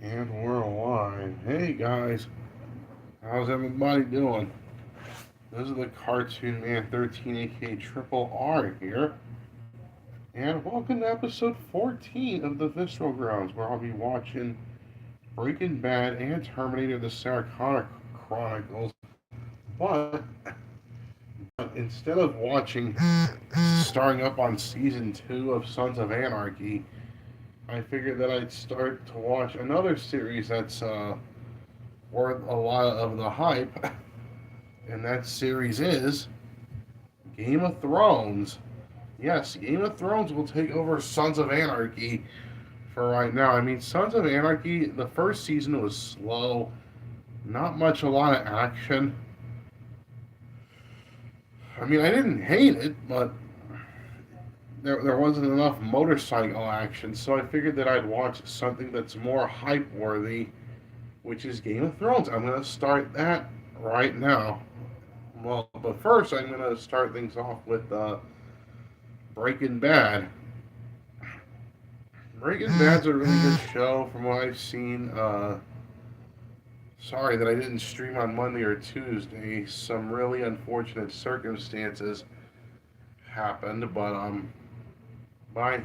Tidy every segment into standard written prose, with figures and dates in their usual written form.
And we're live. Hey guys, how's everybody doing? This is the Cartoon Man 13 aka Triple R here. And welcome to episode 14 of the Visceral Grounds, where I'll be watching Breaking Bad and Terminator the Sarah Chronicles. But, instead of watching, starting up on season 2 of Sons of Anarchy, I figured that I'd start to watch another series that's worth a lot of the hype, and that series is Game of Thrones. Yes, Game of Thrones will take over Sons of Anarchy for right now. I mean, Sons of Anarchy, the first season was slow, not much, a lot of action. I mean, I didn't hate it, but there wasn't enough motorcycle action, so I figured that I'd watch something that's more hype worthy, which is Game of Thrones. I'm going to start that right now. Well, but first, I'm going to start things off with Breaking Bad. Breaking Bad's a really good show from what I've seen. Sorry that I didn't stream on Monday or Tuesday. Some really unfortunate circumstances happened, but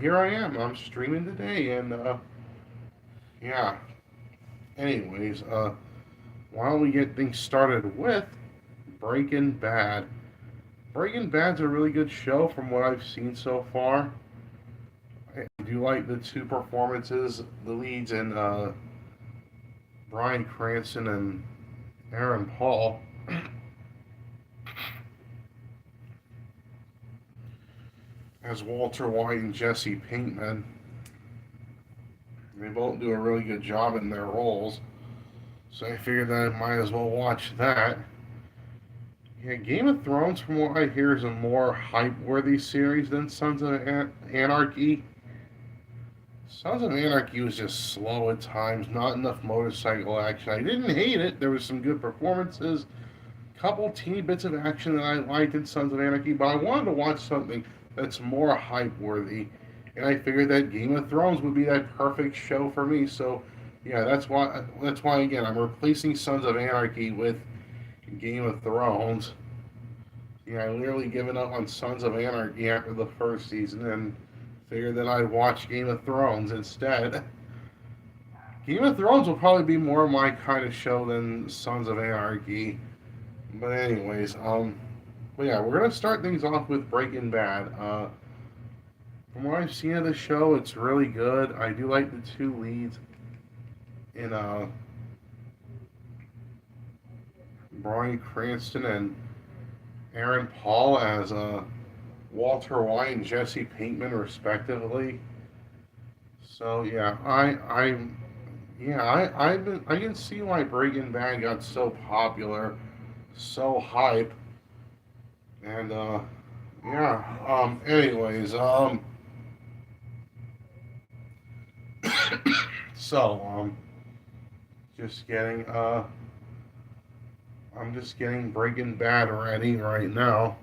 here I am. I'm streaming today, and yeah. Anyways, why don't we get things started with Breaking Bad? Breaking Bad's a really good show from what I've seen so far. I do like the two performances, the leads, and Bryan Cranston and Aaron Paul. As Walter White and Jesse Pinkman. They both do a really good job in their roles. So I figured that I might as well watch that. Yeah, Game of Thrones, from what I hear, is a more hype-worthy series than Sons of Anarchy. Sons of Anarchy was just slow at times, not enough motorcycle action. I didn't hate it. There was some good performances, couple teeny bits of action that I liked in Sons of Anarchy, but I wanted to watch something that's more hype-worthy, and I figured that Game of Thrones would be that perfect show for me. So, yeah, that's why again I'm replacing Sons of Anarchy with Game of Thrones. Yeah, I literally given up on Sons of Anarchy after the first season and figured that I'd watch Game of Thrones instead. Game of Thrones will probably be more my kind of show than Sons of Anarchy. But anyways, but yeah, we're gonna start things off with Breaking Bad. From what I've seen of the show, it's really good. I do like the two leads in Bryan Cranston and Aaron Paul as Walter White and Jesse Pinkman, respectively. So yeah, I can see why Breaking Bad got so popular, so hype, and yeah. So just getting I'm just getting Breaking Bad ready right now.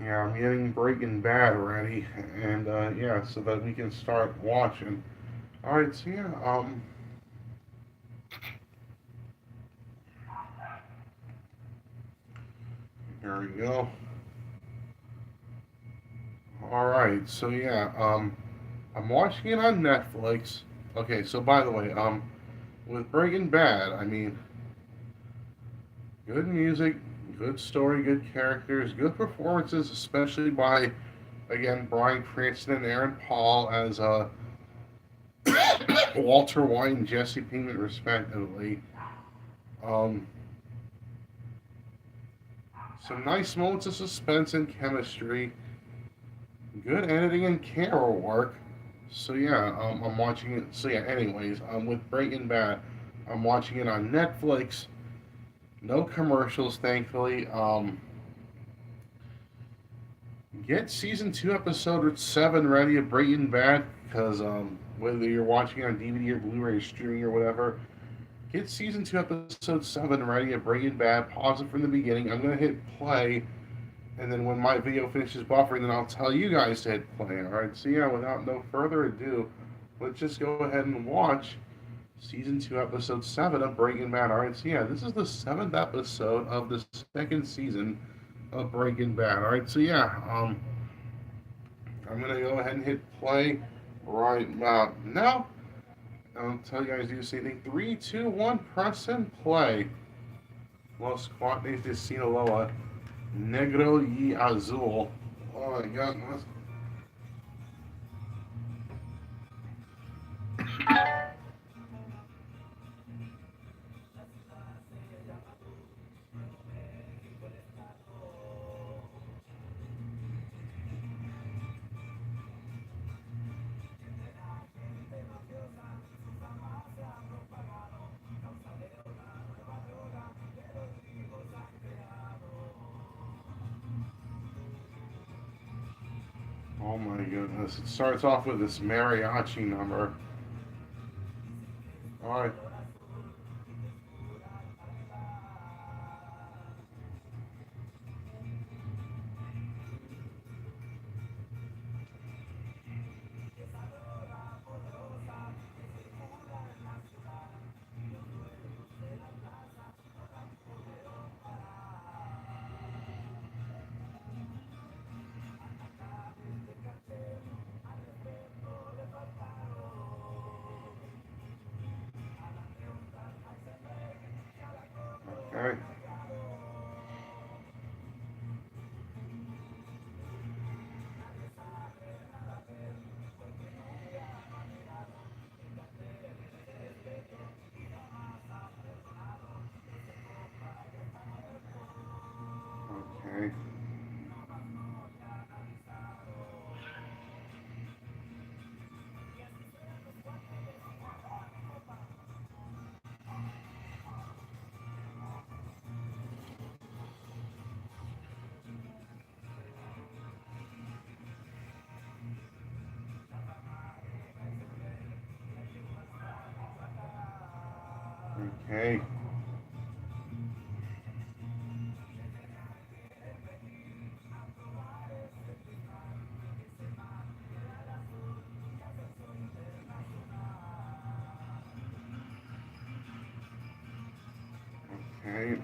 Yeah, I'm getting Breaking Bad ready, and yeah, so that we can start watching. All right, so yeah, here we go. All right, so yeah, I'm watching it on Netflix. Okay, so by the way, with Breaking Bad, I mean, good music, good story, good characters, good performances, especially by, again, Bryan Cranston and Aaron Paul as Walter White and Jesse Pinkman, respectively. Um, some nice moments of suspense and chemistry, good editing and camera work. So yeah, I'm watching it. So yeah, anyways, with Breaking Bad, I'm watching it on Netflix. No commercials, thankfully. Get season 2, episode 7 ready of Breaking Bad, because whether you're watching on DVD or Blu-ray or streaming or whatever, get season 2, episode 7 ready of Breaking Bad. Pause it from the beginning. I'm gonna hit play, And then when my video finishes buffering, then I'll tell you guys to hit play. Alright, so yeah, without no further ado, let's just go ahead and watch Season 2, Episode 7 of Breaking Bad. Alright, so yeah, this is the 7th episode of the second season of Breaking Bad. Alright, so yeah, I'm going to go ahead and hit play right about now. I'll tell you guys to do the same thing. 3, 2, 1, press and play. Los Cuates de Sinaloa, Negro y Azul. Oh my god. Oh my goodness. It starts off with this mariachi number. Alright. Okay. Okay. Okay. Okay.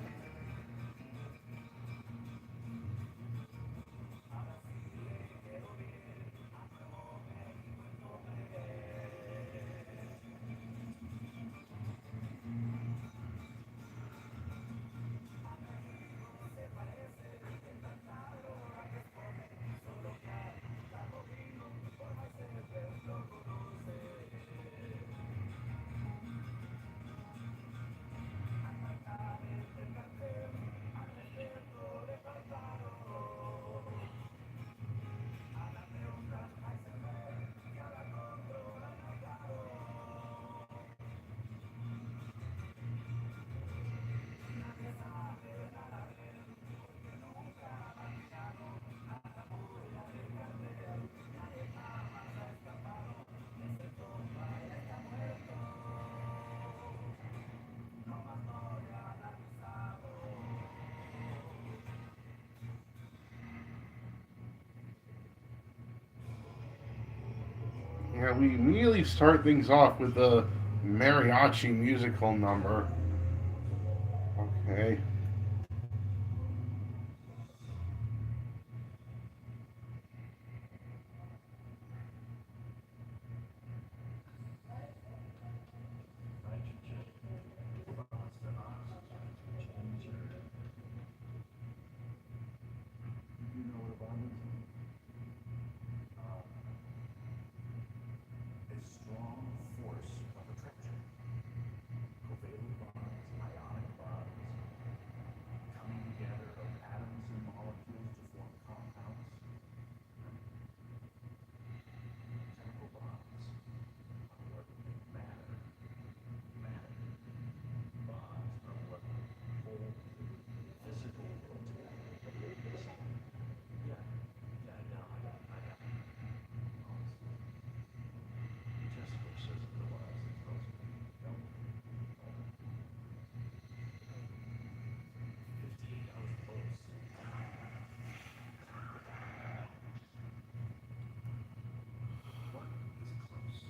Yeah, we immediately start things off with the mariachi musical number. Okay.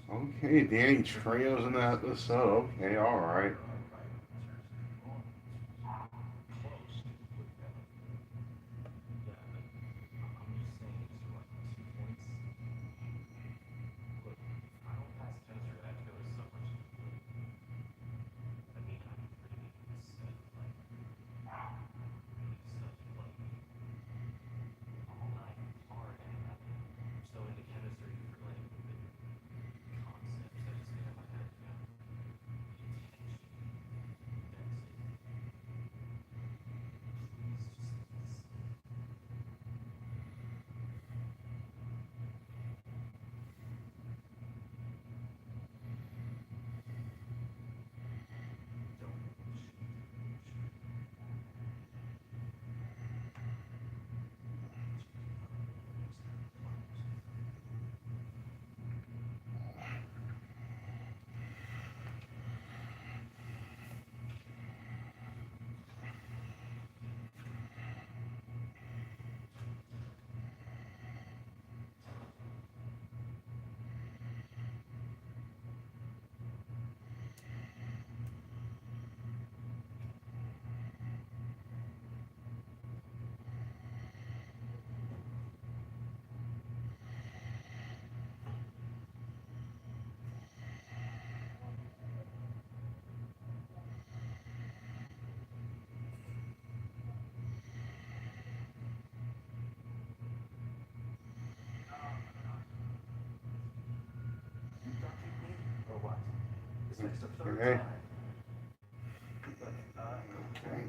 Okay, Danny Trejo's in that episode. Okay, all right. Okay. Okay.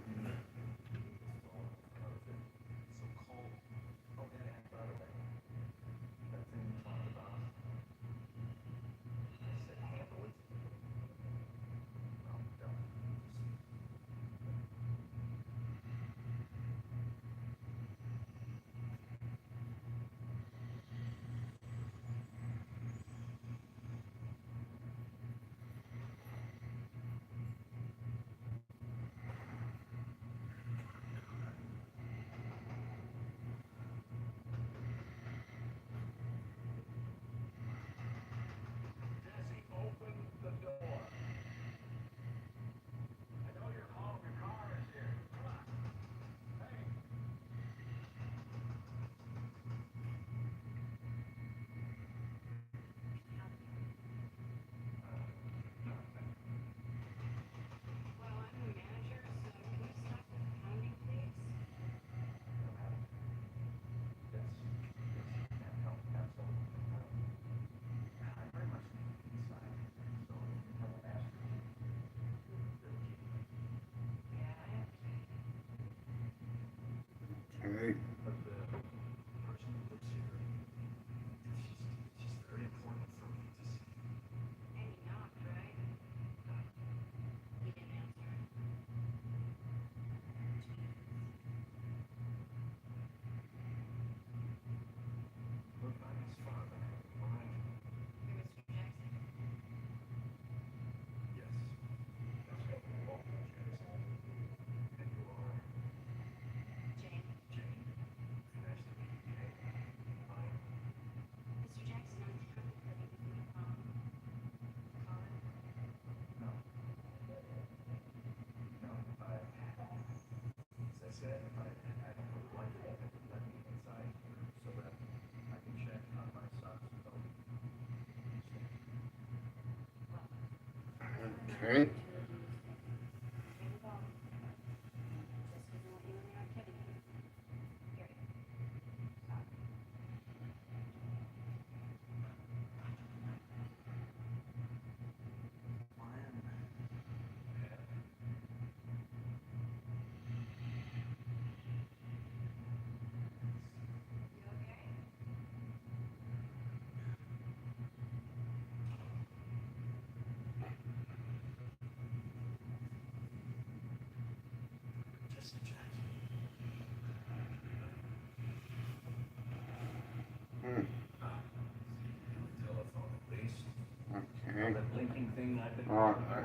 Okay. Okay. Hmm. Okay. All right.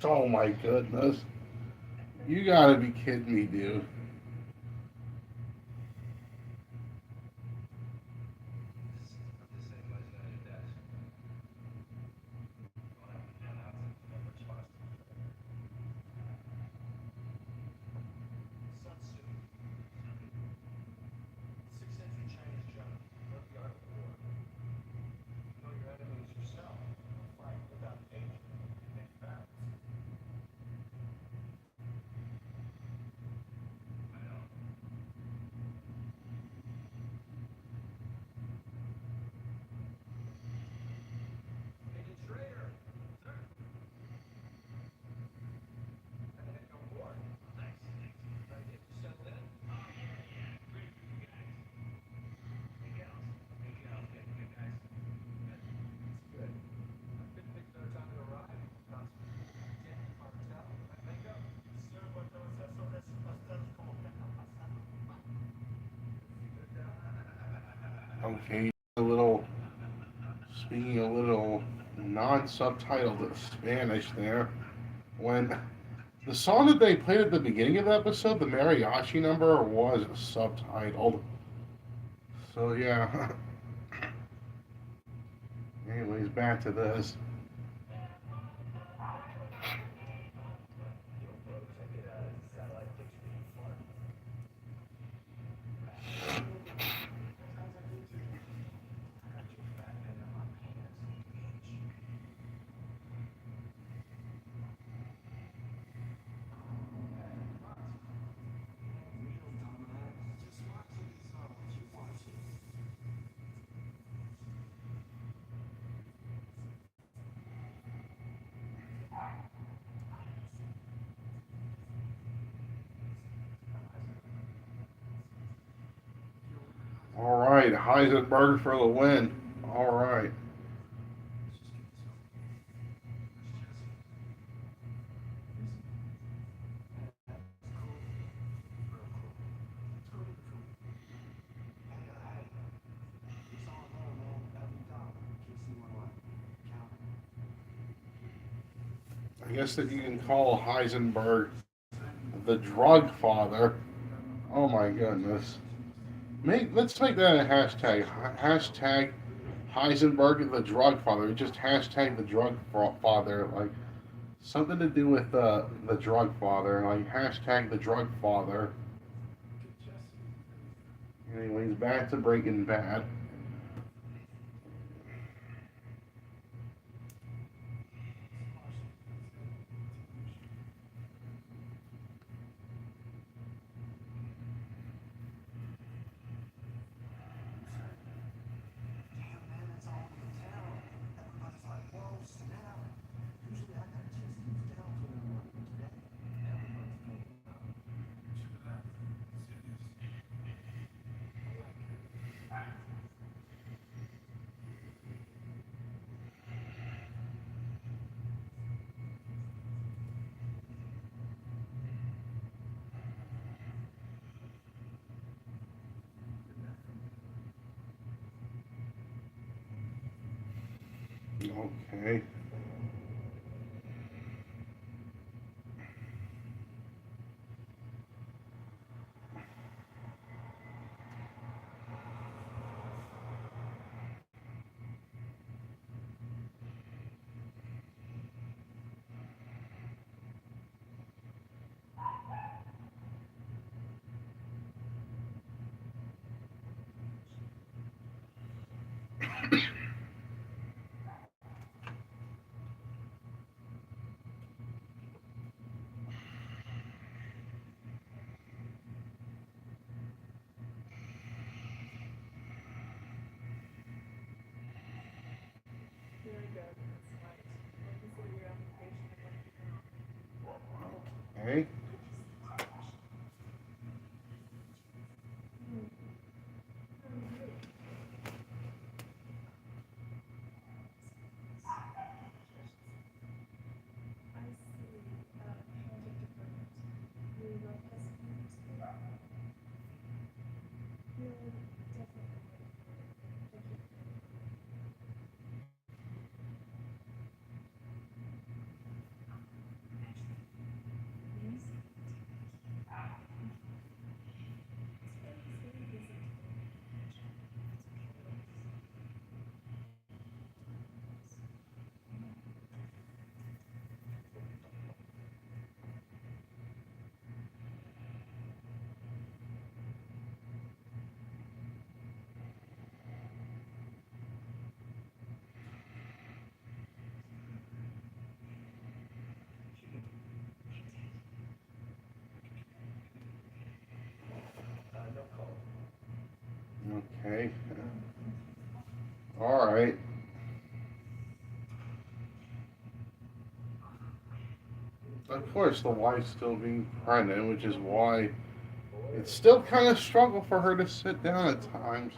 Oh my goodness. You gotta be kidding me, dude. Okay, a little, speaking a little non-subtitled Spanish there. When the song that they played at the beginning of the episode, the mariachi number, was subtitled. So yeah. Anyways, back to this. All right, Heisenberg for the win. All right. I guess that you can call Heisenberg the drug father. Oh my goodness. Let's make that a hashtag. Hashtag Heisenberg the drug father. Just hashtag the drug father. Like something to do with the drug father. Like hashtag the drug father. Anyways, back to Breaking Bad. Okay. Okay. Okay. All right. Of course, the wife's still being pregnant, which is why it's still kind of struggle for her to sit down at times.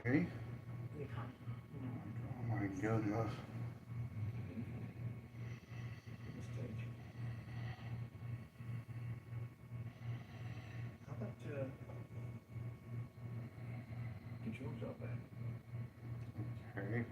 Okay. Oh my goodness. Okay.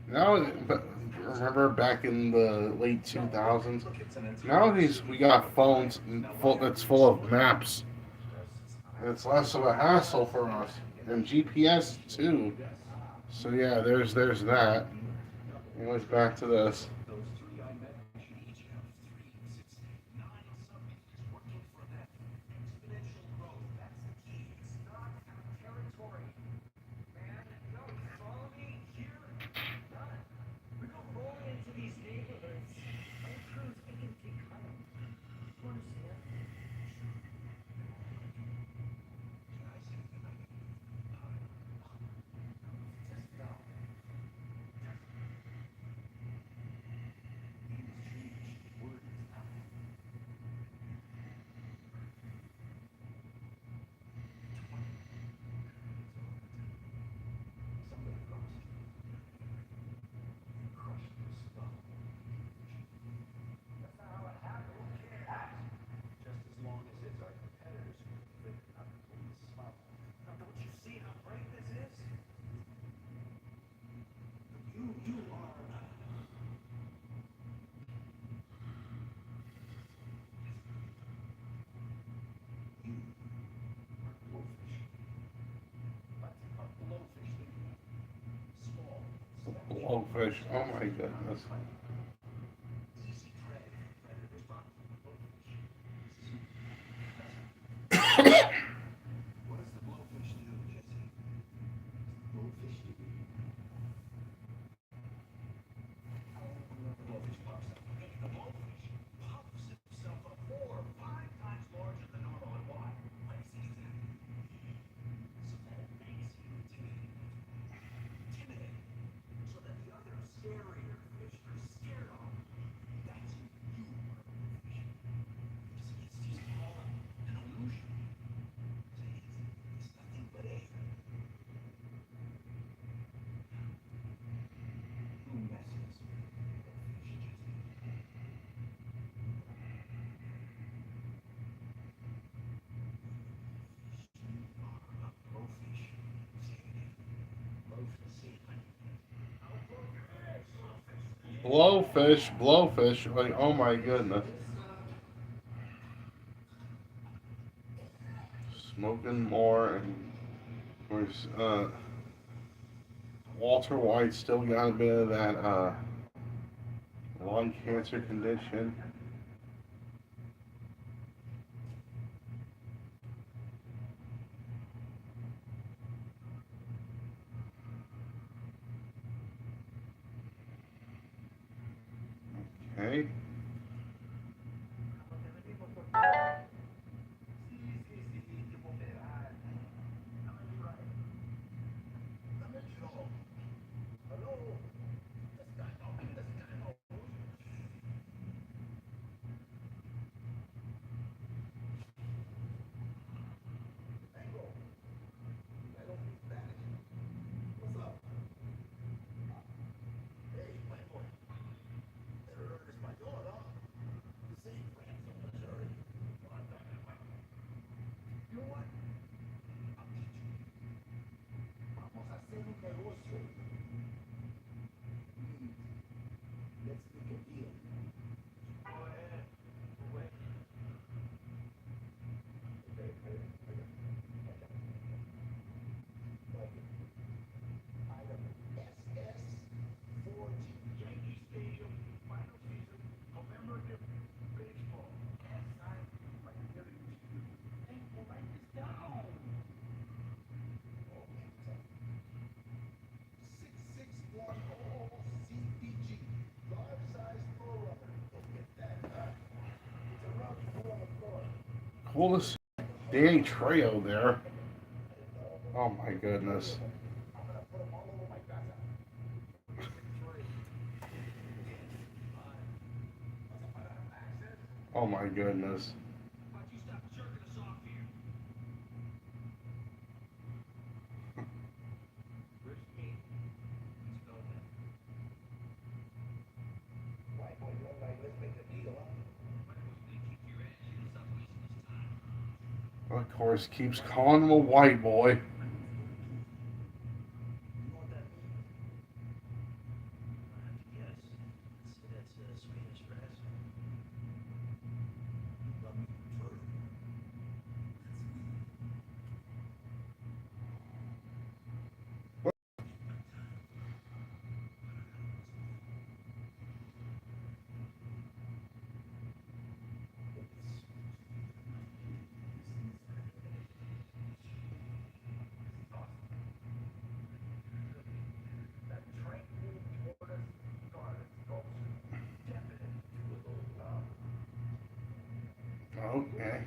Nowadays, but remember back in the late 2000s? Nowadays, we got phones that's full of maps. It's less of a hassle for us, and GPS too. So yeah, there's that. Anyways, back to this. Blowfish. Oh my goodness. Blowfish, blowfish. Like, oh my goodness. Smoking more, and there's Walter White still got a bit of that lung cancer condition. Okay. Coolest Danny Trejo there. Oh my goodness. Oh my goodness. Of course, keeps calling him a white boy. Okay.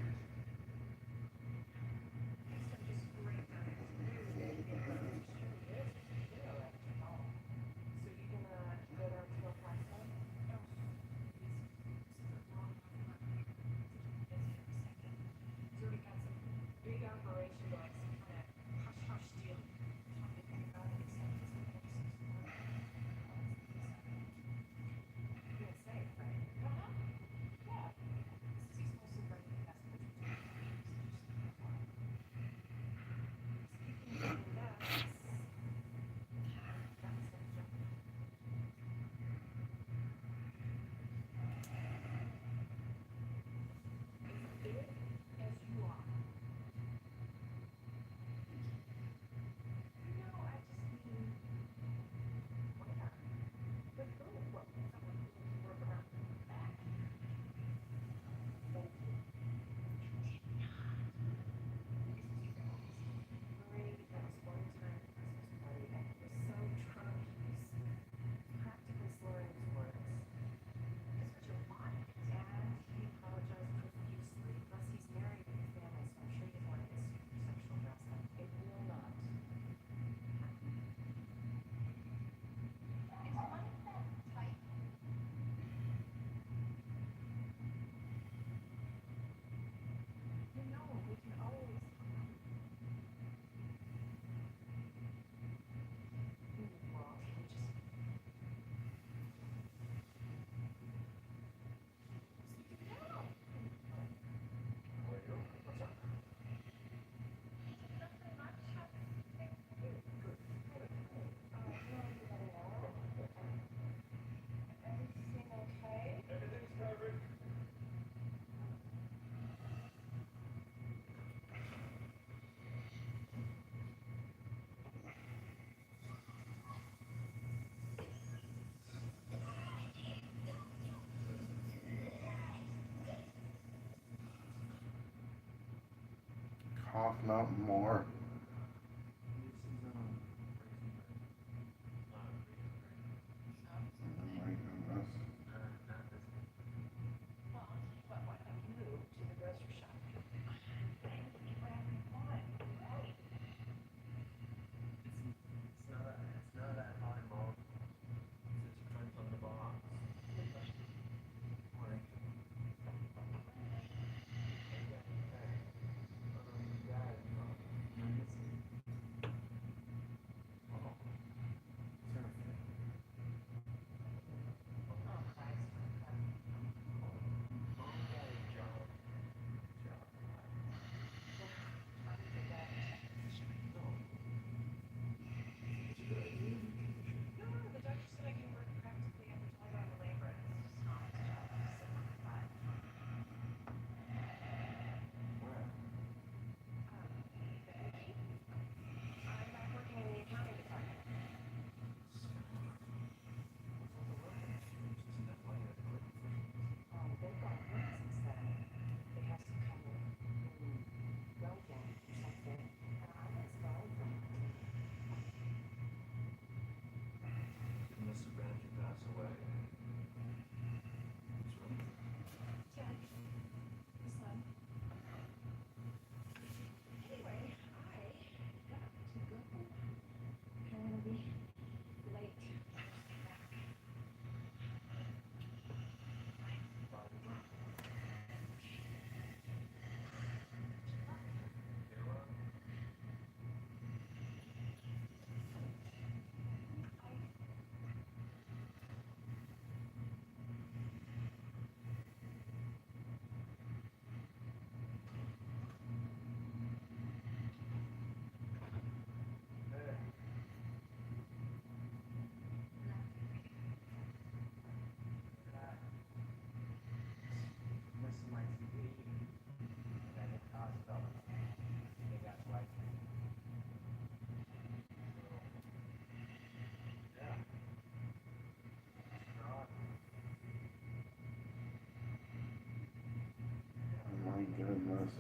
coughing up more. Oh my goodness. Oh my goodness.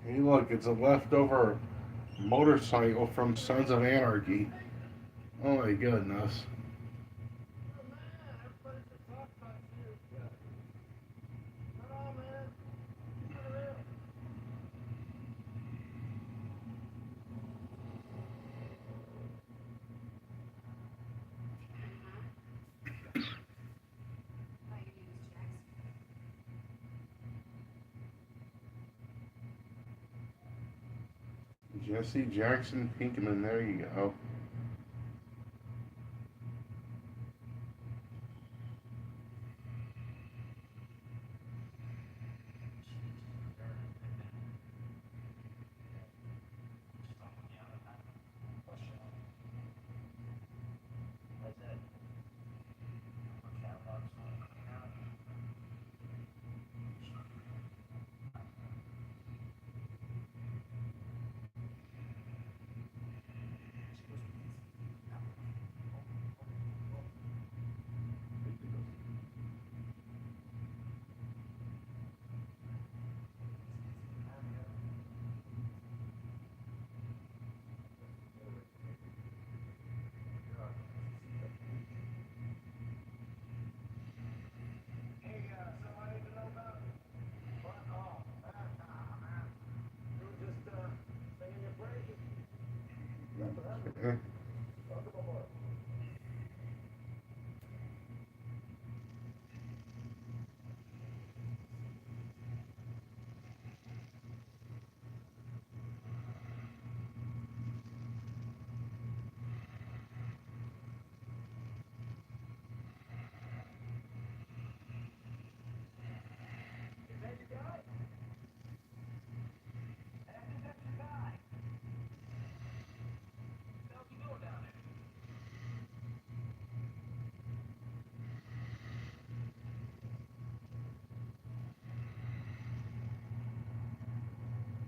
Hey, look, it's a leftover motorcycle from Sons of Anarchy. Oh my goodness. Jesse Jackson Pinkman, there you go.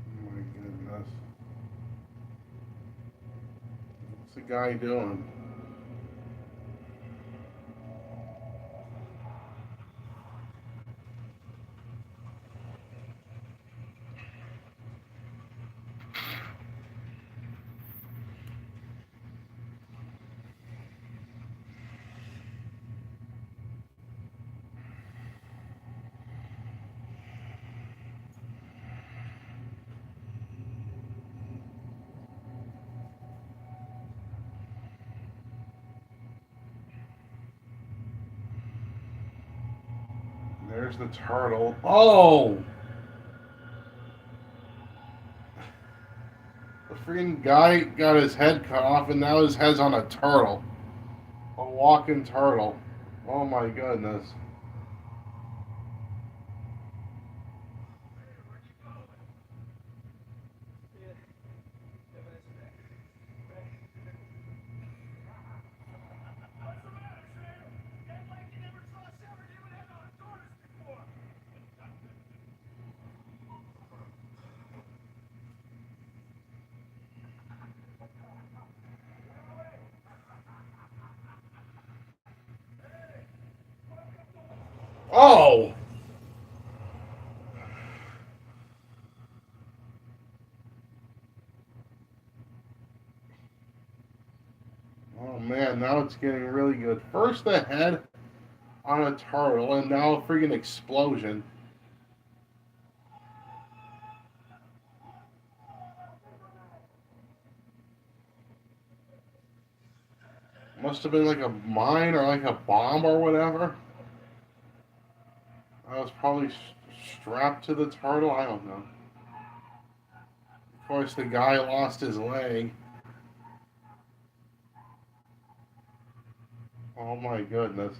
Oh my goodness. What's the guy doing? There's the turtle. Oh! The freaking guy got his head cut off and now his head's on a turtle. A walking turtle. Oh my goodness. Oh! Oh man, now it's getting really good. First the head on a turtle and now a freaking explosion. Must have been like a mine or like a bomb or whatever. I was probably strapped to the turtle. I don't know. Of course, the guy lost his leg. Oh my goodness.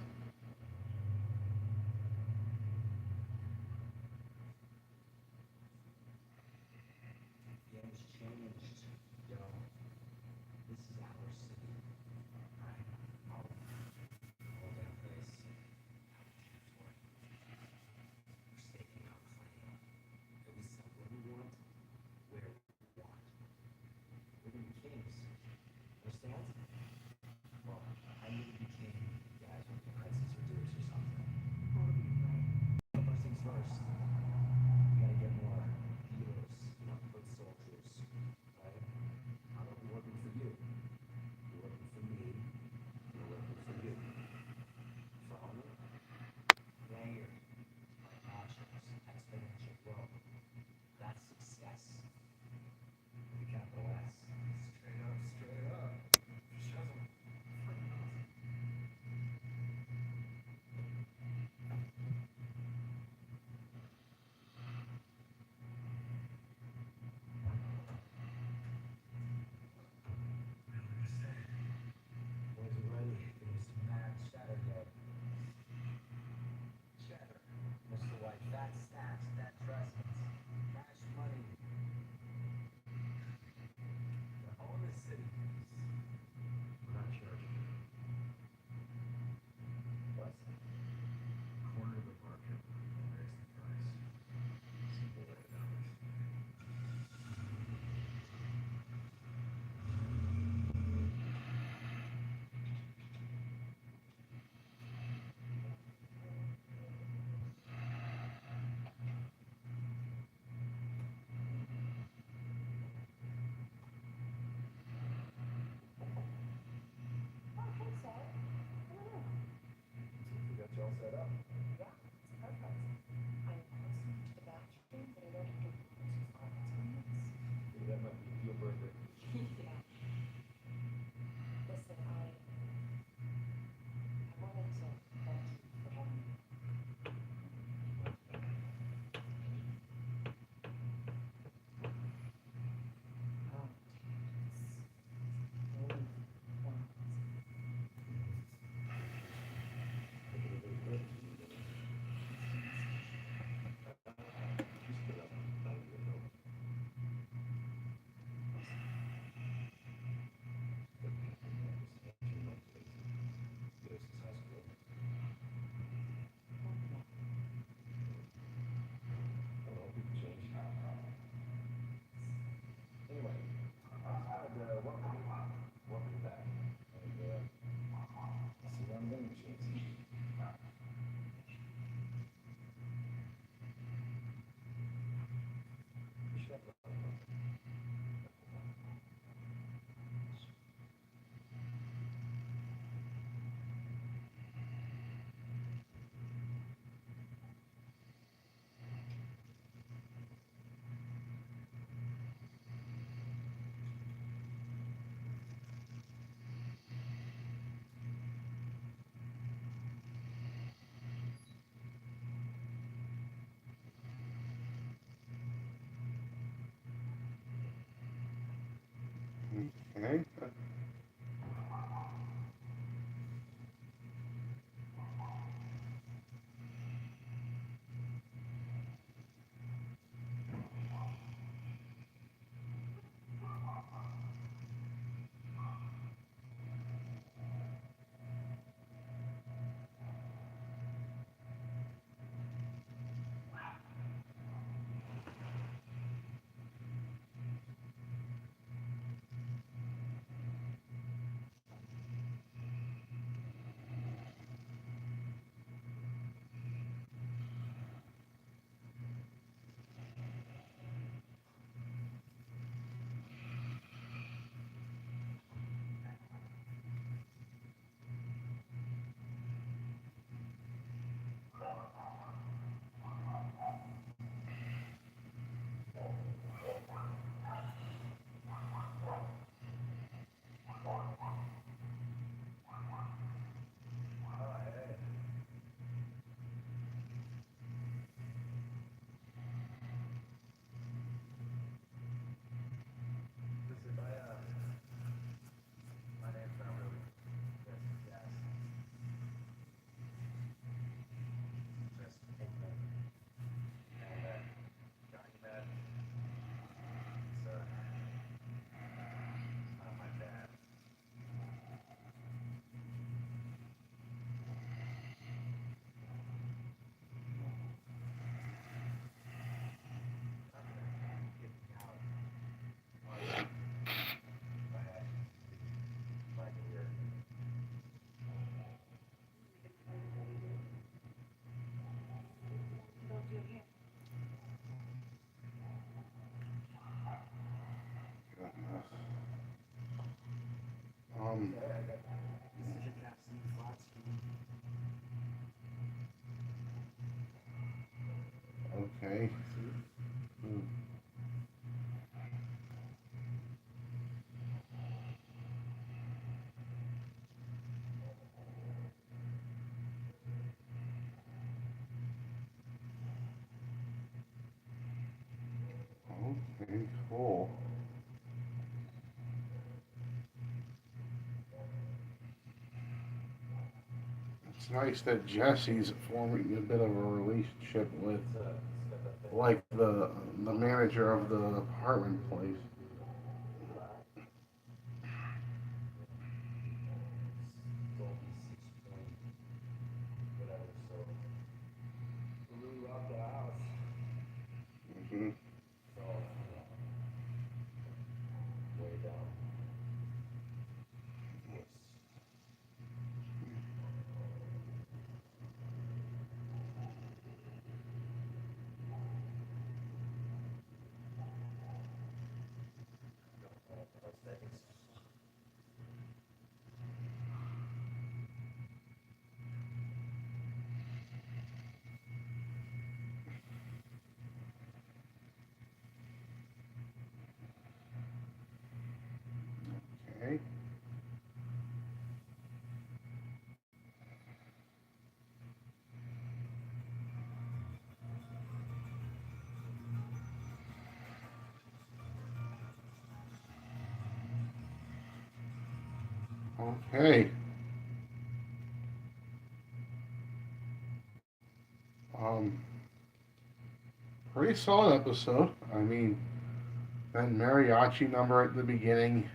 Okay. Hmm. Okay, cool. It's nice that Jesse's forming a bit of a relationship with, like, the manager of the apartment place. Hmm. Okay. Okay. Um, Pretty solid episode. I mean, that mariachi number at the beginning.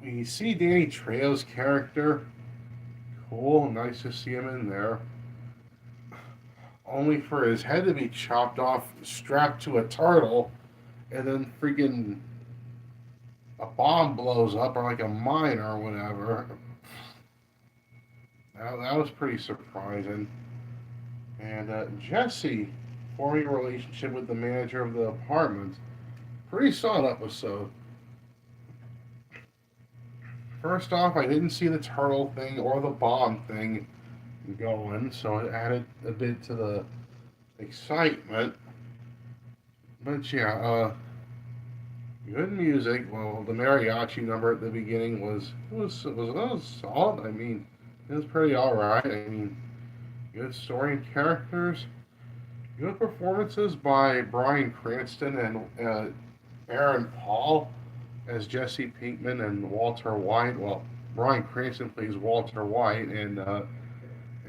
We see Danny Trejo's character. Cool. Nice to see him in there. Only for his head to be chopped off, strapped to a turtle, and then freaking a bomb blows up or like a mine or whatever. That was pretty surprising. And Jesse forming a relationship with the manager of the apartment. Pretty solid episode. First off, I didn't see the turtle thing or the bomb thing going, so it added a bit to the excitement. But yeah, good music. Well, the mariachi number at the beginning was solid. I mean, it was pretty all right. I mean, good story and characters. Good performances by Bryan Cranston and Aaron Paul as Jesse Pinkman and Walter White. Well, Bryan Cranston plays Walter White, and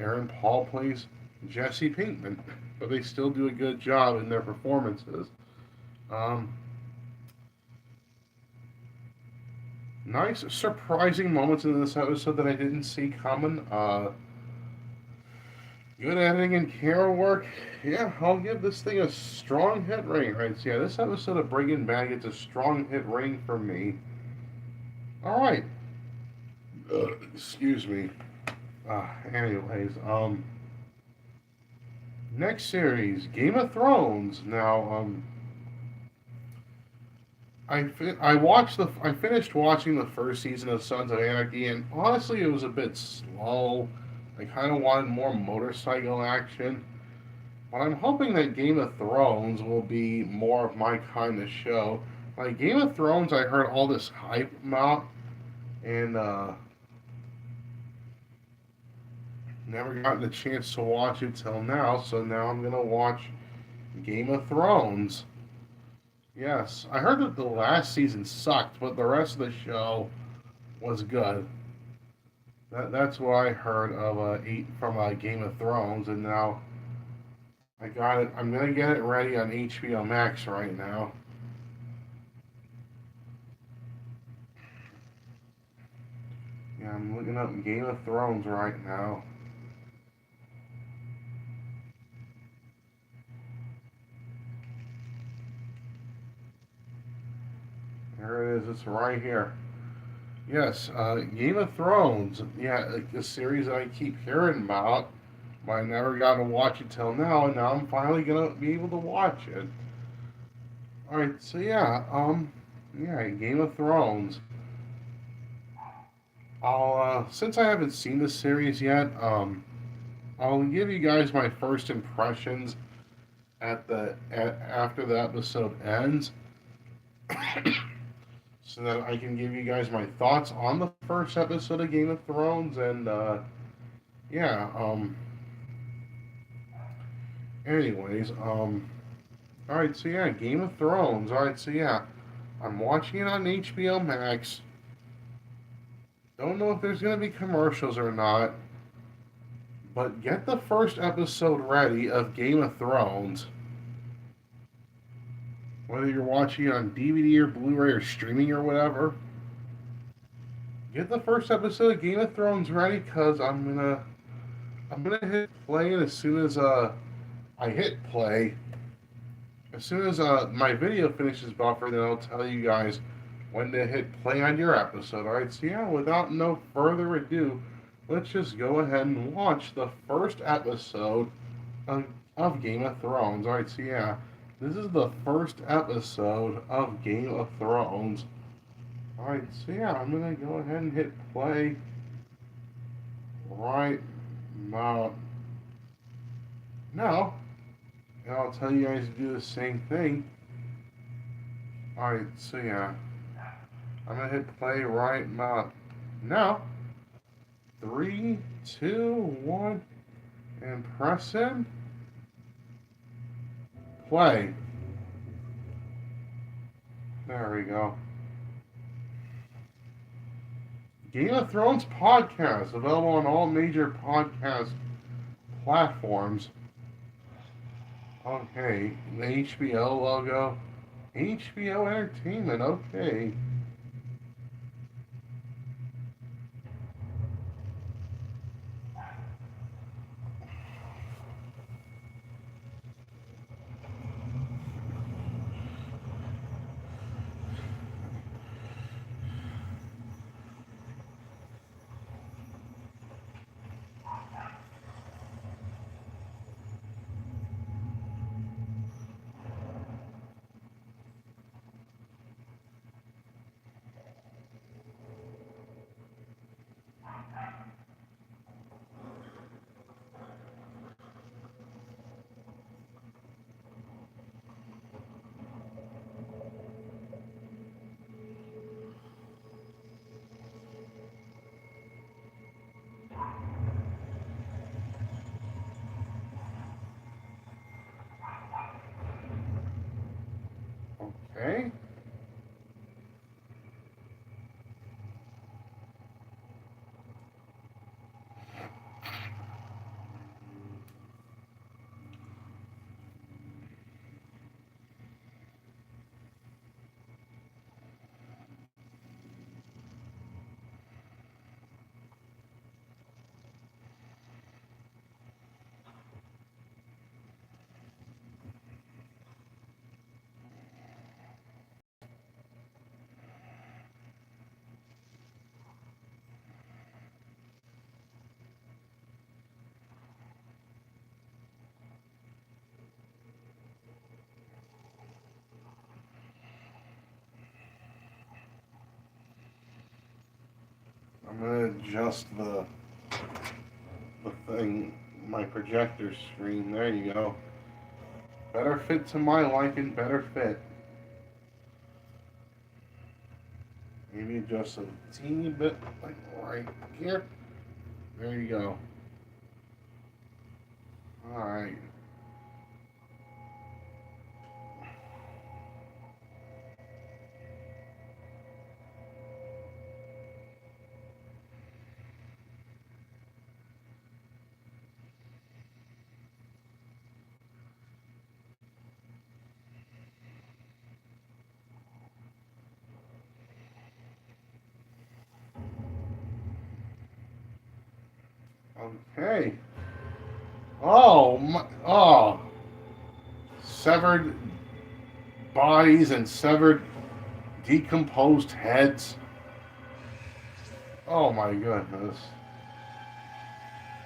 Aaron Paul plays Jesse Pinkman. But they still do a good job in their performances. Um, Nice, surprising moments in this episode that I didn't see coming. Good editing and camera work. Yeah, I'll give this thing a strong hit rating. Right, so yeah, this episode of Breaking Bad gets a strong hit rating for me. All right. Excuse me. Anyways, next series, Game of Thrones. Now, I finished watching the first season of Sons of Anarchy, and honestly, it was a bit slow. I kind of wanted more motorcycle action, but I'm hoping that Game of Thrones will be more of my kind of show. Like Game of Thrones, I heard all this hype about, and never gotten the chance to watch it till now. So now I'm gonna watch Game of Thrones. Yes, I heard that the last season sucked, but the rest of the show was good. That's what I heard of from Game of Thrones, and now I got it. I'm gonna get it ready on HBO Max right now. Yeah, I'm looking up Game of Thrones right now. There it is. It's right here. Yes, Game of Thrones. Yeah, a series that I keep hearing about, but I never got to watch it till now, and now I'm finally gonna be able to watch it. All right, so yeah, Game of Thrones. I'll since I haven't seen the series yet, I'll give you guys my first impressions. after the episode ends, so that I can give you guys my thoughts on the first episode of Game of Thrones. And yeah, anyways, all right, so yeah, Game of Thrones. All right, so yeah, I'm watching it on HBO Max. Don't know if there's gonna be commercials or not, but get the first episode ready of Game of Thrones. Whether you're watching it on DVD or Blu-ray or streaming or whatever, get the first episode of Game of Thrones ready, cause I'm gonna hit play, and as soon as I hit play, as soon as my video finishes buffering, then I'll tell you guys when to hit play on your episode. Alright, so yeah, without no further ado, let's just go ahead and watch the first episode of, of Game of Thrones. Alright, so yeah, this is the first episode of Game of Thrones. Alright, so yeah, I'm gonna go ahead and hit play right now. And I'll tell you guys to do the same thing. Alright, so yeah, I'm gonna hit play right now. 3, 2, 1, and press in. Play. There we go. Game of Thrones podcast available on all major podcast platforms. Okay, the HBO logo. HBO Entertainment, okay. Okay. I'm gonna adjust the thing, my projector screen. There you go. Better fit to my liking, better fit. Maybe just a teeny bit, like right here. There you go. Alright. Okay. Oh my! Oh, severed bodies and severed, decomposed heads. Oh my goodness!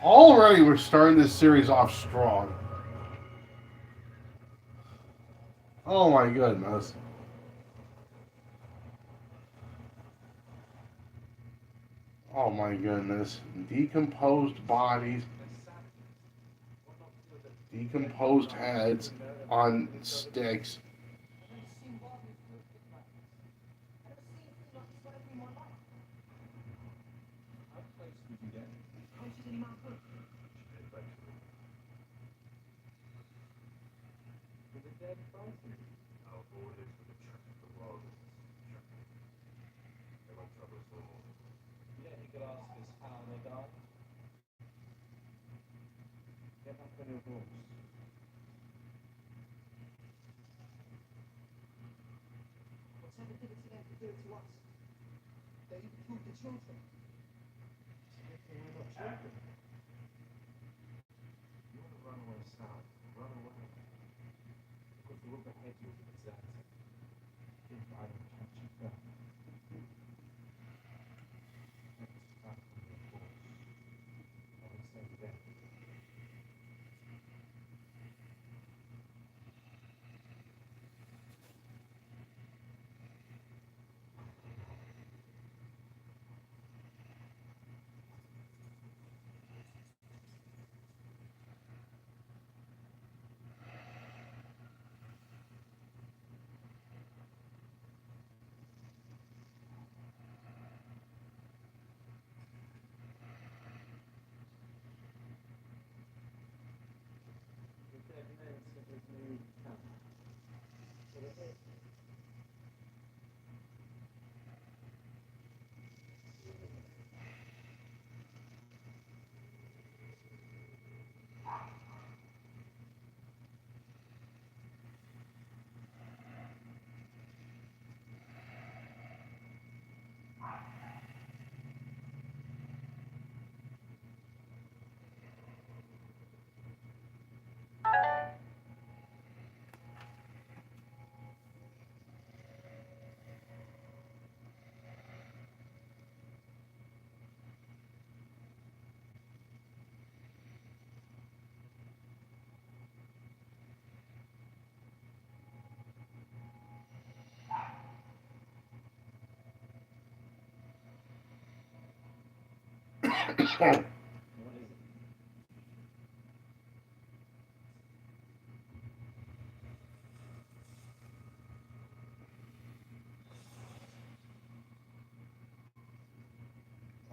Already, we're starting this series off strong. Oh my goodness! Oh my goodness! Decomposed bodies, decomposed heads. on sticks.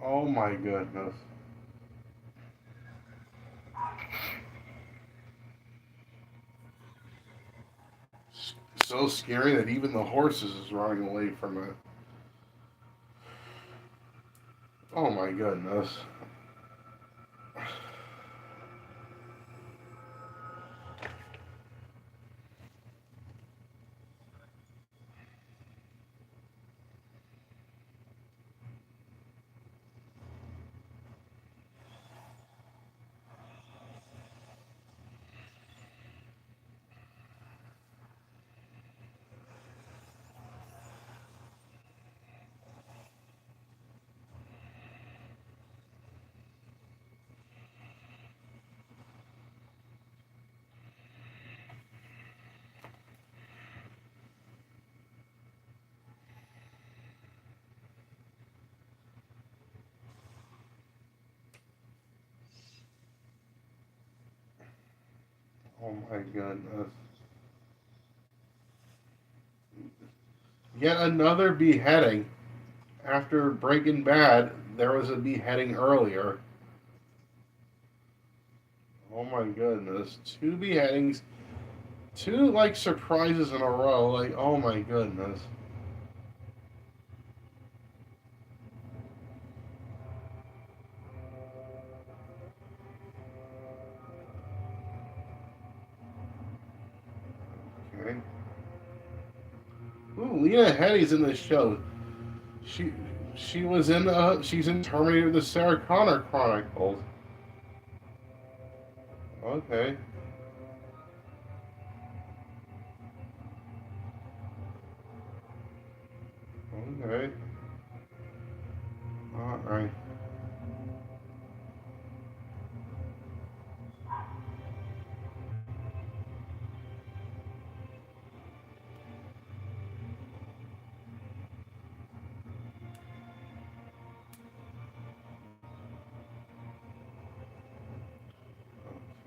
Oh my goodness. So scary that even the horses is running away from it. Oh my goodness. Oh my goodness. Yet another beheading. After Breaking Bad, there was a beheading earlier. Oh my goodness. Two beheadings. Two, like, surprises in a row. Like, oh my goodness. Okay. Ooh, Lena Headey's in this show. She she was in she's in Terminator the Sarah Connor Chronicles. Okay. Okay. Alright.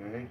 Okay.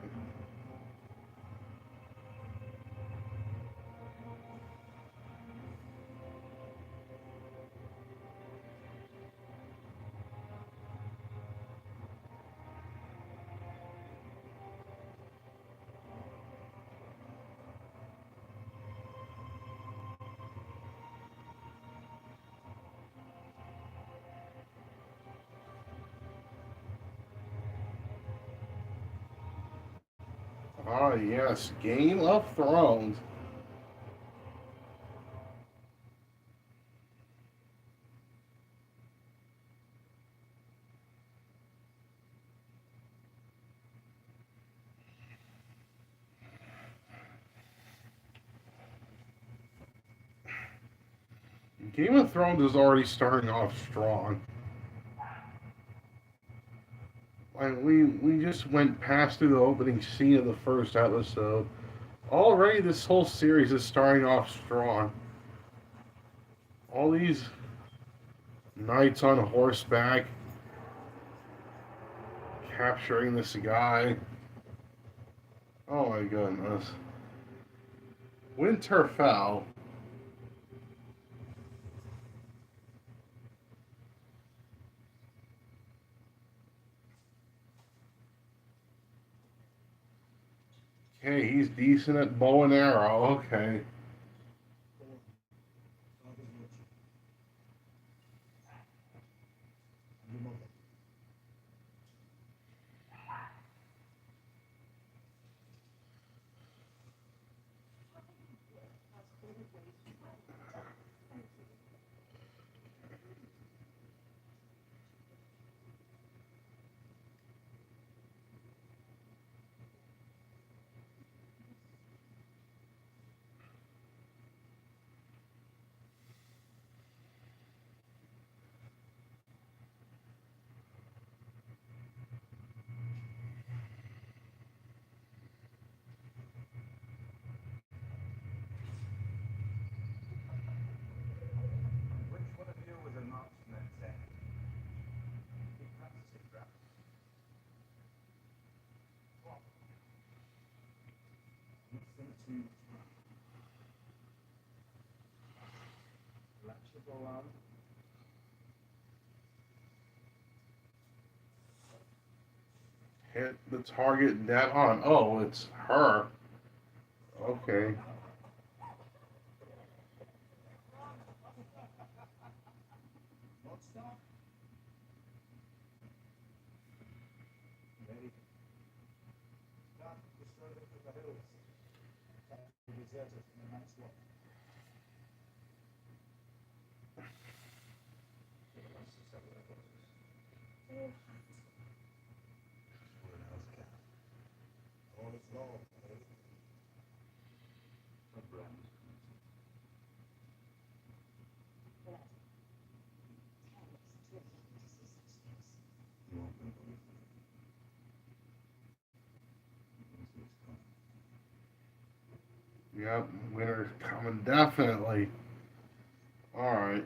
Ah, yes, Game of Thrones. Game of Thrones is already starting off strong. Like we just went past through the opening scene of the first episode. Already, this whole series is starting off strong. All these knights on horseback capturing this guy. Oh my goodness. Winterfell. Okay, he's decent at bow and arrow. Okay. Hit the target dead on. Oh, it's her. Okay. Yep, winter's coming definitely. All right.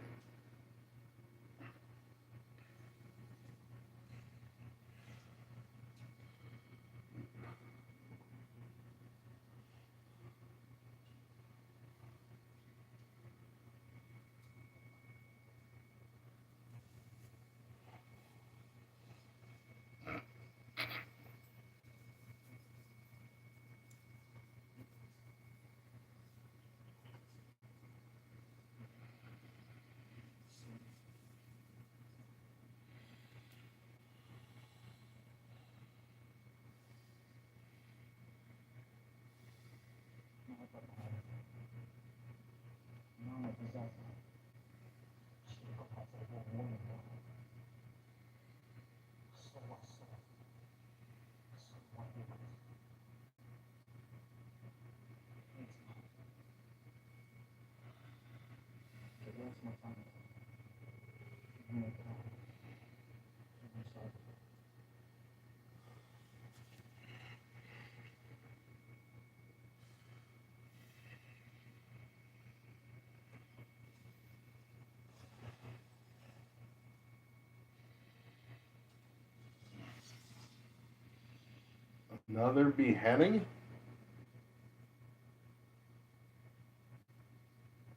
Another beheading?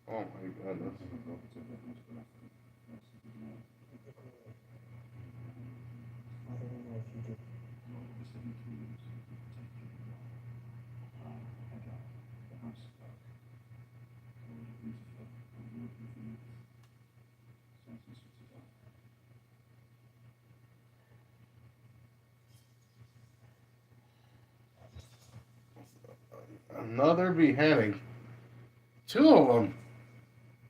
Oh my goodness. Another beheading. Two of them.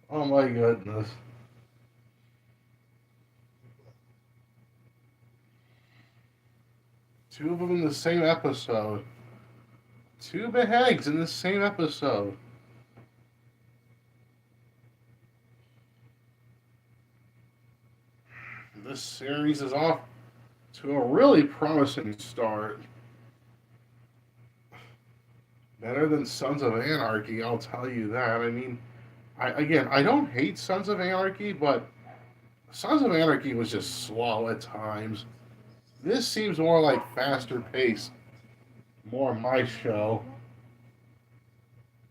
Oh my goodness. Two of them in the same episode. Two beheadings in the same episode. This series is off to a really promising start. Better than Sons of Anarchy, I'll tell you that. I mean, I don't hate Sons of Anarchy, but Sons of Anarchy was just slow at times. This seems more like faster paced, more my show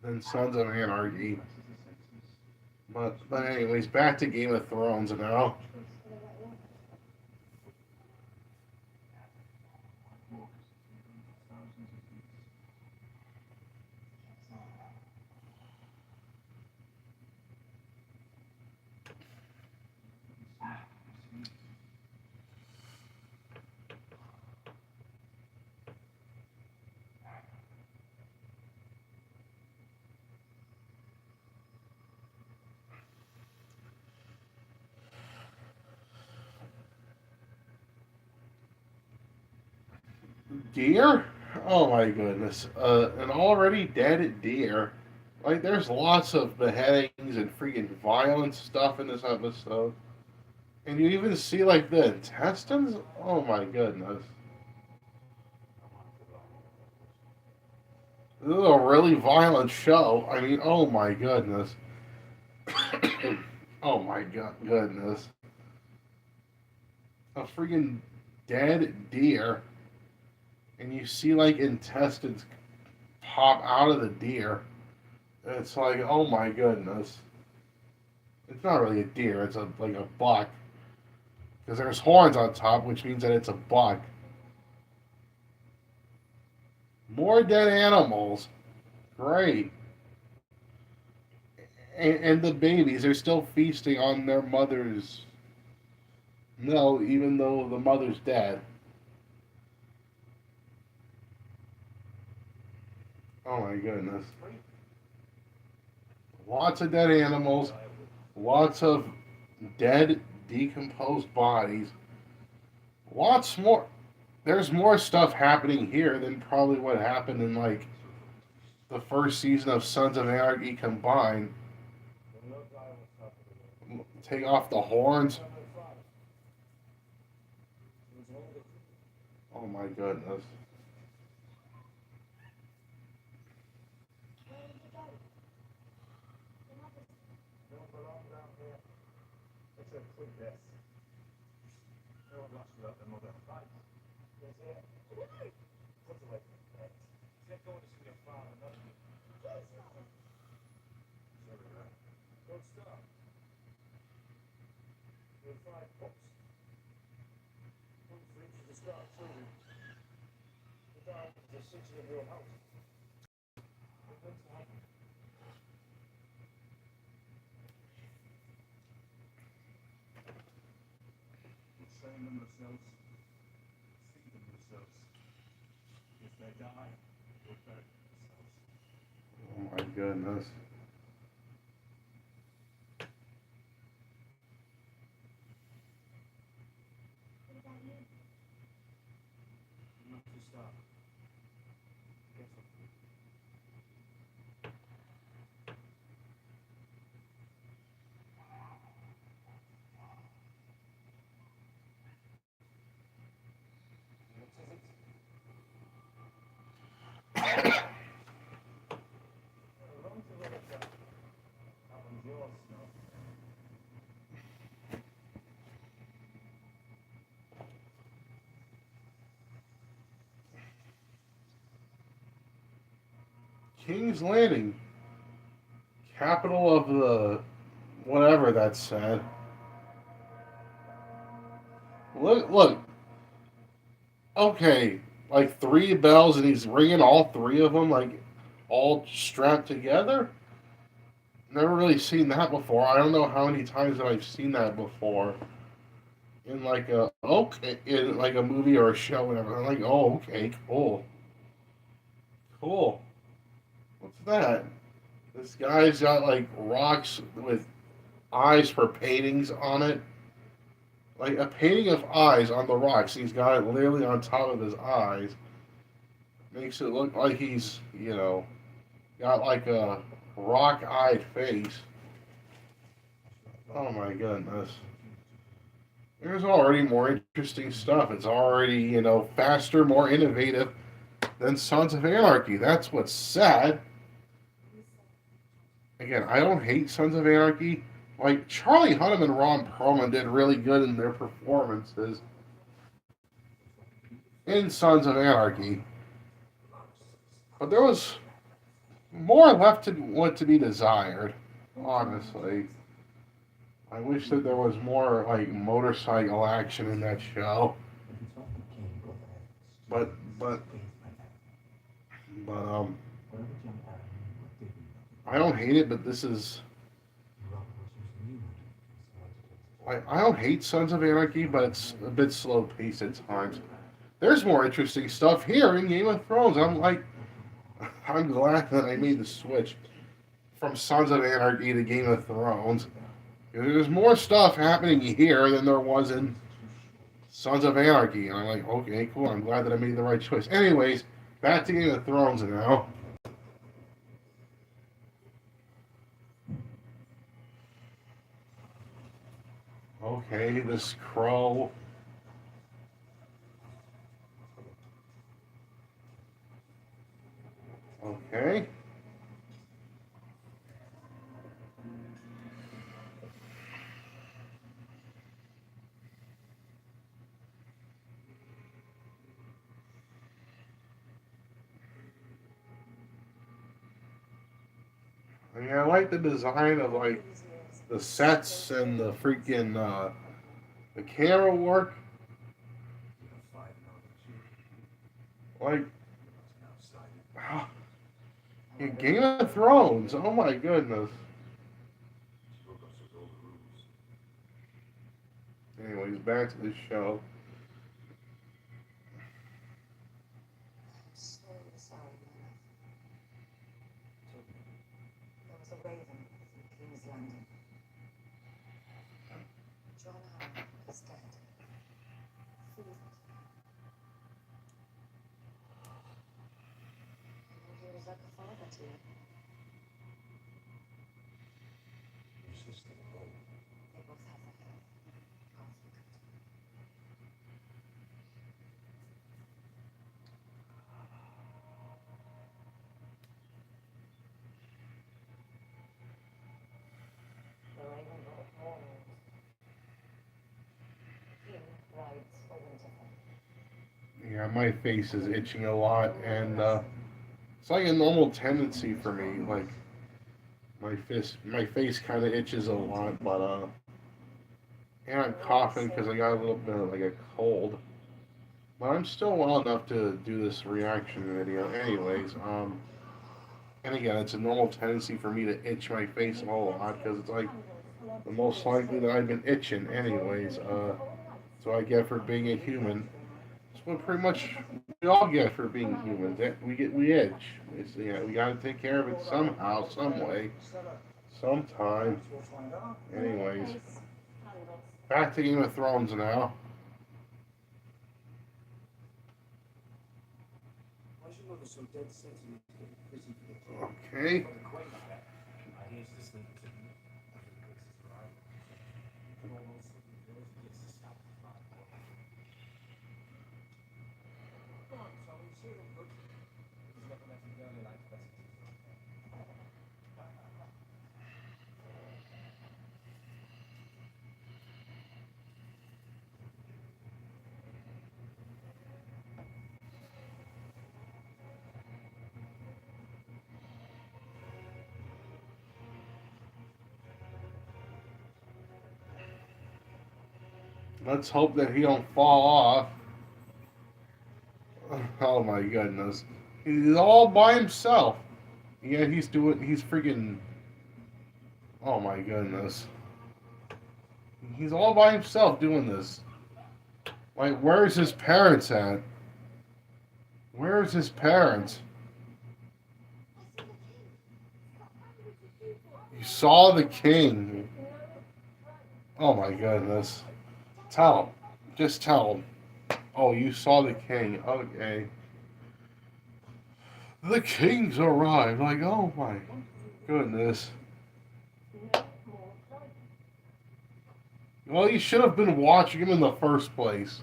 than Sons of Anarchy. But anyways, back to Game of Thrones now. Deer? Oh my goodness. An already dead deer. Like, there's lots of beheadings and freaking violent stuff in this episode. And you even see, like, the intestines? Oh my goodness. This is a really violent show. I mean, oh my goodness. Oh my goodness. A freaking dead deer. And you see, like, intestines pop out of the deer. And it's like, oh my goodness. It's not really a deer, it's like a buck. Because there's horns on top, which means that it's a buck. More dead animals. Great. And the babies are still feasting on their mothers. No, even though the mother's dead. Oh my goodness. Lots of dead animals. Lots of dead, decomposed bodies. Lots more. There's more stuff happening here than probably what happened in, like, the first season of Sons of Anarchy combined. Take off the horns. Oh my goodness. Oh my goodness. King's Landing, capital of the whatever that said. Look. Okay, like three bells, and he's ringing all three of them, like all strapped together. Never really seen that before. I don't know how many times that I've seen that before in like a okay in like a movie or a show, whatever. I'm like, oh, okay, cool. What's that? This guy's got like rocks with eyes for paintings on it. Like a painting of eyes on the rocks. He's got it literally on top of his eyes. Makes it look like he's, got like a rock-eyed face. Oh my goodness. There's already more interesting stuff. It's already, faster, more innovative than Sons of Anarchy. That's what's sad. Again, I don't hate Sons of Anarchy. Like, Charlie Hunnam and Ron Perlman did really good in their performances in Sons of Anarchy. But there was more left to what to be desired, honestly. I wish that there was more like motorcycle action in that show. But but but I don't hate it, but this is I don't hate Sons of Anarchy, but it's a bit slow paced at times. There's more interesting stuff here in Game of Thrones. I'm glad that I made the switch from Sons of Anarchy to Game of Thrones. There's more stuff happening here than there was in Sons of Anarchy. And I'm like, okay, cool. I'm glad that I made the right choice. Anyways, back to Game of Thrones now. Okay, this crow. Okay. I mean, I like the design of like the sets and the freaking the camera work. Like Game of Thrones. Oh my goodness. Anyways, back to the show. Yeah, my face is itching a lot, and it's like a normal tendency for me. Like my face kind of itches a lot, but and I'm coughing because I got a little bit of like a cold. But I'm still well enough to do this reaction video, anyways. And again, it's a normal tendency for me to itch my face a whole lot because it's like the most likely that I've been itching, anyways. So I get for being a human. It's what pretty much we all get for being humans. We itch. We gotta take care of it somehow, some way, sometime. Anyways, back to Game of Thrones now. Okay. Let's hope that he don't fall off. Oh my goodness. He's all by himself. Yeah, he's freaking, oh my goodness. He's all by himself doing this. Like, where's his parents at? Where's his parents? saw the king. Oh my goodness. Tell him. Just tell him. Oh, you saw the king. Okay. The king's arrived. Like, oh my goodness. Well, you should have been watching him in the first place.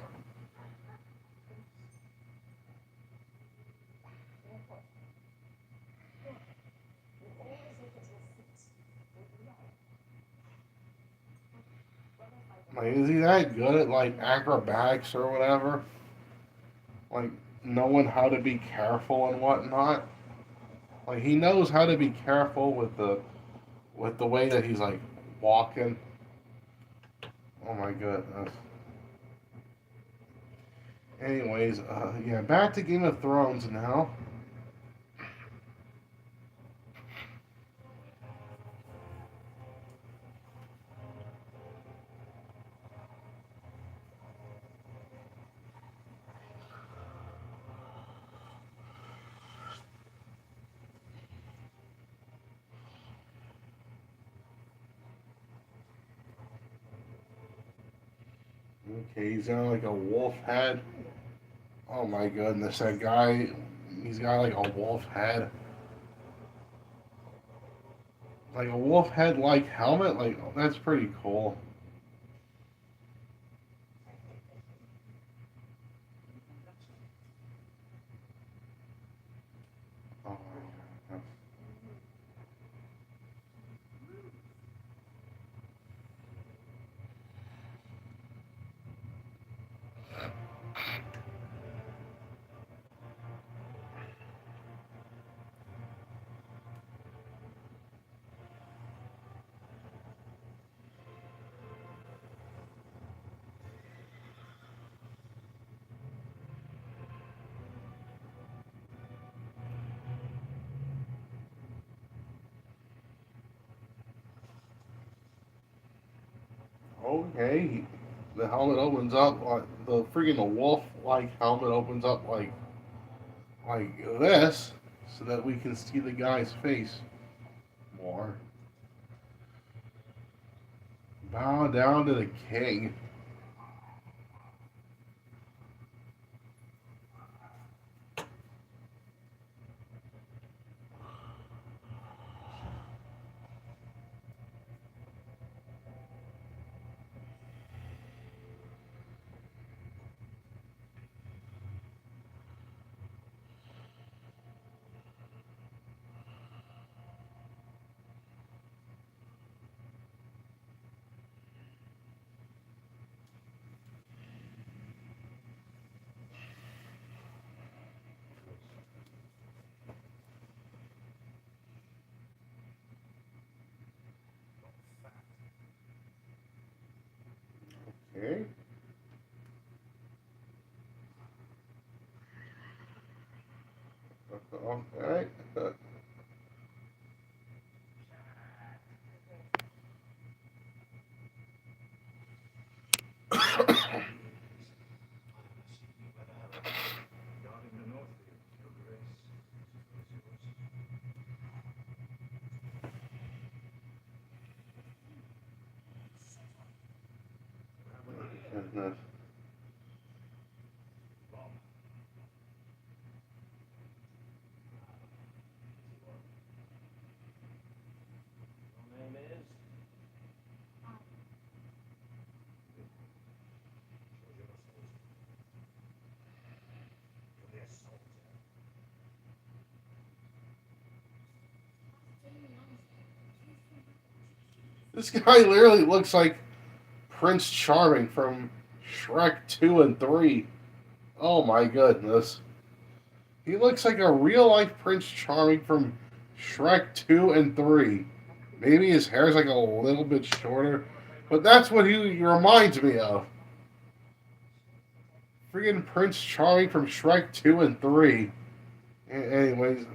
Like, is he that good at like acrobatics or whatever? Like knowing how to be careful and whatnot. Like he knows how to be careful with the way that he's like walking. Oh my goodness. Anyways, yeah, back to Game of Thrones now. Okay, he's got like a wolf head. Oh my goodness, that guy, he's got like a wolf head. Like a wolf head like helmet? Like, that's pretty cool. Oh my god. Okay, the helmet opens up like the freaking wolf like helmet opens up like this so that we can see the guy's face more. Bow down to the king. Okay. Okay. Goodness. This guy literally looks like Prince Charming from Shrek 2 and 3. Oh my goodness. He looks like a real life Prince Charming from Shrek 2 and 3. Maybe his hair's like a little bit shorter, but that's what he reminds me of. Freaking Prince Charming from Shrek 2 and 3. Anyways,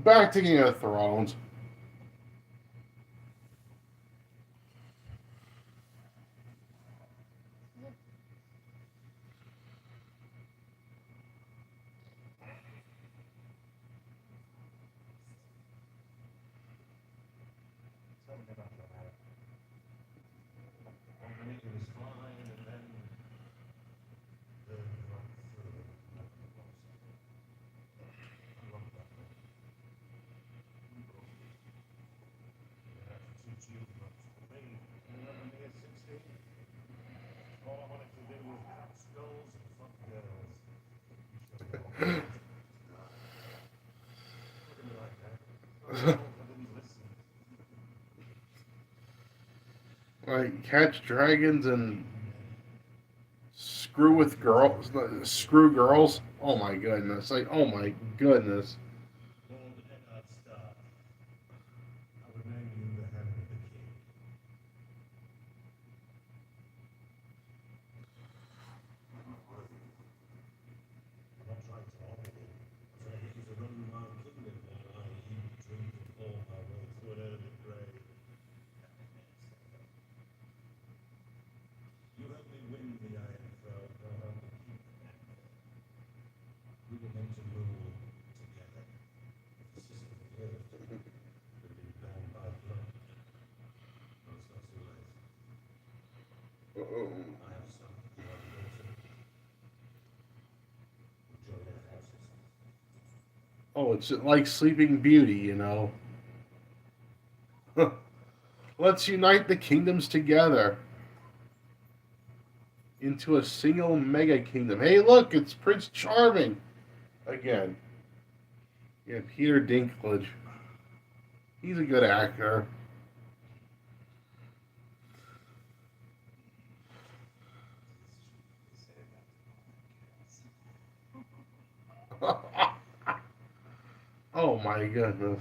back to Game of Thrones. Like catch dragons and screw girls. Oh my goodness! Like oh my goodness! Oh, it's like Sleeping Beauty, you know. Let's unite the kingdoms together into a single mega kingdom. Hey, look, it's Prince Charming again. Yeah, Peter Dinklage. He's a good actor. Oh my goodness.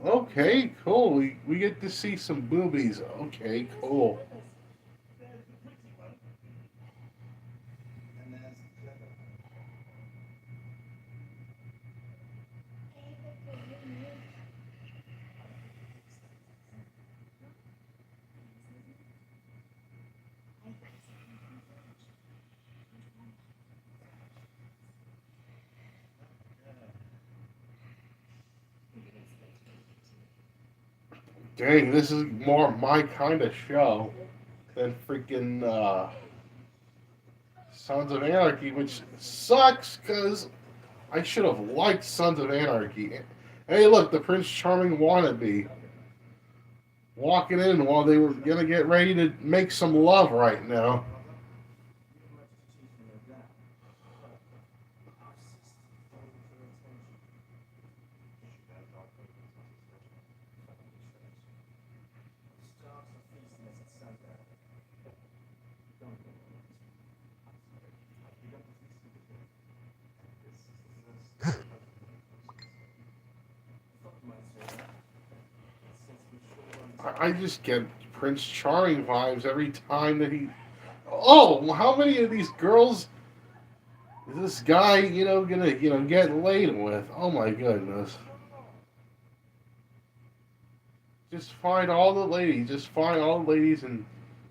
Okay, cool. We get to see some boobies. Okay, cool. Dang, this is more my kind of show than freaking Sons of Anarchy, which sucks because I should have liked Sons of Anarchy. Hey, look, the Prince Charming wannabe walking in while they were gonna get ready to make some love right now. I just get Prince Charming vibes every time that he. Oh, how many of these girls is this guy, gonna, get laid with? Oh my goodness. Just find all the ladies. Just find all the ladies and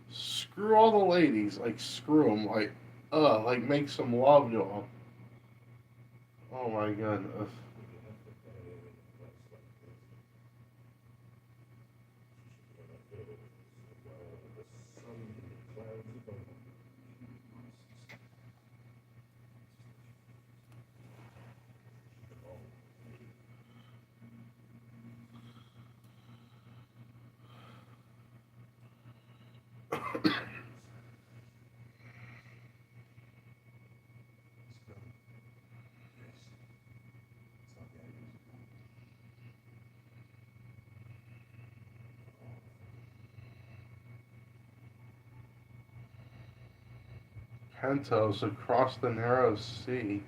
screw all the ladies. Like, screw them. Like make some love to them. Oh my goodness. Pentos across the narrow sea.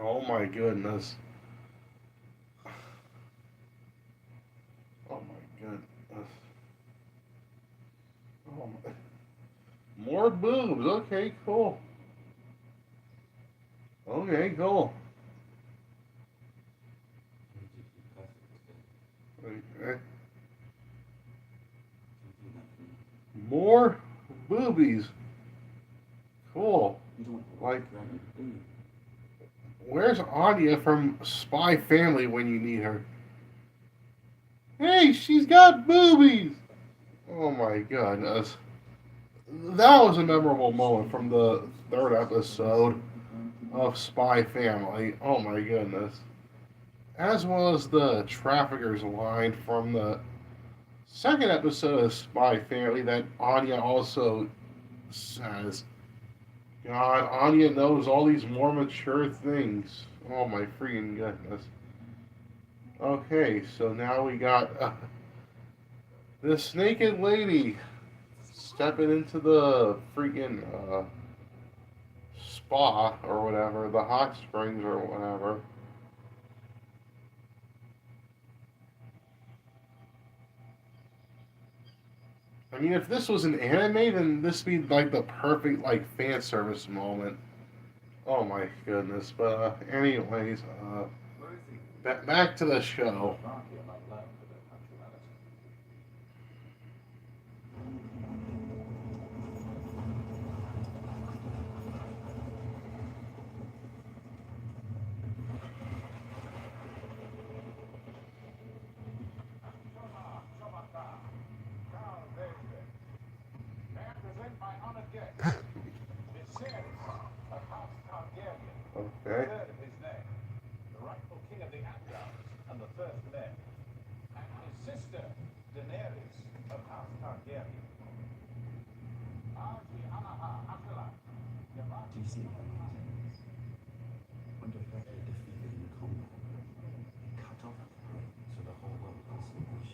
Oh my goodness. Oh my goodness. Oh my. More boobs. Okay, cool. Okay, cool. Okay. More boobies. Cool. Like, where's Anya from Spy Family when you need her? Hey, she's got boobies. Oh my goodness. That was a memorable moment from the third episode of Spy Family. Oh my goodness. As well as the trafficker's line from the second episode of Spy Family that Anya also says. God, Anya knows all these more mature things. Oh my freaking goodness. Okay, so now we got this naked lady stepping into the freaking spa or whatever, the hot springs or whatever. I mean, if this was an anime, then this would be like the perfect like fan service moment. Oh my goodness! But anyways, back to the show. Okay. The rightful king of the Afghans and the first men, and his sister, Daenerys of House Targaryen. Do you see what happens? When you're very defeated in combat, you cut off the throat so the whole world can see this.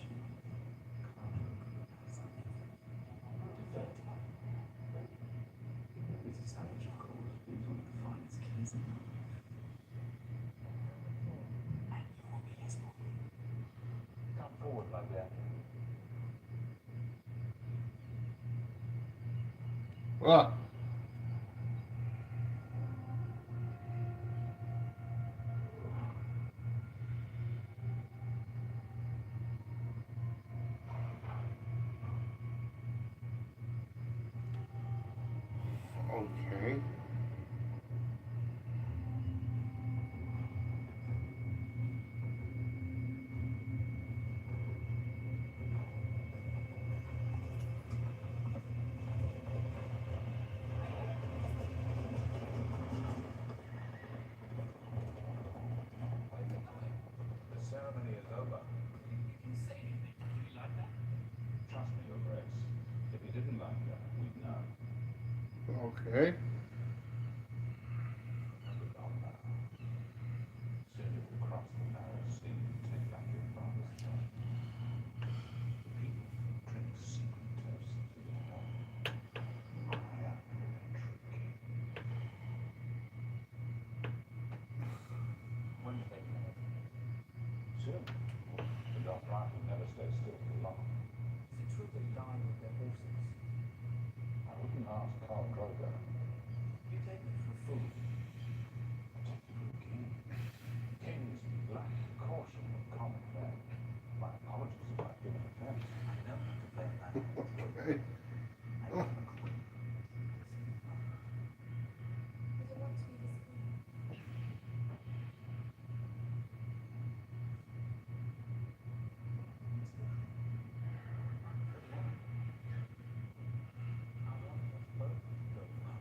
This is savage, of course. He's one of the finest kings in the world. And you will be his boy. Come forward like that. Well, okay. The ceremony is over. You can say anything. Do you like that? Trust me, Your Grace. If you didn't like that, we'd know. Okay. Soon you will cross the narrow sea and take back your father's throne. The people drink secret toasts to your health. I am your true king. When do they know? Soon. The Dothraki will never stay still for long. Is it true they dine with their horses? I wouldn't ask Khal Drogo. You take me for a fool. I take you for a king. Kings lack caution with common men. My apologies if I've given offense. I don't want to play that. Okay. I am a queen. Would you want to be his queen? I want us both to go well.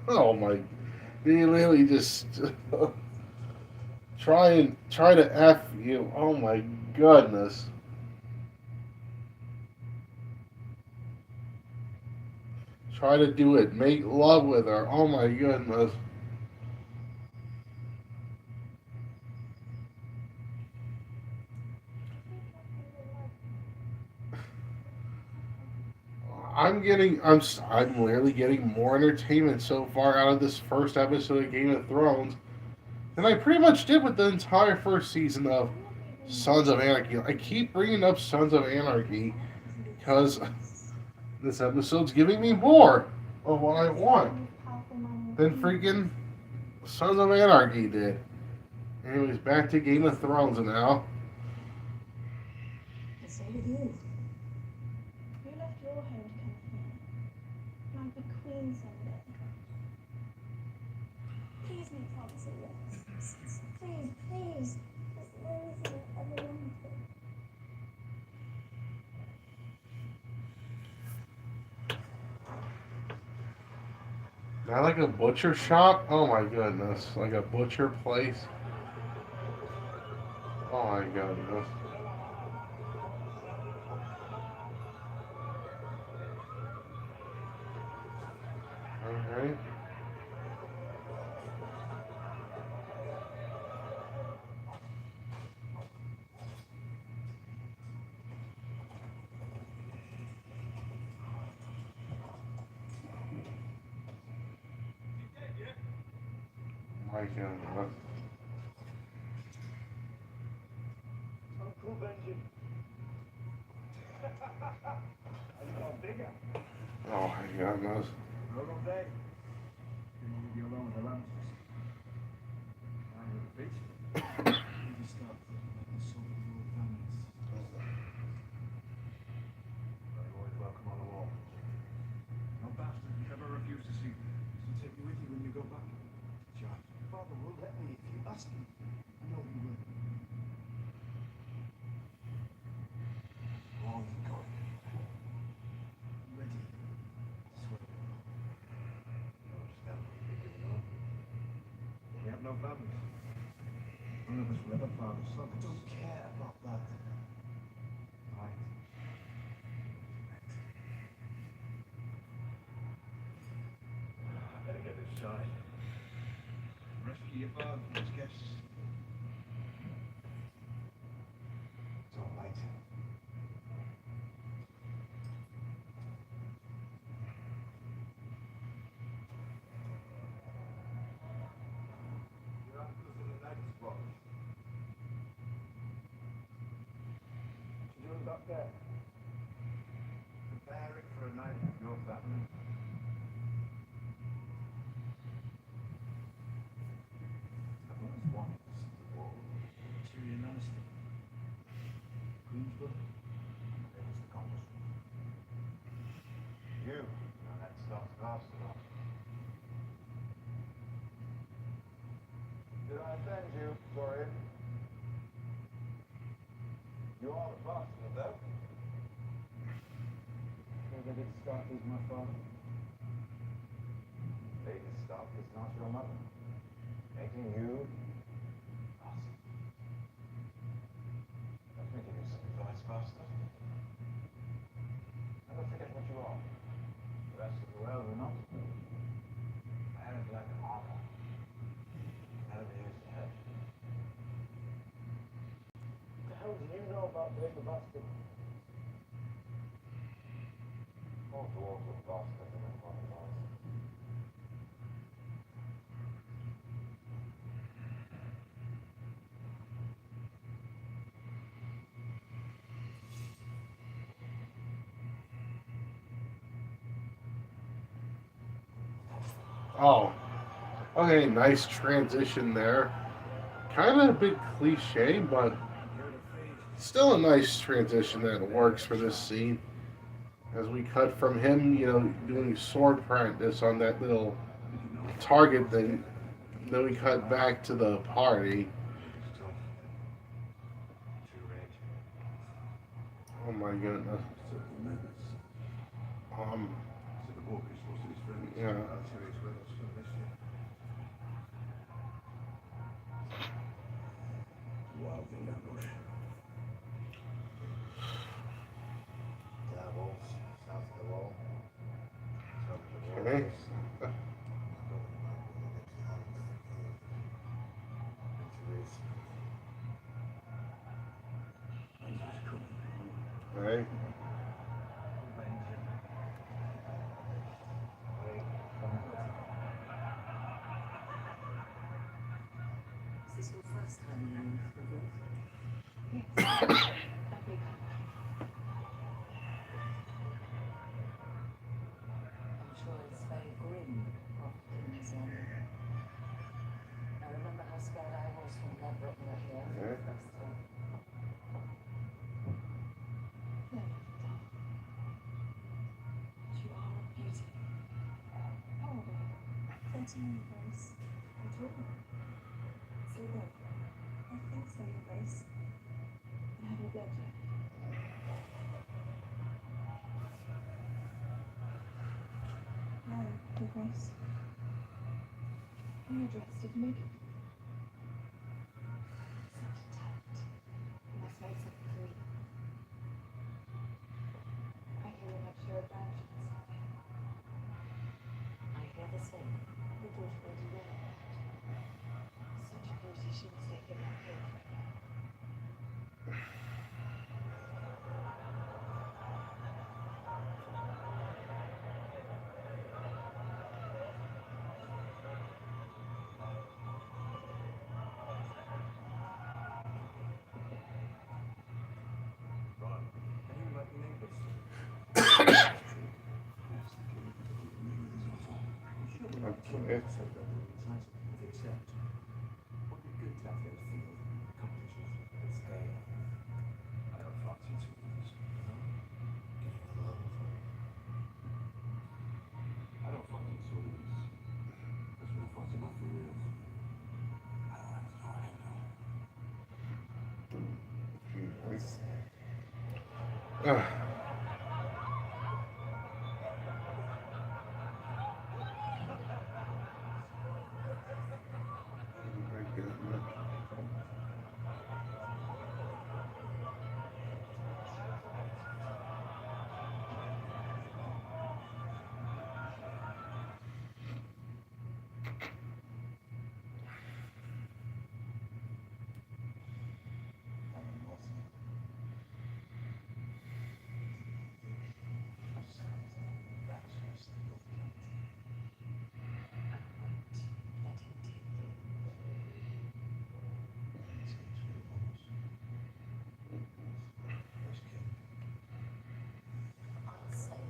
Oh my! They literally just try to f you. Oh my goodness! try to do it, make love with her. Oh my goodness. I'm literally getting more entertainment so far out of this first episode of Game of Thrones than I pretty much did with the entire first season of Sons of Anarchy. I keep bringing up Sons of Anarchy because this episode's giving me more of what I want than freaking Sons of Anarchy did. Anyways, back to Game of Thrones now. So did you. You left your home to come here. And I'd be queen someday. Please make father say yes. Please, please. That's the only thing I ever wanted. Not like a butcher shop? Oh my goodness. Like a butcher place? Oh my goodness. Alright. My goodness. Uncle Benji. I got bigger. Oh my goodness. All day. Can you leave me alone with the lamps? I'm with the beach. You start thinking like the sort of your families. You're always welcome on the wall. No bastard ever refused to see me. He'll take you with you when you go back. John, Father will let me if you ask him. I know he will. Long and going. Ready. Swear. No, just never be giving up. We have no families. None of us will ever father son. I don't care about that. Right. I better get this side. Rescue your father from his guests. It's all right. Your uncle's in the night spot. What you doing back there? Preparing for a night with your family. I've always wanted to see the wall. Tyrion Lannister. Queen's blood. It was the congressman. You know that stuff's fast enough. Did I offend you, Dorian? You are the bastard, though. Lady Stark is my father. Lady Stark is not your mother. Making you bastard. Let me give you some advice, bastard. Never forget what you are. The rest of the world will not. Wear it like armor. Never use the head. What the hell do you know about Lady Bastard? All dwarves are bastards in their own lives. Oh. Okay, nice transition there. Kind of a bit cliche, but still a nice transition that works for this scene. As we cut from him, doing sword practice on that little target thing, then we cut back to the party. Oh my goodness. Yeah. Wild thing ambush. Devils, south of the wall. So last time you were with us? Yes. Every kind. I'm sure it's very grim often, son. I remember how scared I was when Dad brought me up here for the first time. No, but you are a beauty. How old are you? 13, Your Grace. I told you. So good. I think so, Your Grace. But have you blood yet? No, Your Grace. Are you dressed in makeup? Such a talent. You must make something for me. I hear you have your advantages. I hear the same. The daughter will do well. Such beauty she must take it back here right now. Right. Are you like neighbours? Okay. Except, would be good to have a field competition. Let's go. I don't fancy two years. Getting along. I don't fucking sweet. That's what I'm fucking up for real. I don't have to know I'll say,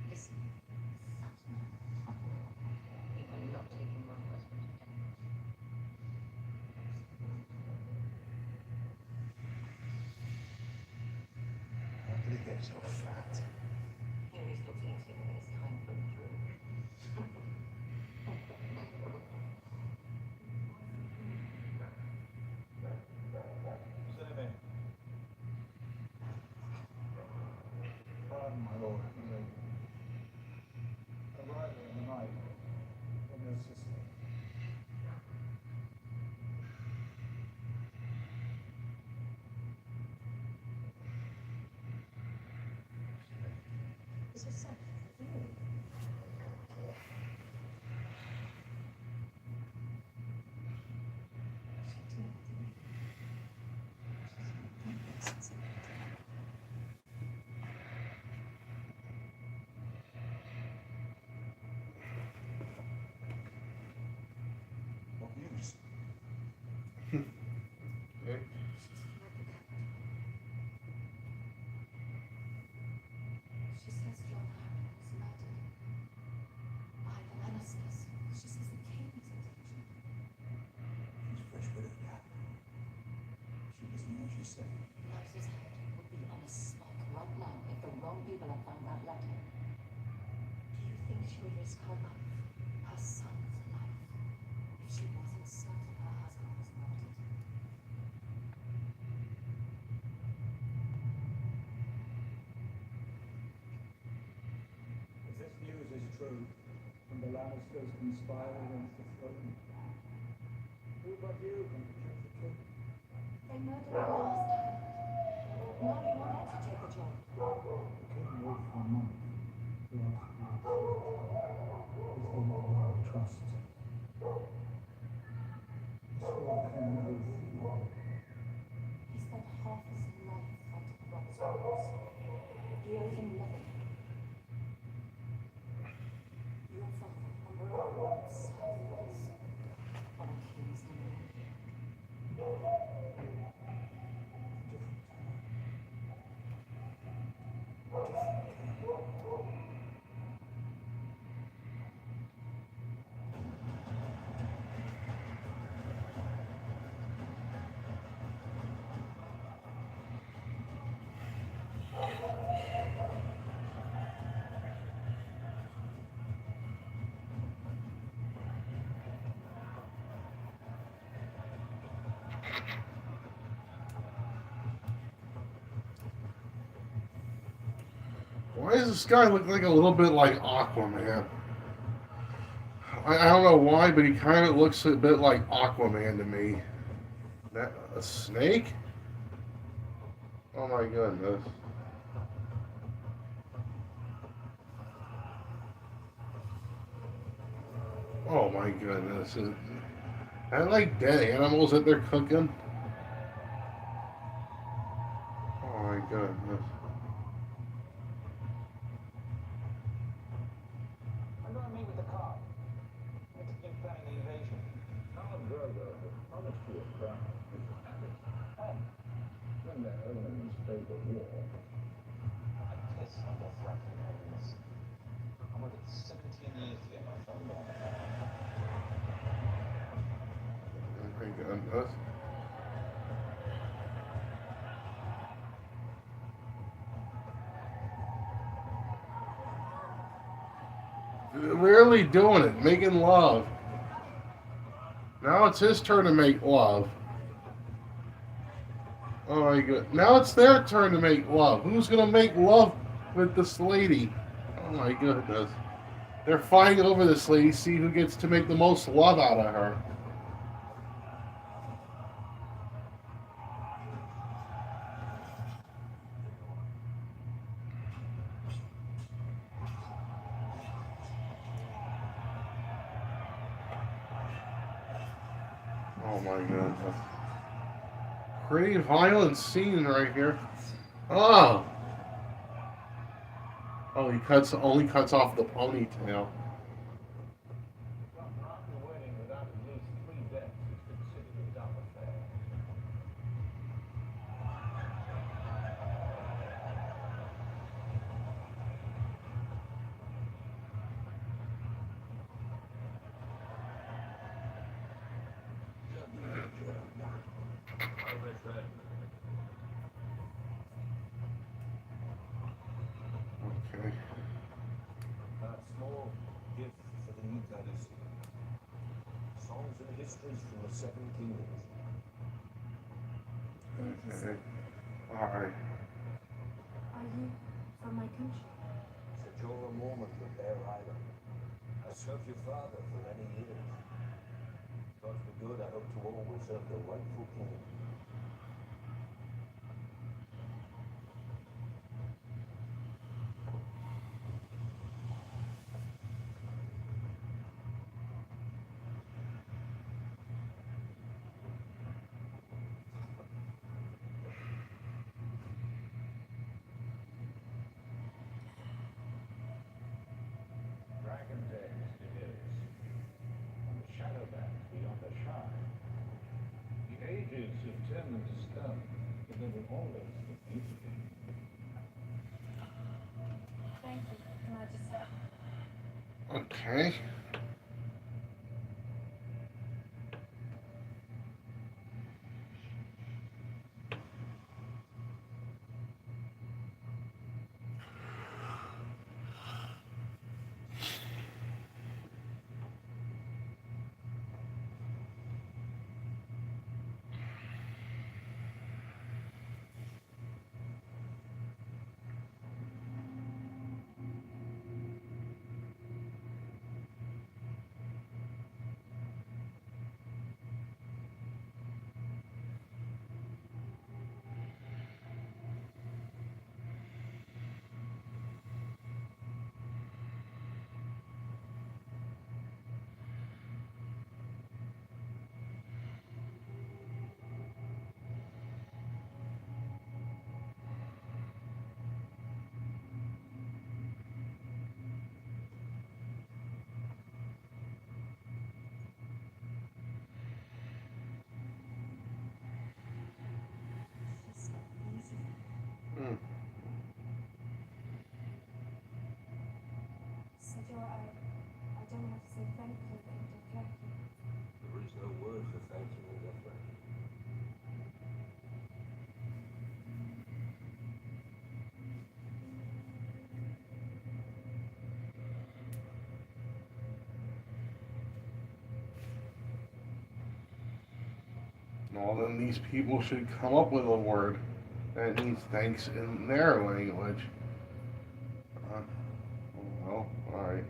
listen, you are not taking my husband anywhere. How did he get so fat? He only stops eating when it's time for the through. Pardon, my lord. Arrival in the night from your sister. Is your son really? What news? She says John Harry was murdered by the Lannisters. She says the king is in danger. She's a fresh widow now. She doesn't know what she's saying. Life's head would be on a spike right now if the wrong people had found that letter. Do you think she would risk her life, her son's life, if she wasn't certain her husband was murdered? If this news is true, and the Lannisters conspire against the throne, who but you can protect the king? They murdered her last time. Now you want her to take the job. The king ruled for a month. Who else can do it? Is the one I trust? He swore an oath. He spent half his life fighting the Rock's rebels. You owe him nothing. Your father, Umber, served us on a king's domain. Why does this guy look like a little bit like Aquaman? I don't know why, but he kind of looks a bit like Aquaman to me. That a snake? Oh my goodness. Oh my goodness. I like dead animals that they're cooking. Oh my goodness. I'm gonna meet with the car. We're taking plan the invasion. Our brother promised you a crown if you have it. Hey, When the elements favor war, I piss on the threatening enemies. I'm gonna get 17 years to get my phone back. Oh my goodness. Really doing it, making love. Now it's his turn to make love. Oh my god. Now it's their turn to make love. Who's gonna make love with this lady? Oh my goodness. They're fighting over this lady, see who gets to make the most love out of her. Oh my goodness. Pretty violent scene right here. Oh! Oh, he only cuts off the ponytail. but not a wedding without at least 3 deaths is considered a dumb affair. My friend. Okay. A small gift for the new goddess. Songs and histories from the 7 kingdoms. Thank you, Okay. sir. Alright. Are you from my country? Such a moment with their rider. I served your father for many years. God be good, I hope to always serve the rightful king. Dragon's Eggs it is. On the Shadowlands beyond the Shire. The ages have turned them to stone, but they will always look beautiful. Thank you, Your Majesty. Okay. She's amazing. Hmm. Senor, I don't have to say thank you that you took care of me. There is no word for thanking you, Governor. Well, then these people should come up with a word that means thanks in their language. Alright.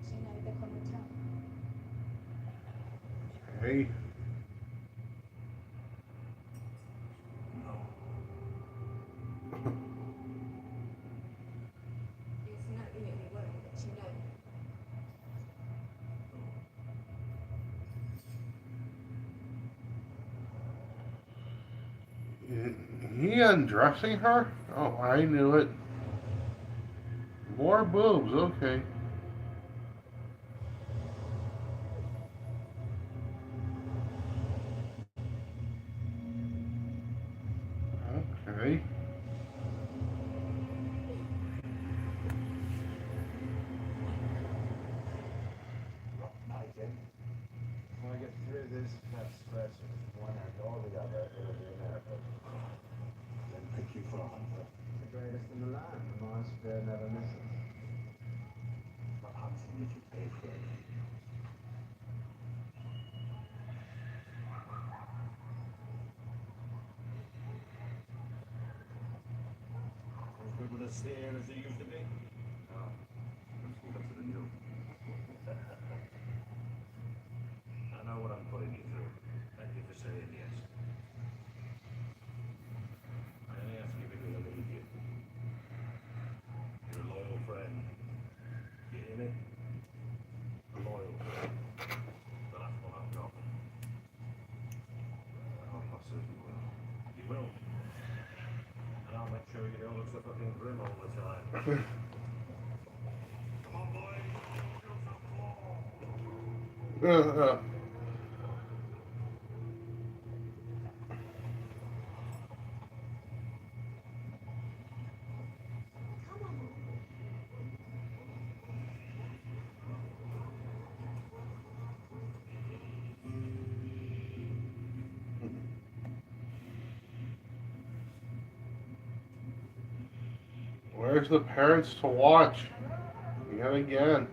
Do you know the hotel? Hey. It's not the only one that you know. He undressing her? Oh, I knew it. More boobs, okay. Okay. Again. When I get through this next stretch of one end or the other, it'll be America. Then pick you for a hunter. The greatest in the land, the master never misses. What hunting did you pay for it? As good with a steer as it used to be? No. Let's go to the new. I know what I'm putting you through. Thank you for saying yes. I only ask you because I need you. You're a loyal friend. You hear me? A loyal friend. The last one I've got. I hope I serve you well. You will. And I'll make sure you don't look so fucking grim all the time. Come on, boy. Show some claw. Come on. Where's the parents to watch? Yet again.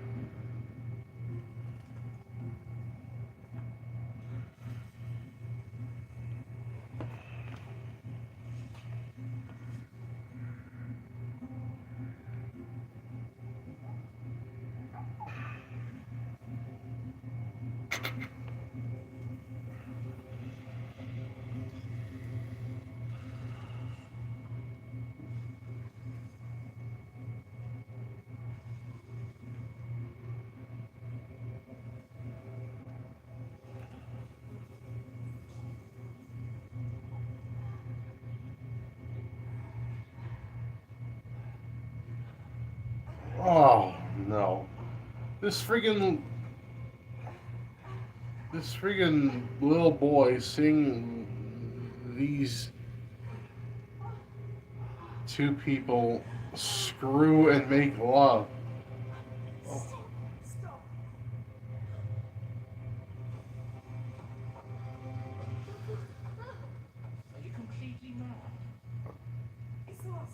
Oh no. This friggin' little boy seeing these two people screw and make love. Stop. Stop. Are you completely mad? It's us.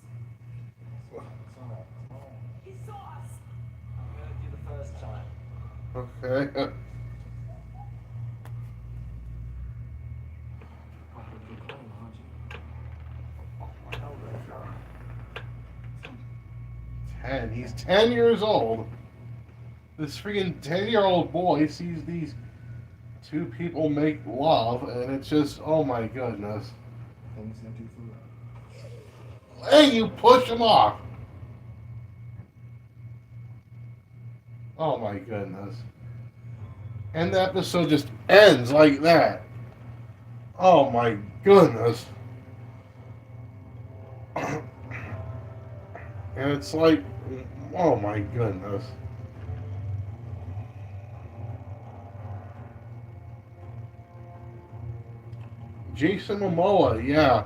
It's us. I heard you the first time. Okay. You're calling, aren't you? How old are you? 10. He's 10 years old. This freaking 10-year-old boy sees these two people make love, and it's just, oh my goodness. Things they do for love. Hey, you push him off. Oh my goodness. And the episode just ends like that. Oh my goodness. And it's like, oh my goodness. Jason Momoa, yeah.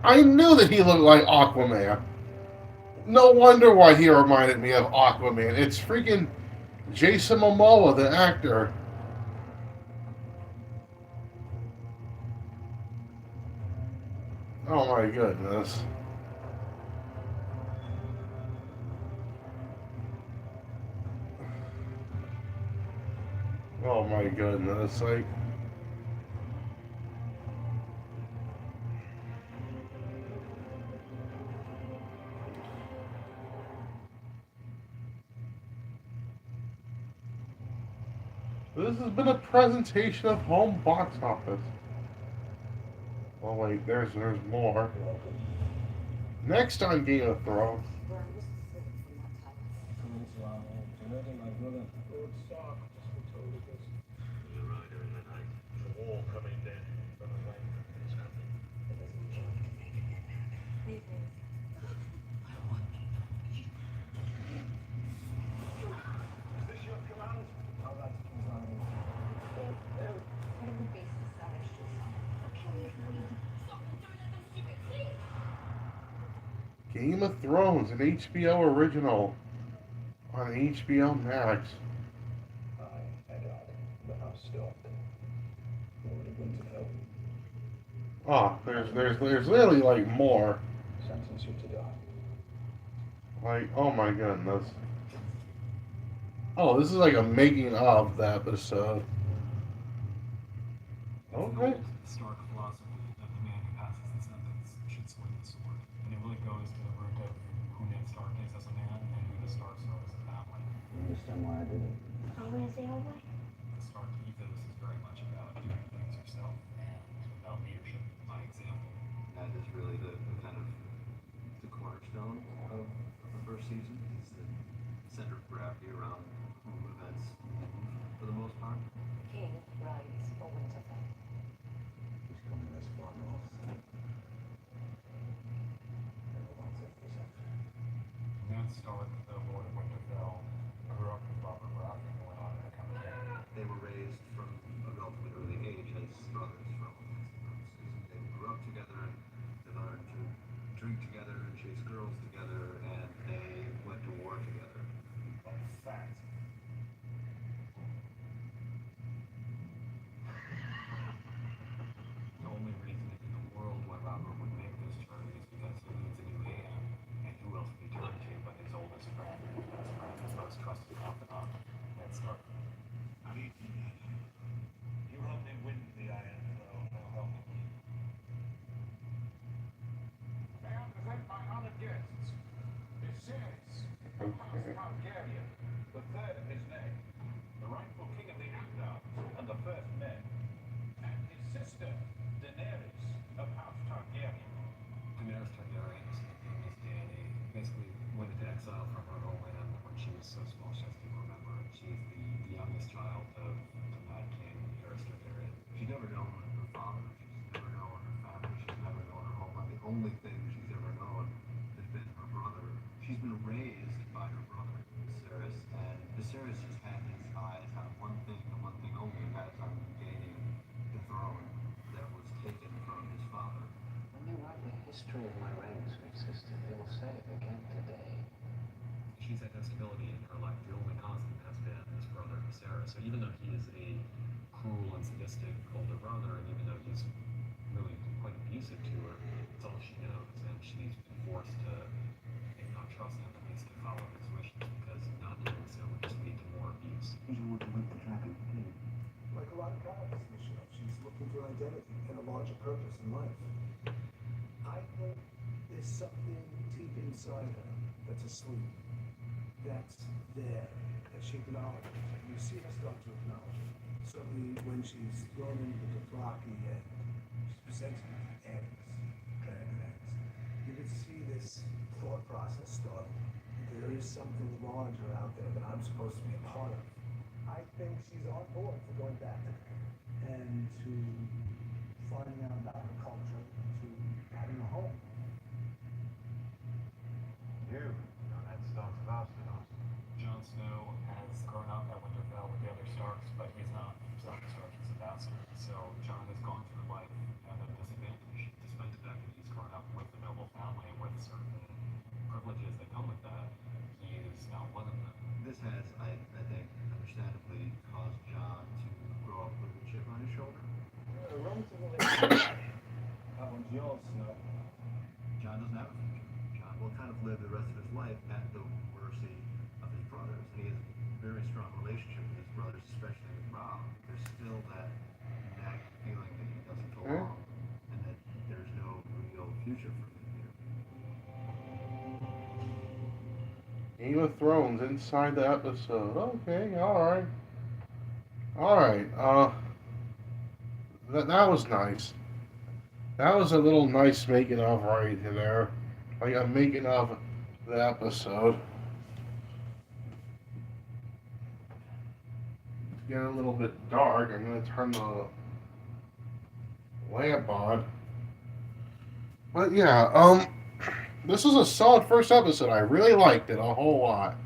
I knew that he looked like Aquaman. No wonder why he reminded me of Aquaman. It's freaking Jason Momoa, the actor. Oh my goodness. Oh my goodness. Like, this has been a presentation of home box office. Oh wait, there's more. Next on Game of Thrones. Where was the food from that time? Leave me. What are the bases that I Game of Thrones, an HBO original on HBO Max. I got the house still. Lord of Winterfell, Oh, there's literally like more. sentence you to die. Like, oh my goodness. Oh, this is like a making of the episode. Okay. Stark philosophy that the man who passes the sentence should swing the sword. And it really goes to the root of who Ned Stark is as a man and who the Starks are as a family. You understand why I did it? I'm gonna say all right. The Stark ethos is very much about doing things yourself and about leadership by example. That is really the kind of the cornerstone of the first season. It's the center of gravity around whom events move for the most part. King rides for Winterfell. He's coming this far north. Never wants it for something. Ned Stark, the Lord of Winterfell, grew up with Robert Baratheon and went on to become king. They were raised from a relatively early age as brothers for all intents and purposes. They grew up together, they learned to drink together and chase girls together, and they went to war together. But fact. The only reason in the world why Robert would make this turn is because he needs a new hand. And who else would he turn to but his oldest friend, his best friend, his most trusted confidant, Ned Stark. You help me win the Iron Throne, I'll help you. May I present my honored guests? Visceral, from House Targaryen, the third of his name, the rightful king of the Andals and the first men, and his sister, Daenerys of House Targaryen. Daenerys Targaryen is in this day and age basically went into exile from her homeland when she was so small she doesn't even remember it. She's the youngest child of the Mad King Aerys Targaryen. She's never known her father, she's never known her family, she's never known her homeland. The only thing she's ever known has been her brother. She's been raised by her brother, Viserys, and Viserys has had his eyes on one thing and one thing only, and that is on gaining the throne that was taken from his father. When you write the history of my reign, sweet sister, they will say it again today. She's had stability in her life. The only constant has been his brother Viserys. So even though he is a cruel and sadistic older brother, and even though he's really quite abusive to her, it's all she knows, and she's been forced to, if not trust him, at least to follow his wishes, because not doing so would just lead to more abuse. Who's the one to win the dragon? Like a lot of guys, Michelle, she's looking for identity and a larger purpose in life. I think there's something deep inside her that's asleep, that's there, that she acknowledges. You see her start to acknowledge it. Certainly when she's thrown into the Dothraki and she's presented with eggs, dragon eggs. process started. There is something larger out there that I'm supposed to be a part of. I think she's on board for going back and to finding out about her culture, to having a home. You know that Stark's bastard, huh? Jon Snow has grown up at Winterfell with the other Starks, but he's not Stark Stark, he's a bastard. So Jon has gone through life at a disadvantage, despite the fact that he's grown up with a noble family and with certain privileges that come with that. He is not one of them. This has, I think, understandably caused John to grow up with a chip on his shoulder. Relatively. That one's yours, Snow. John doesn't have a future. John will kind of live the rest of his life at the mercy of his brothers. And he has a very strong relationship with his brothers, especially with Rob. There's still that nagging feeling that he doesn't belong and that there's no real future for him here. Game of Thrones inside the episode. Okay, alright. Alright, that was nice. That was a little nice making of right there. Like a making of the episode. It's getting a little bit dark. I'm gonna turn the lamp on. But yeah, this is a solid first episode. I really liked it a whole lot.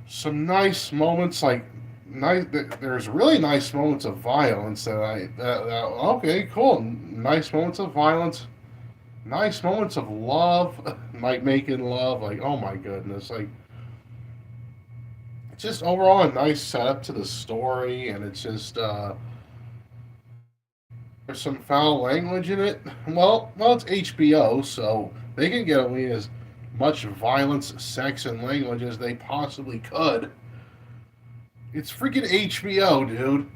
Some nice moments, like nice. There's really nice moments of violence okay, cool. Nice moments of violence. Nice moments of love, like making love. Like, oh my goodness, like it's just overall a nice setup to the story, and it's just there's some foul language in it. Well, it's HBO, so they can get away as much violence, sex, and language as they possibly could. It's freaking HBO, dude.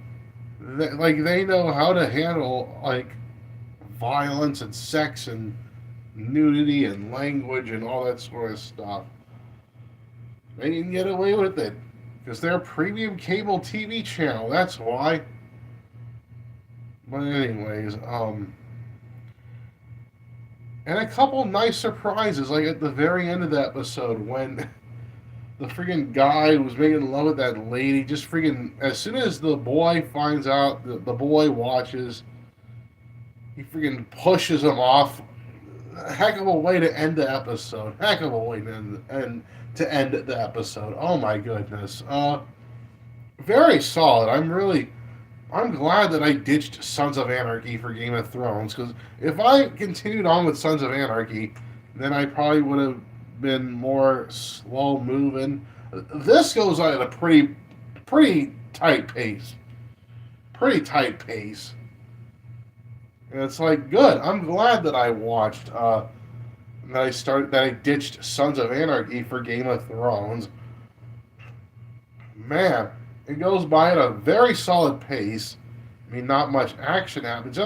They know how to handle like violence and sex and nudity and language and all that sort of stuff. They can get away with it because they're a premium cable TV channel. That's why. But anyways, and a couple nice surprises, like at the very end of the episode when the freaking guy who was making love with that lady, just freaking, as soon as the boy finds out, the boy watches, he freaking pushes him off. Heck of a way to end the episode. Heck of a way to end the episode. Oh my goodness. Very solid. I'm glad that I ditched Sons of Anarchy for Game of Thrones, because if I continued on with Sons of Anarchy, then I probably would have been more slow moving. This goes on at a pretty tight pace. Pretty tight pace. And it's like, good. I'm glad that I watched, that I ditched Sons of Anarchy for Game of Thrones. Man, it goes by at a very solid pace. I mean, not much action happens.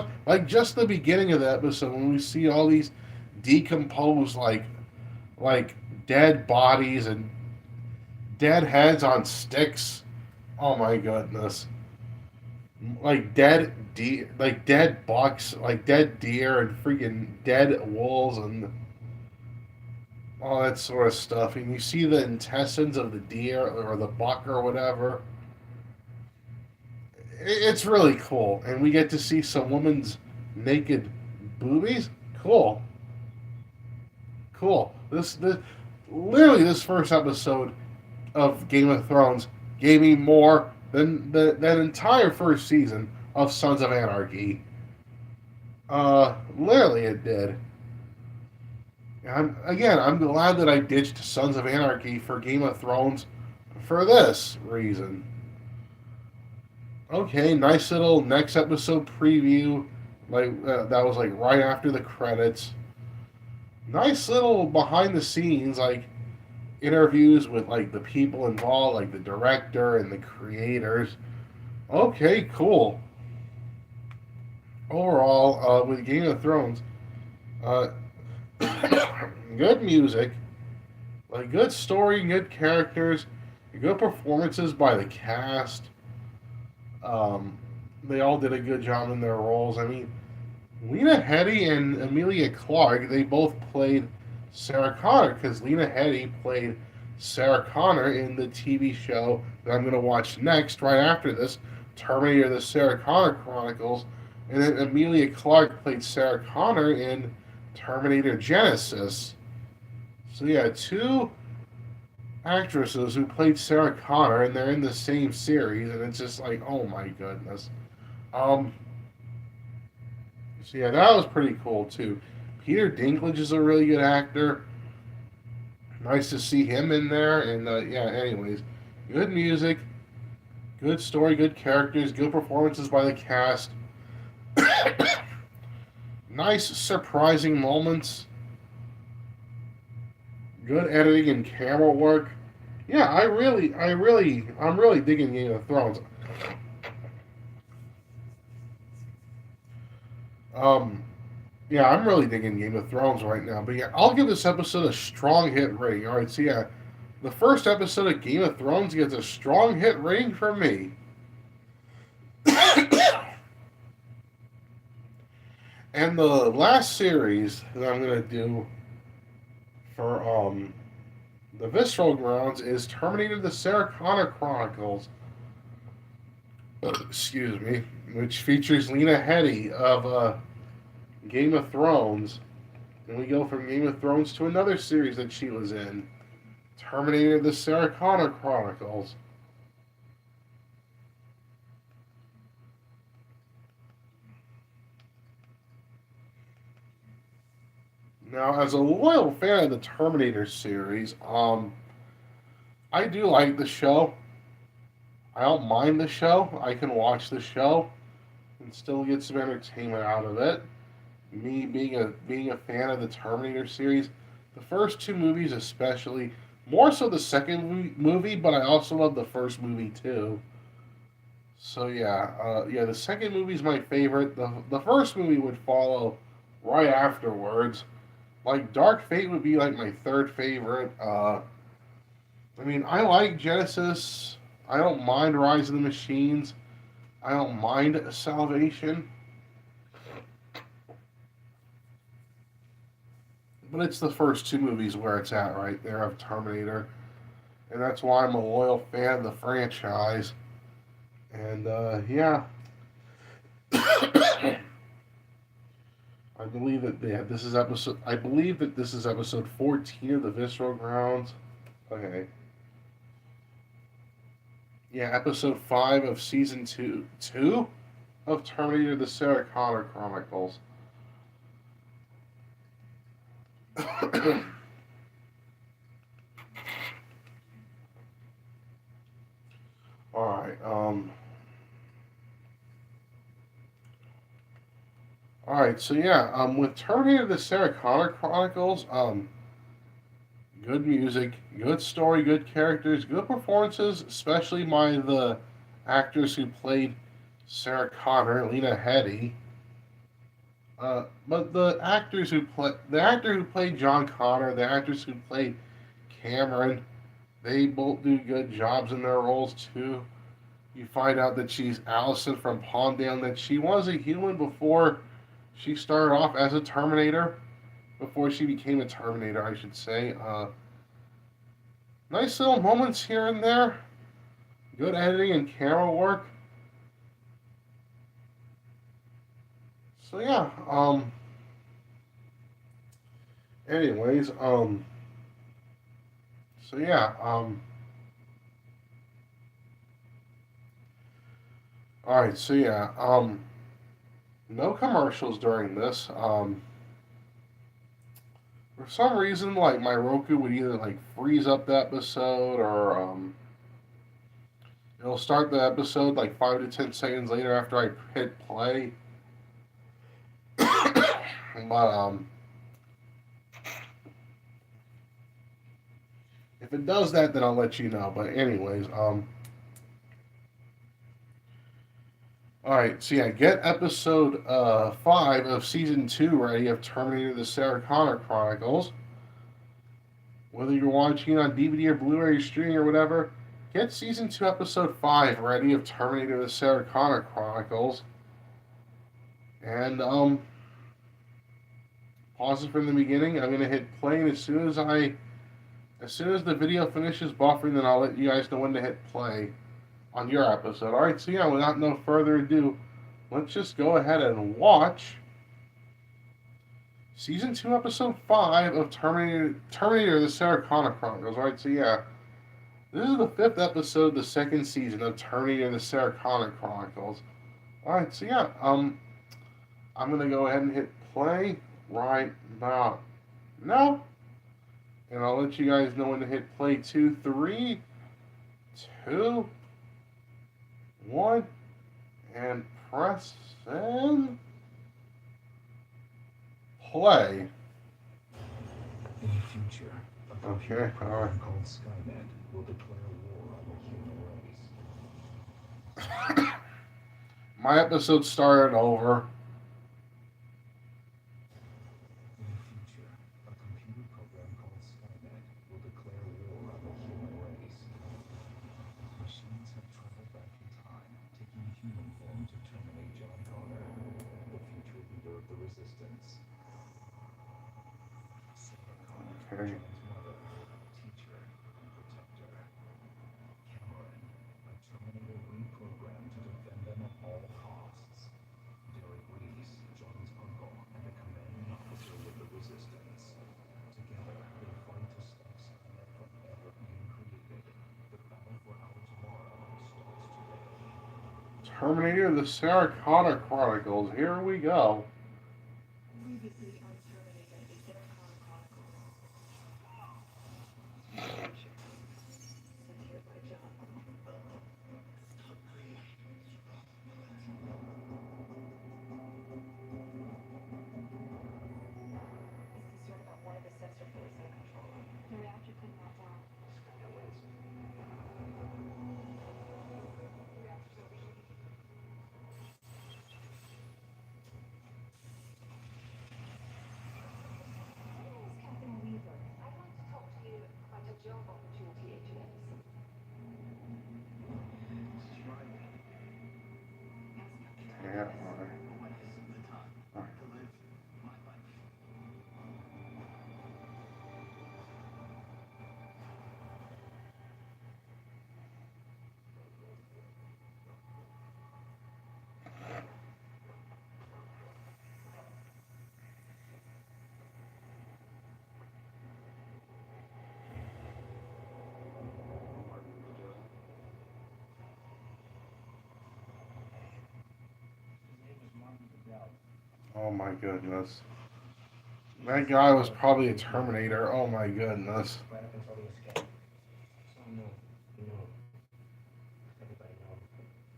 Just the beginning of the episode when we see all these decomposed, like dead bodies and dead heads on sticks. Oh my goodness. Like dead bucks, like dead deer and freaking dead wolves and all that sort of stuff. And you see the intestines of the deer or the buck or whatever. It's really cool. And we get to see some women's naked boobies. Cool. Literally this first episode of Game of Thrones gave me more than that entire first season of Sons of Anarchy. Literally it did. I'm glad that I ditched Sons of Anarchy for Game of Thrones for this reason. Okay, nice little next episode preview. That was like right after the credits. Nice little behind the scenes, like interviews with like the people involved, like the director and the creators. Okay, cool. Overall, with Game of Thrones, good music, like good story, good characters, good performances by the cast. They all did a good job in their roles. I mean, Lena Headey and Amelia Clark, they both played Sarah Connor because Lena Headey played Sarah Connor in the TV show that I'm going to watch next, right after this, Terminator: The Sarah Connor Chronicles, and then Amelia Clark played Sarah Connor in Terminator Genesis. So yeah, two actresses who played Sarah Connor, and they're in the same series, and it's just like, oh my goodness. Um, so yeah, that was pretty cool too. Peter Dinklage is a really good actor. Nice to see him in there, and yeah. Anyways, good music, good story, good characters, good performances by the cast. Nice, surprising moments. Good editing and camera work. Yeah, I'm really digging Game of Thrones. Um, yeah, I'm really digging Game of Thrones right now. But yeah, I'll give this episode a strong hit rating. All right, so yeah, the first episode of Game of Thrones gets a strong hit rating from me. And the last series that I'm gonna do for the Visceral grounds is Terminator: The Sarah Connor Chronicles. Excuse me, which features Lena Headey of Game of Thrones. And we go from Game of Thrones to another series that she was in, Terminator: The Sarah Connor Chronicles. Now, as a loyal fan of the Terminator series, I do like the show. I don't mind the show. I can watch the show and still get some entertainment out of it. Me being a fan of the Terminator series, the first two movies especially, more so the second movie, but I also love the first movie too. So yeah, yeah, the second movie is my favorite. The first movie would follow right afterwards. Like Dark Fate would be like my third favorite. I mean, I like Genesis. I don't mind Rise of the Machines. I don't mind Salvation. But it's the first two movies where it's at right there of Terminator. And that's why I'm a loyal fan of the franchise. And yeah, I believe that yeah, this is episode. I believe that this is episode 14 of the Visceral Grounds. Okay. Yeah, episode 5 of season 2 of Terminator: The Sarah Connor Chronicles. All right. All right. So yeah. With Terminator: The Sarah Connor Chronicles. Good music, good story, good characters, good performances, especially by the actors who played Sarah Connor, Lena Headey. But the actor who played John Connor, the actors who played Cameron, they both do good jobs in their roles too. You find out that she's Allison from Palmdale, and that she was a human before she started off as a Terminator, before she became a Terminator, I should say. Nice little moments here and there. Good editing and camera work. So yeah, anyways, so yeah, all right, so yeah, no commercials during this. For some reason, like my Roku would either like freeze up the episode or it'll start the episode like 5 to 10 seconds later after I hit play. But if it does that, then I'll let you know. But anyways, all right. So yeah, get episode 5 of season 2 ready of Terminator: The Sarah Connor Chronicles. Whether you're watching it on DVD or Blu-ray or streaming or whatever, get season 2 episode 5 ready of Terminator: The Sarah Connor Chronicles. And pause it from the beginning. I'm gonna hit play, and as soon as the video finishes buffering, then I'll let you guys know when to hit play on your episode. All right. So yeah, without no further ado, let's just go ahead and watch Season 2, Episode 5 of Terminator the Sarah Connor Chronicles. Alright, so yeah. This is the 5th episode of the 2nd season of Terminator the Sarah Connor Chronicles. Alright, so yeah, I'm gonna go ahead and hit play right about now. And I'll let you guys know when to hit play. 2, 3, 2, 1, and press and play. In the future, a computer Okay, program alright. called Skynet will declare war on the human race. My episode started over. In the future, a computer program called Skynet will declare war on the human race. Machines have traveled back in time, taking human form to terminate John Connor, the future leader of the Resistance. Sarah Connor, Okay. John's mother, teacher, and protector. Cameron, a Terminator reprogrammed to defend them at all costs. Derek Reese, John's uncle, and a commanding officer with the Resistance. Together, they fight to stop Skynet from ever being created. The battle for our tomorrow starts today. Terminator the Sarah Connor Chronicles. Here we go. Previously on Terminator, the Sarah Connor Chronicles. Secured by John. He's concerned about one of the sensor fluids in the control room. The reactor could melt down. Captain Weaver, I'd like to talk to you about a job opportunity at James. This is Ryan. Yeah, alright. What is the time to live my life? Oh my goodness. That guy was probably a Terminator. Oh my goodness. Right up until the escape. So no, no. Everybody knows.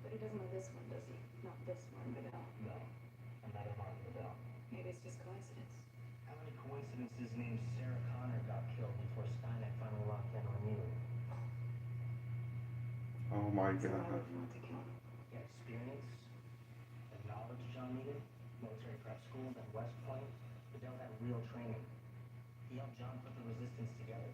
But he doesn't know this one, does he? Not this one, but No. Another Martin Bedell. maybe it's just coincidence. How many coincidences named Sarah Connor got killed before Skynet finally locked in on you? Oh my So why god. would you want to kill him? The experience, the knowledge John needed, military prep schools at West Point, Bedell had real training. He helped John put the resistance together.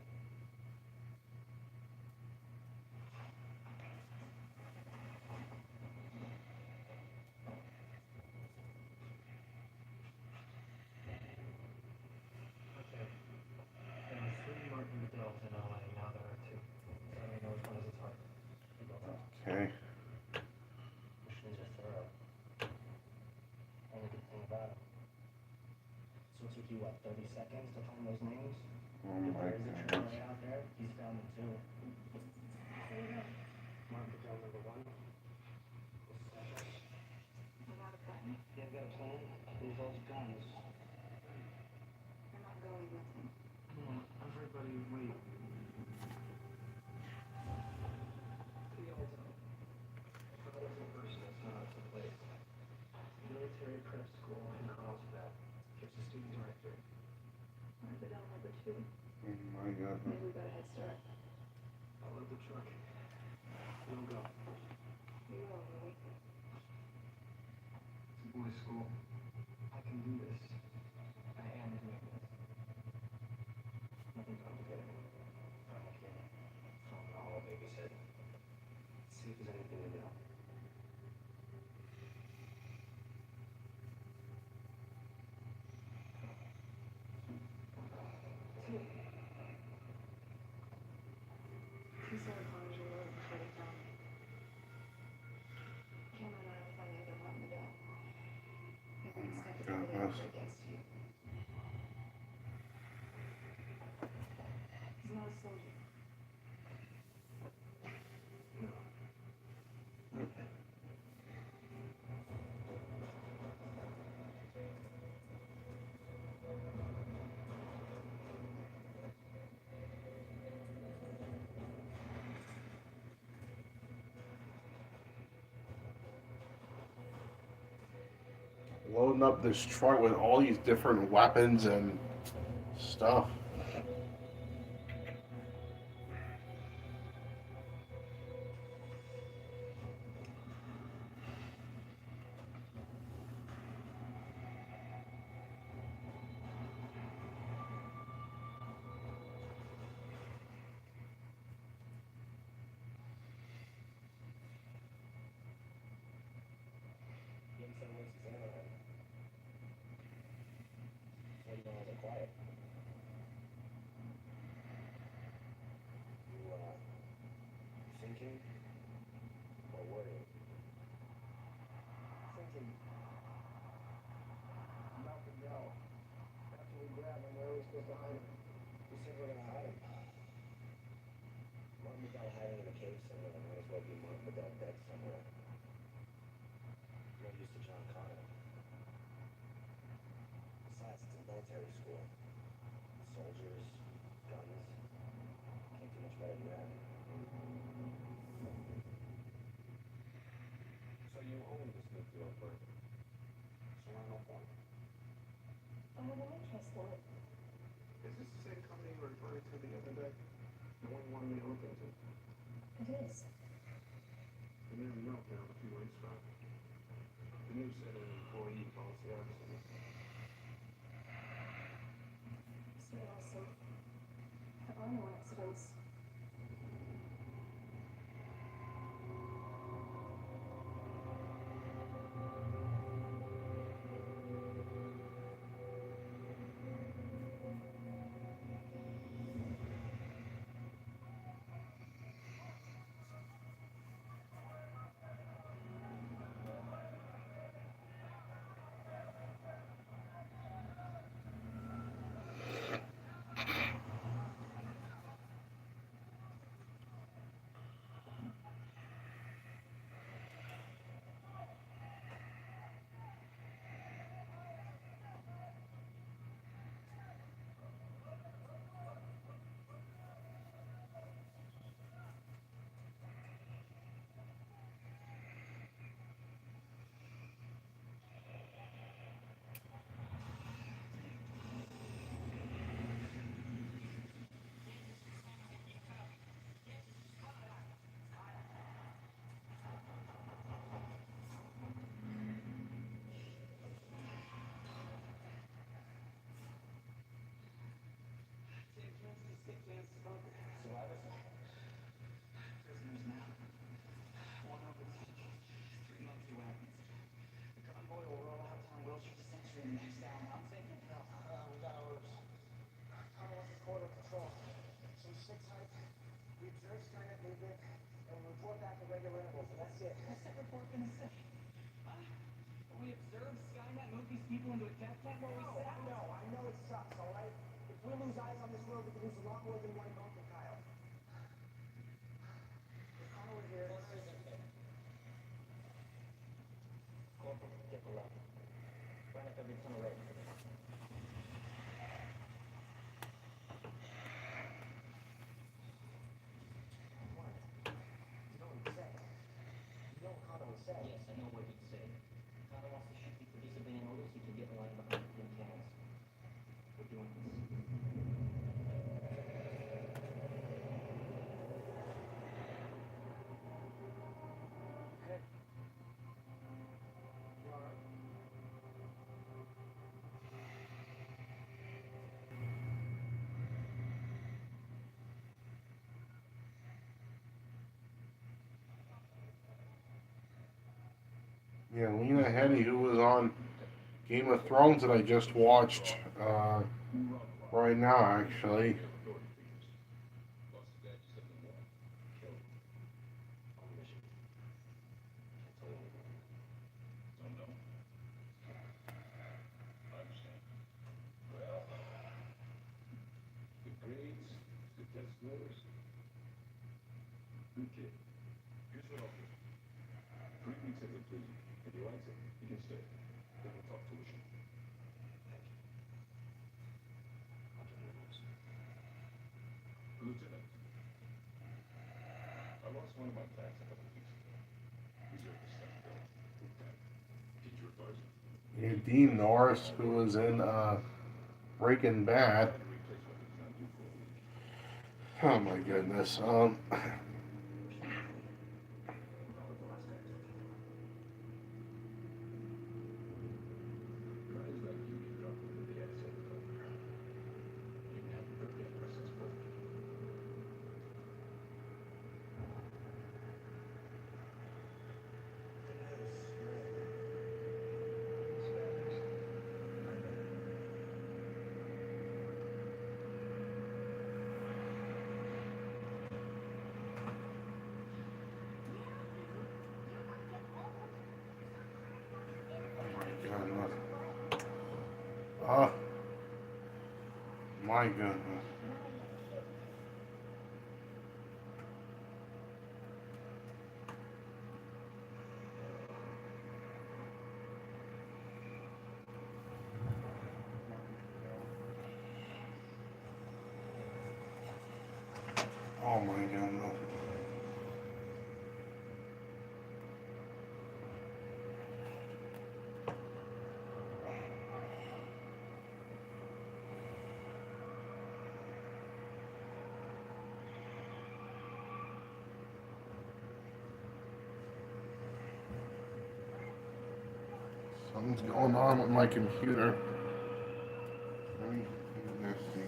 Okay. There are 3 Martin Bedells in LA, now there are 2. So I know which one is his target. We both are. Okay. Missions are thorough. Only good thing about it. So it took you, what, 30 seconds to find those names? Oh If my there is a goodness. Terminator out there, he's found them too. Martin Bedell number 1. The second. Without a button. You have got a plan? Use those guns. You're not going with him. Come on, everybody wait. Rialto. Not as a person, it's not as a place. Military prep school in Carlsbad. Here's the student director. Or Bedell number 2. Oh my goodness. Maybe we got a head start. I'll load the truck. We'll go. You will, really. It's a boys' school. I can do this. I am doing this. Nothing complicated. I'm not kidding. Phone the hall, babysit. See if there's anything to do. loading up this truck with all these different weapons and stuff. He didn't say what's his name already. What are you doing so quiet? You thinking or worried? Thinking. Malcolm, no. After we grab him, where are we supposed to hide him? Who said we're gonna hide him? Martin McDowell hiding in a cave somewhere. Might as well be Martin McDowell dead somewhere. No use to John Connor. Besides, it's a military school. Soldiers, guns. Can't do much better than that. So you own this nuclear bird. So why no point? I have an interest in it. Is this the same company you were referring to the other day? The one you wanted me to look into? It is. The new note down a few weeks back. The news said an employee caused the accident. So awesome. There are no accidents. Survivors? Prisoners now. One over 3 months weapons. The convoy will roll out down Wilshire to Century in the next hour. I'm thinking. No, we got orders. Carlos is quarter control. So sit tight. We observe Skynet movement and we report back at regular intervals, and that's it. What's that report gonna say? Huh? We observed Skynet move these people into a death camp where we sit out? No, I know it sucks, alright? If we lose eyes on this road, we can lose a lot more than one bunker, Kyle. If Connor were here... Connor isn't here. Corporal, get below. Run up every tunnel right for me. What? You know what he'd say? You know what Connor would say? Yes, I know what he'd say. Connor wants to shoot people disobeying orders. He can get in line behind the tin cans. We're doing this. Hey. You alright? Yeah, Lena Headey, who was on Game of Thrones that I just watched right now, actually. Good grades, good test scores. Good kid. Here's what I'll do. 3 weeks as a prison. If he likes it, he can stay. Then we'll talk tuition. Thank you. I'll give you rules. Lieutenant, I lost one of my facts a couple weeks ago. Reserve the stuff, Bill. Okay. Did you advise him? Dean Norris, who was in Breaking Bad. Oh my goodness. Oh my goodness. Oh my goodness. Something's going on with my computer. Let's see.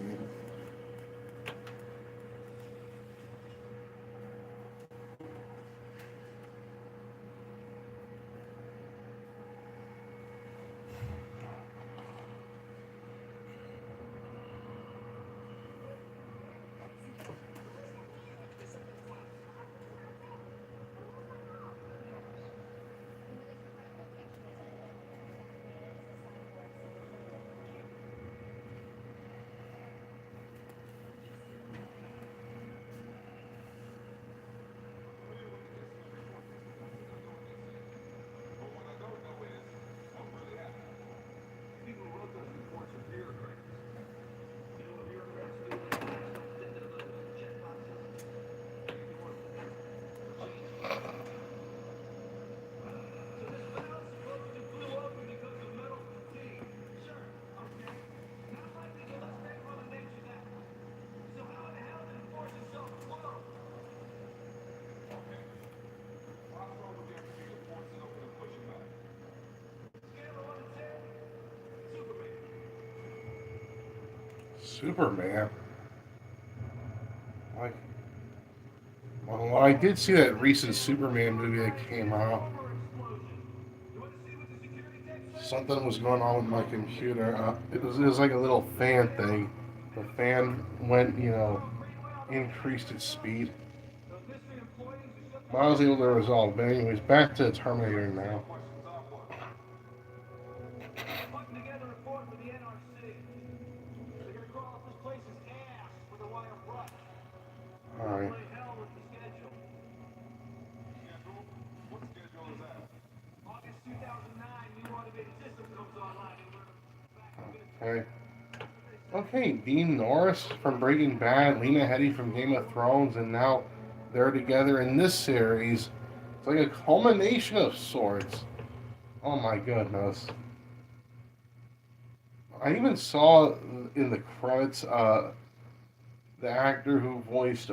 Superman. Like, well, I did see that recent Superman movie that came out. Something was going on with my computer. It was like a little fan thing. The fan went, increased its speed. But I was able to resolve. But anyways, back to Terminator now. Putting together a report for the NRC. They're gonna crawl up this place's ass with a wire brush. All right. Play hell with the schedule. What schedule is that? August 2009, new automated system comes online and Okay. Okay, Dean Norris from Breaking Bad, Lena Headey from Game of Thrones, and now they're together in this series. It's like a culmination of sorts. Oh my goodness. I even saw in the credits the actor who voiced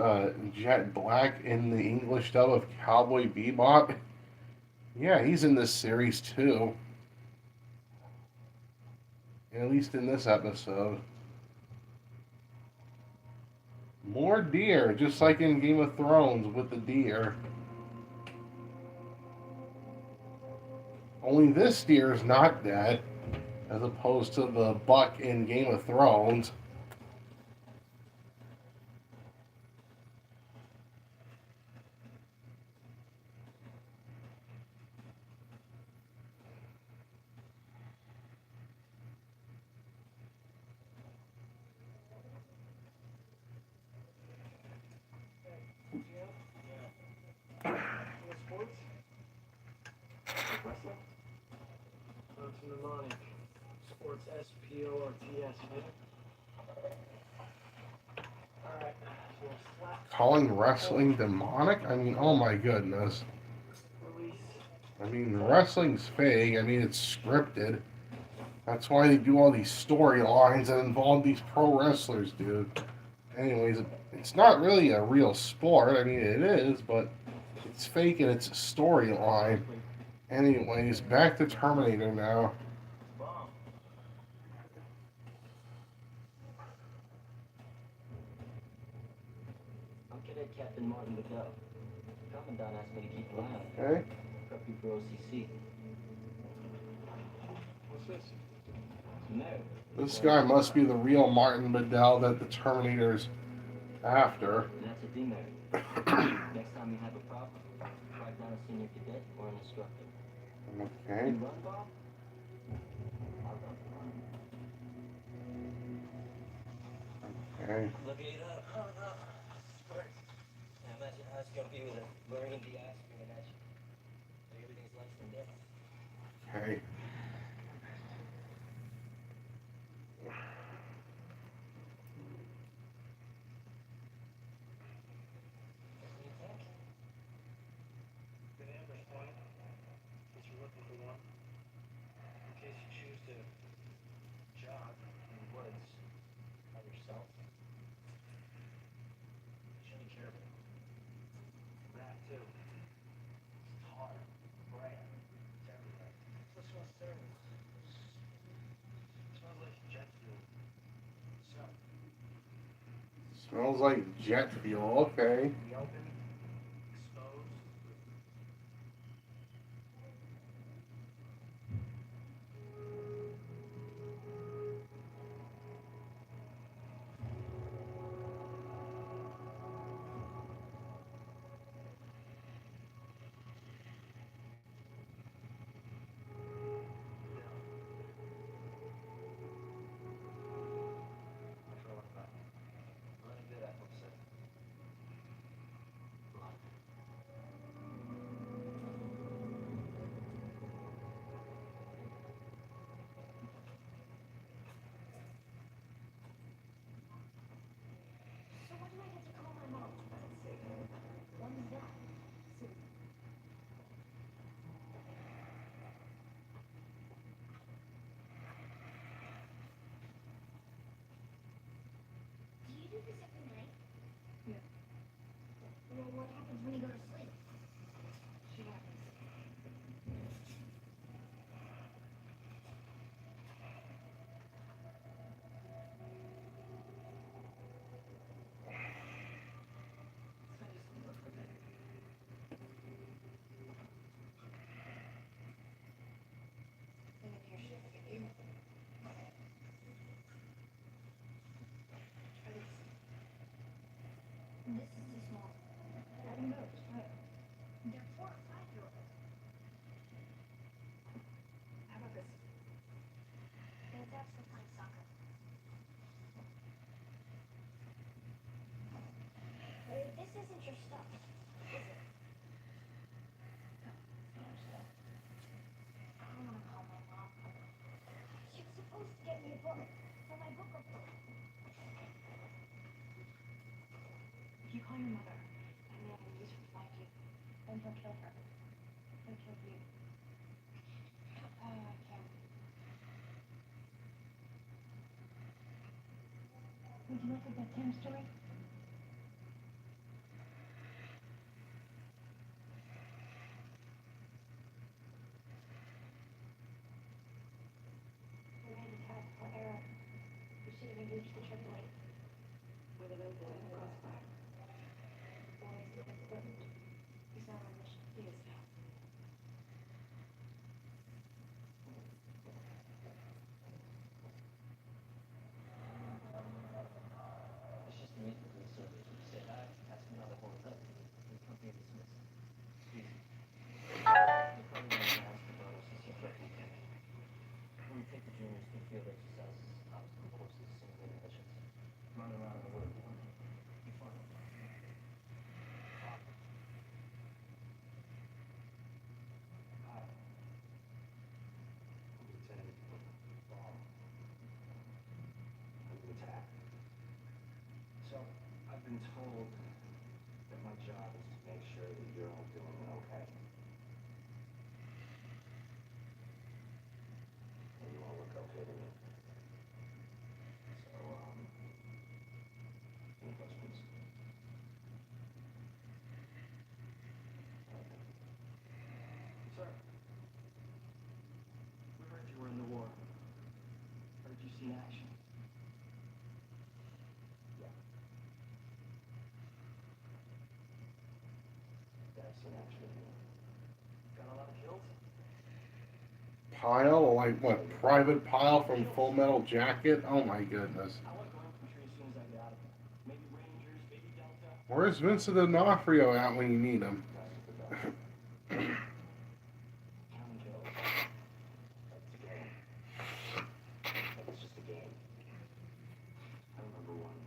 Jet Black in the English dub of Cowboy Bebop. Yeah, he's in this series too. At least in this episode. More deer, just like in Game of Thrones with the deer. Only this deer is not dead, as opposed to the buck in Game of Thrones. sports? Wrestling? Sounds mnemonic. Sports SPORTS, Alright, so slap Calling wrestling demonic? I mean, oh my goodness. release. I mean, wrestling's fake. I mean, it's scripted. That's why they do all these storylines that involve these pro wrestlers, dude. Anyways, it's not really a real sport. I mean, it is, but it's fake and it's a storyline. Anyways, back to Terminator now. Bomb. I'm Cadet Captain Martin Bedell. Commandant asked me to keep an eye on you. Okay? Prep you for OCC. What's this? No. This guy must be the real Martin Bedell that the Terminator's after. That's a demerit. Next time you have a problem, write down a senior cadet or an instructor. Okay. You run, Bob? I'll run. Okay. Look it up. Oh, no. Great. Now imagine how it's gonna be with a Marine DI screaming at you. Everything's less than death. Okay. What do you think? Good Amber's point. Guess you're looking for one. In case you choose to jog in the woods by yourself. Shouldn't care about that too. It's tar, brand, it's everywhere. What smells terrible? Smells like jet fuel. So, Smells like jet fuel. Okay. the open, exposed. Running good, I hope so. Blood. So what do I get to call my mom? What is that? Do you do this every night? Yeah. Well, what happens when you go to sleep? She happens. I just look for that. And if you're shit, you do. Try this. This is too small. I don't know. Try it. They're 4 or 5-year-olds. How about this? That's for playing soccer. This isn't your stuff, is it? No, it's not your stuff. I don't want to call my mom. She was supposed to get me a book for my book report. If you call your mother, I may have a news to find you. Then he'll kill her. He'll kill you. I can't. Would you like a bedtime story? We're handicapped for error. We should have engaged the AAA. With an open crossfire. Boy is important. He's not on mission. He is now. It's just the meeting for the service. You say hi, ask me how the whole up. The company dismissed. Easy. You probably want to ask about OCC prep weekend. When we take the juniors through field exercises, obstacle courses, simulated missions. Running around in the woods. Be fun. Hi. Lieutenant Bomb. Under attack. So, I've been told that my job is to make sure that you're all doing okay. And you all look okay to Life's an action. Got a lot of kills? Pile? Like what? Private Pile from Full Metal Jacket? Oh my goodness. I want to go infantry as soon as I get out of here. Maybe Rangers, maybe Delta. Where's Vincent D'Onofrio at when you need him? Guys with the Delta. Counting kills. Like it's a game. Like it's just a game. I remember one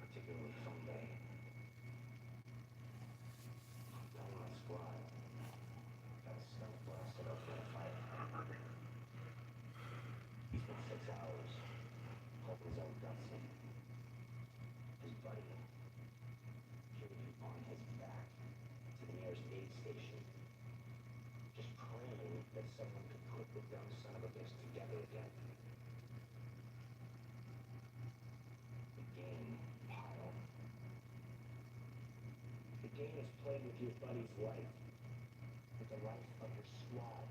particularly fun day. Down my squad. Got a stealth blasted up in a fight. He spent 6 hours holding his own guts in. His buddy carried him on his back to the nearest aid station, just praying that someone could put the dumb son of a bitch together again. The game, Pile. The game is played with your buddy's life, with the life of your squad,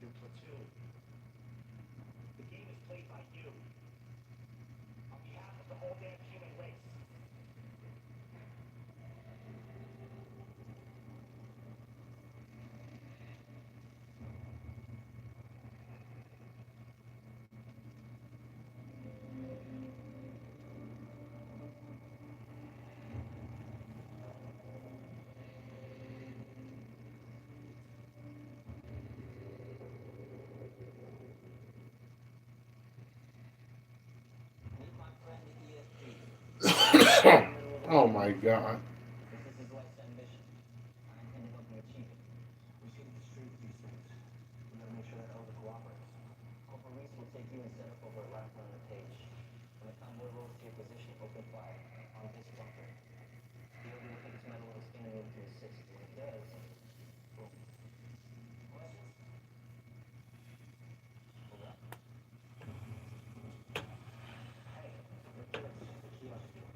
your platoon. The game is played by you, on behalf of the whole damn human race. Meet my friend the ESP. Oh my god. This is his life's ambition. I intend to help him achieve it. We shouldn't distribute these things. We gotta make sure that Elder cooperates. Corporal Reese will take you and set up over at left on the page. When the convoy rolls to your position, open fire on this bunker. The Elder will take his metal and skin and move to assist. When he does, boom. Questions? Hold up. Hey, look at this. The kiosk door.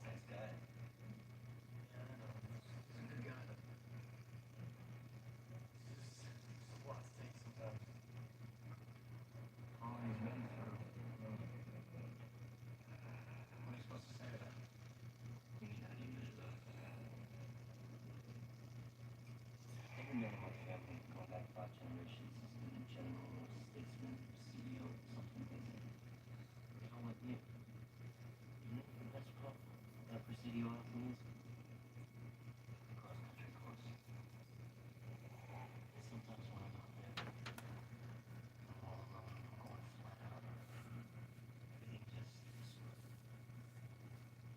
Nice guy. Yeah, I know. He's a good guy, but it's a lot to take sometimes. All he's been through. What are you supposed to say to that? You mean how do you measure that? Every man in my family, going back 5 generations, has been a general or statesman, CEO, something basic. But how like you? You never been Dutch Pro? That Presidio afternoons? Cross-country course. And sometimes when I'm not there, I'm all alone, I'm going flat out. Everything just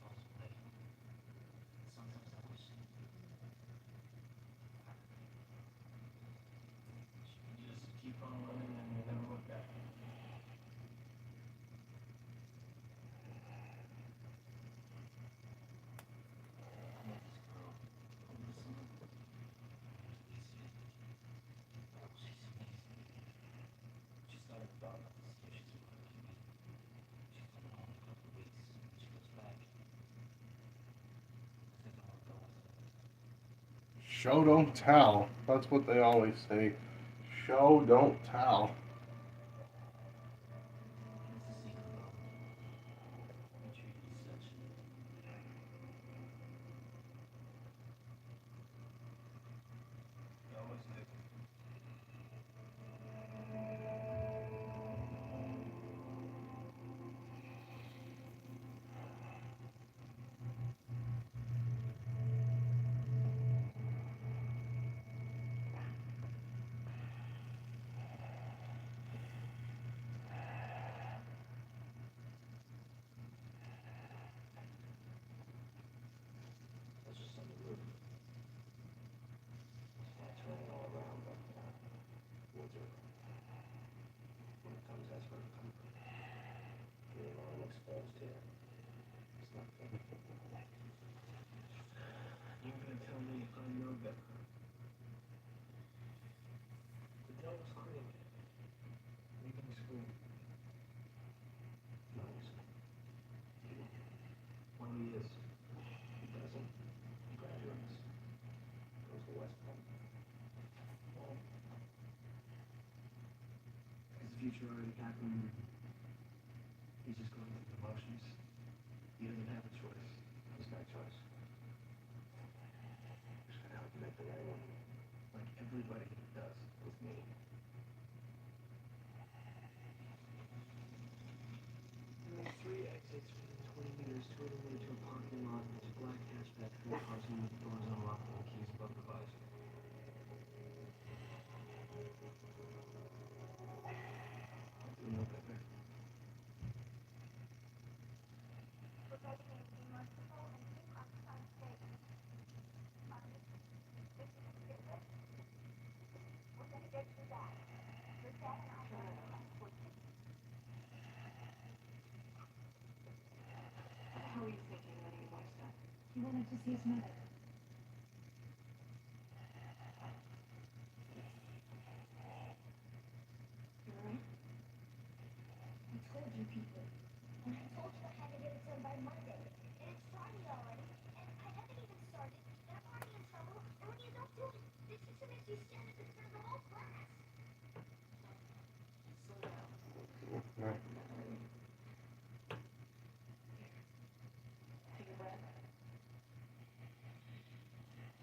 falls away. And sometimes I wish you just keep on running and you never look back. I met this girl over the summer. She's amazing. She started the dog office here. She's working me. She's coming home in a couple of weeks. When she goes back, I think I want to go with her. Show don't tell. That's what they always say. Show don't tell. What's the secret about me? You treat me such. You always do. future already happened. He's just going through the motions. He doesn't have a choice. He's got a choice. Just gonna help you make the right one. Like everybody does with me. There are 3 exits within 20 meters, two of them lead to a parking lot. There's a black hatchback, 3 cars in with the doors unlocked and the keys above the visor. Do you know better? How are you thinking when you watched that? He wanted to see his mother. You alright? I told you people. And I told you I had to get it done by Monday. And it's Friday already. And I haven't even started. And I'm already in trouble. And when you don't do it, this just makes you stand up in front of the whole class. Slow down. Yeah. Take a breath.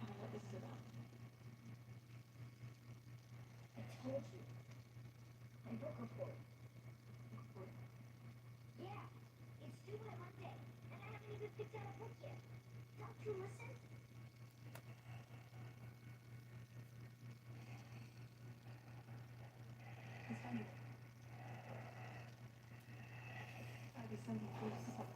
Tell me what this is about. I told you. My book report. Yeah, it's due by Monday. And I haven't even picked out a book yet. Don't you listen? It's funny. Gotta be something close somewhere.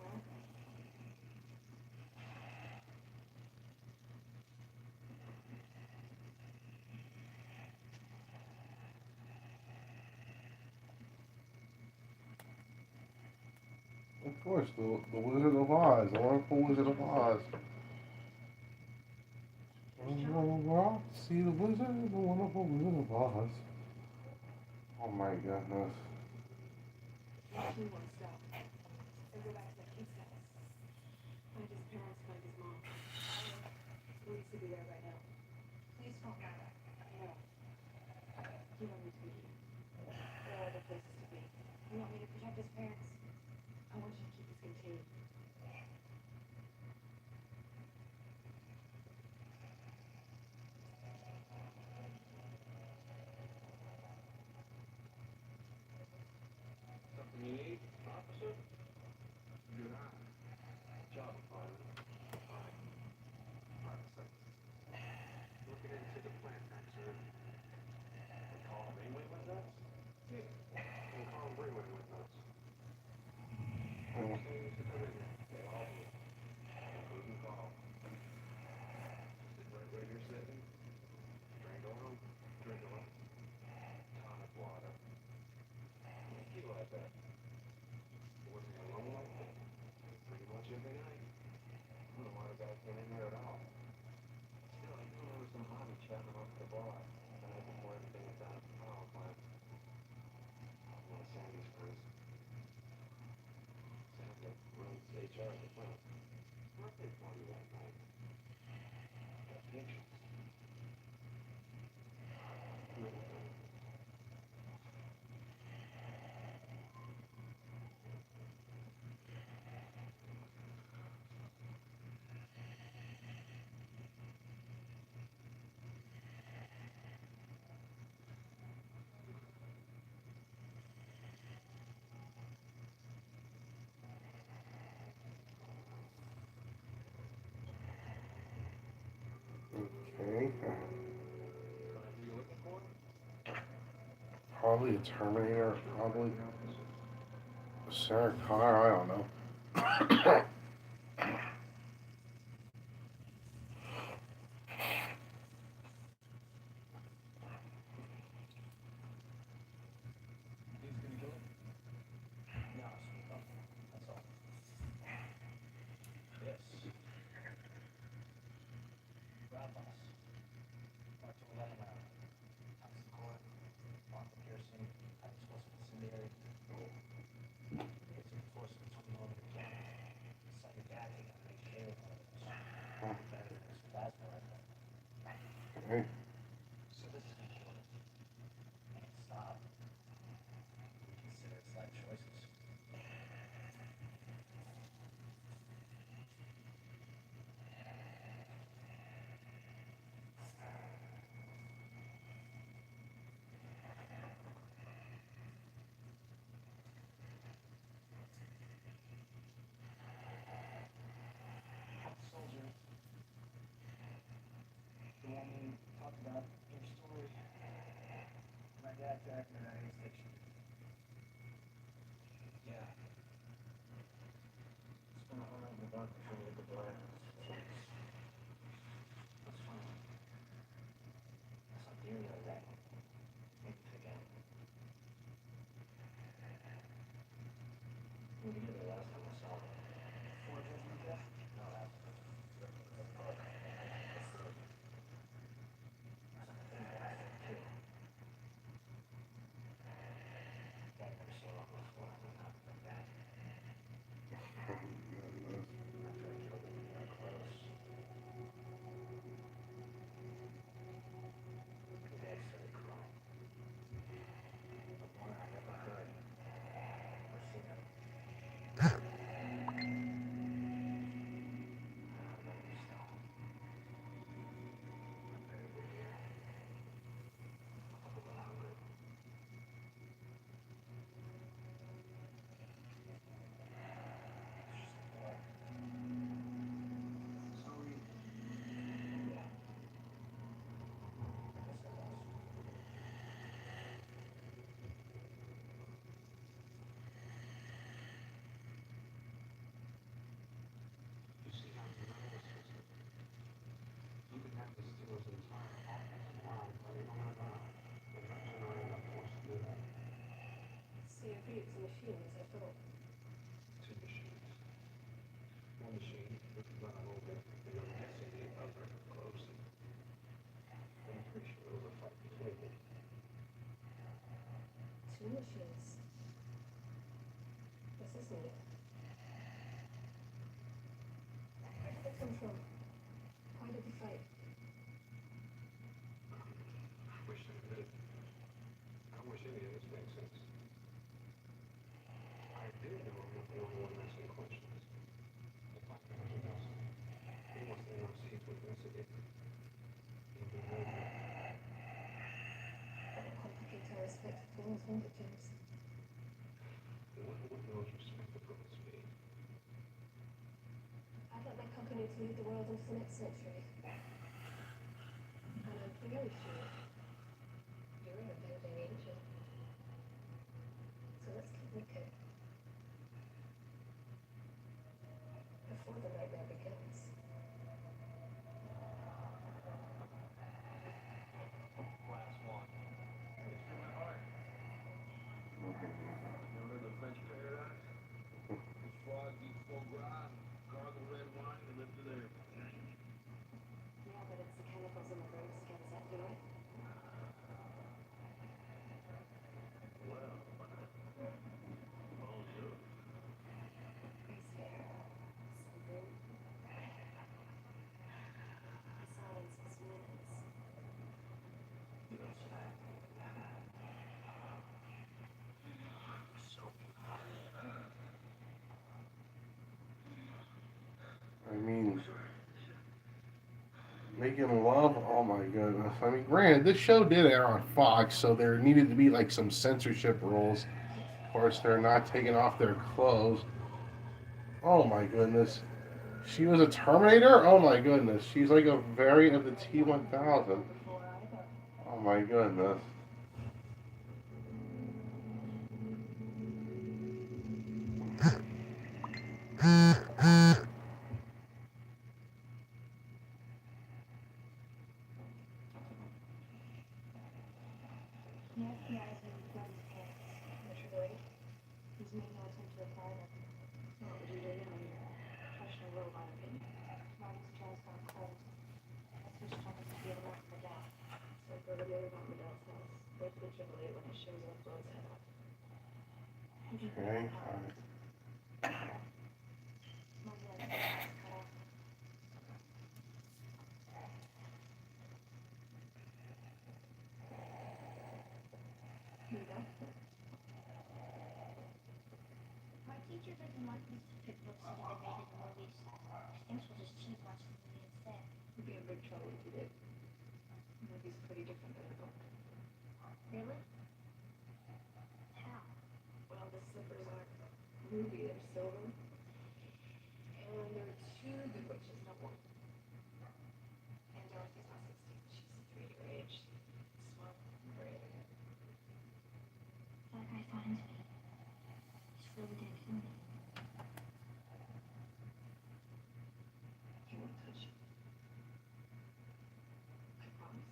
Of course, the Wizard of Oz, the wonderful Wizard of Oz. See the Wizard, the wonderful Wizard of Oz. Oh my goodness. He won't stop. So go back to the kid's house. Find his parents, find his mom. Police will be there right now. Please call back. No. You don't need to be here. There are other places to be. You want me to protect his parents? I want you to keep this contained. Something you need, officer? Do not. Job requirement. Fine. Private sector. Looking into the plant next, sir. We call them brainwave windows? Yeah. We call them brainwave windows. Everything used to come in here. They all do. Including call. Sit right where you're sitting. Drink oil. Drink oil. Tonic water. You like that? Working alone like that? Pretty much every night. I don't know why the guy came in here at all. Still, I knew there was some hobby chatting off the bar the night before everything went down at the power plant. One of Sandy's crews. Sandy runs HR at the plant. Birthday party that night. Got pictures. Really good. Okay. Whatever you're looking for? Probably a Terminator, probably. Sarah Connor, I don't know. He's gonna kill it? No, sweetheart. That's all. Yes. Grab boss. Mark to 11 hour. Toxic core. Martha piercing. Explosive incendiary. It's reinforcement 20 millimeter cannon. machines, after all? Two machines. One machine with the run over, and I'm guessing the other close. I'm pretty sure it was a fight between them. Two machines. This is neat. Where did they come from? Why did they fight? I wish I could. I wish any of this makes sense. I do know I'm not the only one asking questions. The black manager does. He wants the NRC to investigate them. Even more than That would complicate our respective things, won't it, James? what knows respectable speed? I'd like my company to lead the world into the next century. And I'm fairly sure you're an avenging angel. So let's keep looking. Before the nightmare begins. Last one. It's from my heart. Remember the French paradise? The frogs eat foie gras, gargle red wine, and live to their... Yeah, but it's the chemicals in the birds against that, do it? Well, bonjour. Visceral. Something. The silence is minutes. I mean, making love. Oh my goodness. I mean, granted, this show did air on Fox, so there needed to be like some censorship rules. Of course, they're not taking off their clothes. Oh my goodness. She was a Terminator? Oh my goodness. She's like a variant of the T-1000. Before either. Oh my goodness. The FBI has been running tests. Literally. He's made no attempt to reply them. What would you do now? Professional robot opinion. Marty's jaw's gone cold. I switched on his field off the gap. So go to the other one without cells. Wait for the triple A when it shows up, blows head off. He can Okay. get out. Marty has his eyes cut off. Here we go. My teacher doesn't like me to pick books to debate in the movies. She thinks we'll just cheat watch the movie instead. You'd be in big trouble if you did. The movie's pretty different than the book. Really? How? Well, the slippers aren't ruby, they're silver. And there are two good witches, not one. And Dorothy's not 16, she's 3 your age. Smart, brave. That guy finds me. He's really gonna kill me. He won't touch you. I promise.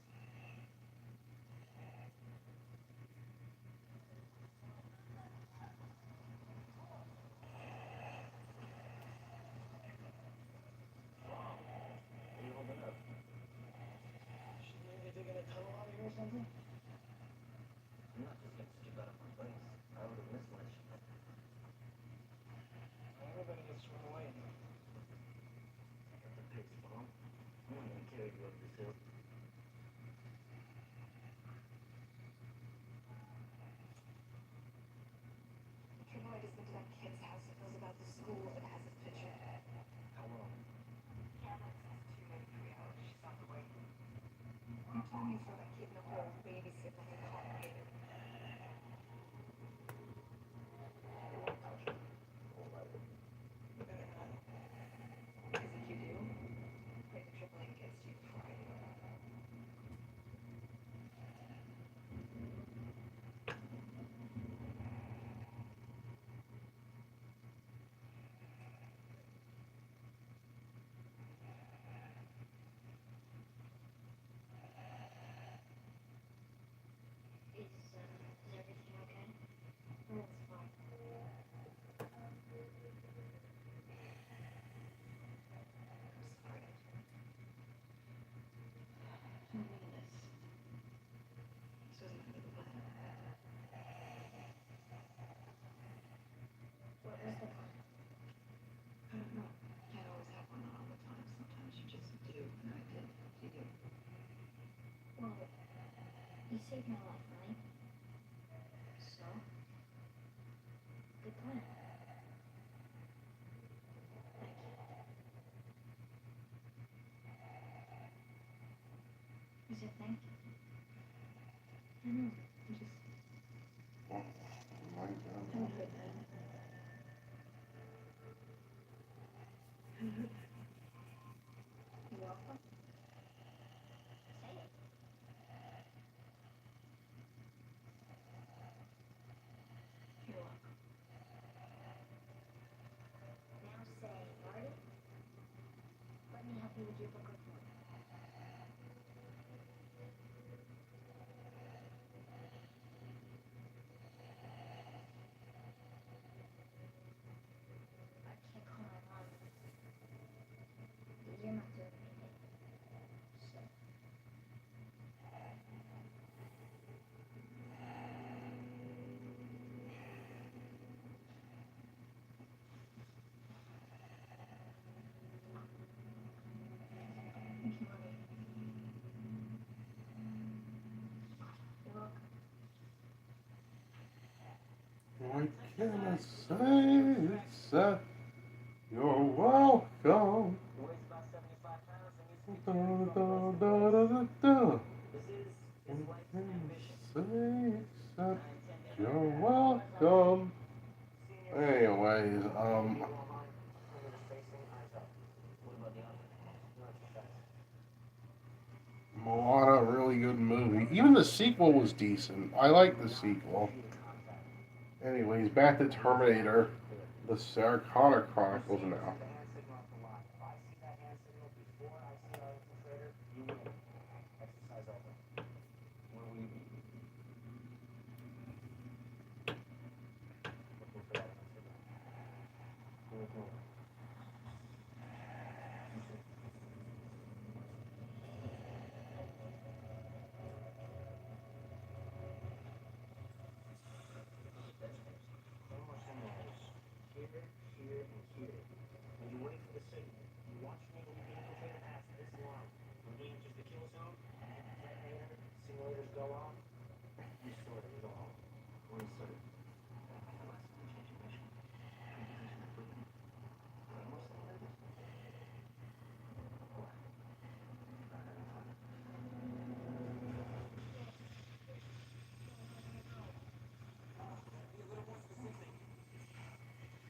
saved my life, right? So, good plan. Thank you. You said thank you? I know. You just Oh my have God. a good man. You're welcome. Say it. You're welcome. Now say, Marty, let me help you with your book report. I can't call my mom. You're not doing anything. So, thank you, Marty. You're welcome. What can I say except you're welcome? Weighs about 75 pounds and needs to Da, be carried da, throughout da, most of da, the da, place. da. This is his What life's can ambition. I say except I intend to you're have welcome? senior Anyways, you won't mind. I'm gonna facing eyes up. What about the other? Not too fast. Moana, really good movie. Even the sequel was decent. I like the sequel. Anyways, back to Terminator, the Sarah Connor Chronicles now. The hand signal off the line. If I see that hand signal before I see our infiltrator, you win. Exercise over. Where will you be? Looking for that hand signal. Who is moving? You see. No more simulators. Here, here, and here. And you wait for the signal. You watch me move the infiltrator past this line. When he enters the kill zone, I hit the detonator, simulators go off, you sort it, go home. Or insert. Unless we change your mission. Reposition equipment. More simulators? What? Not having fun.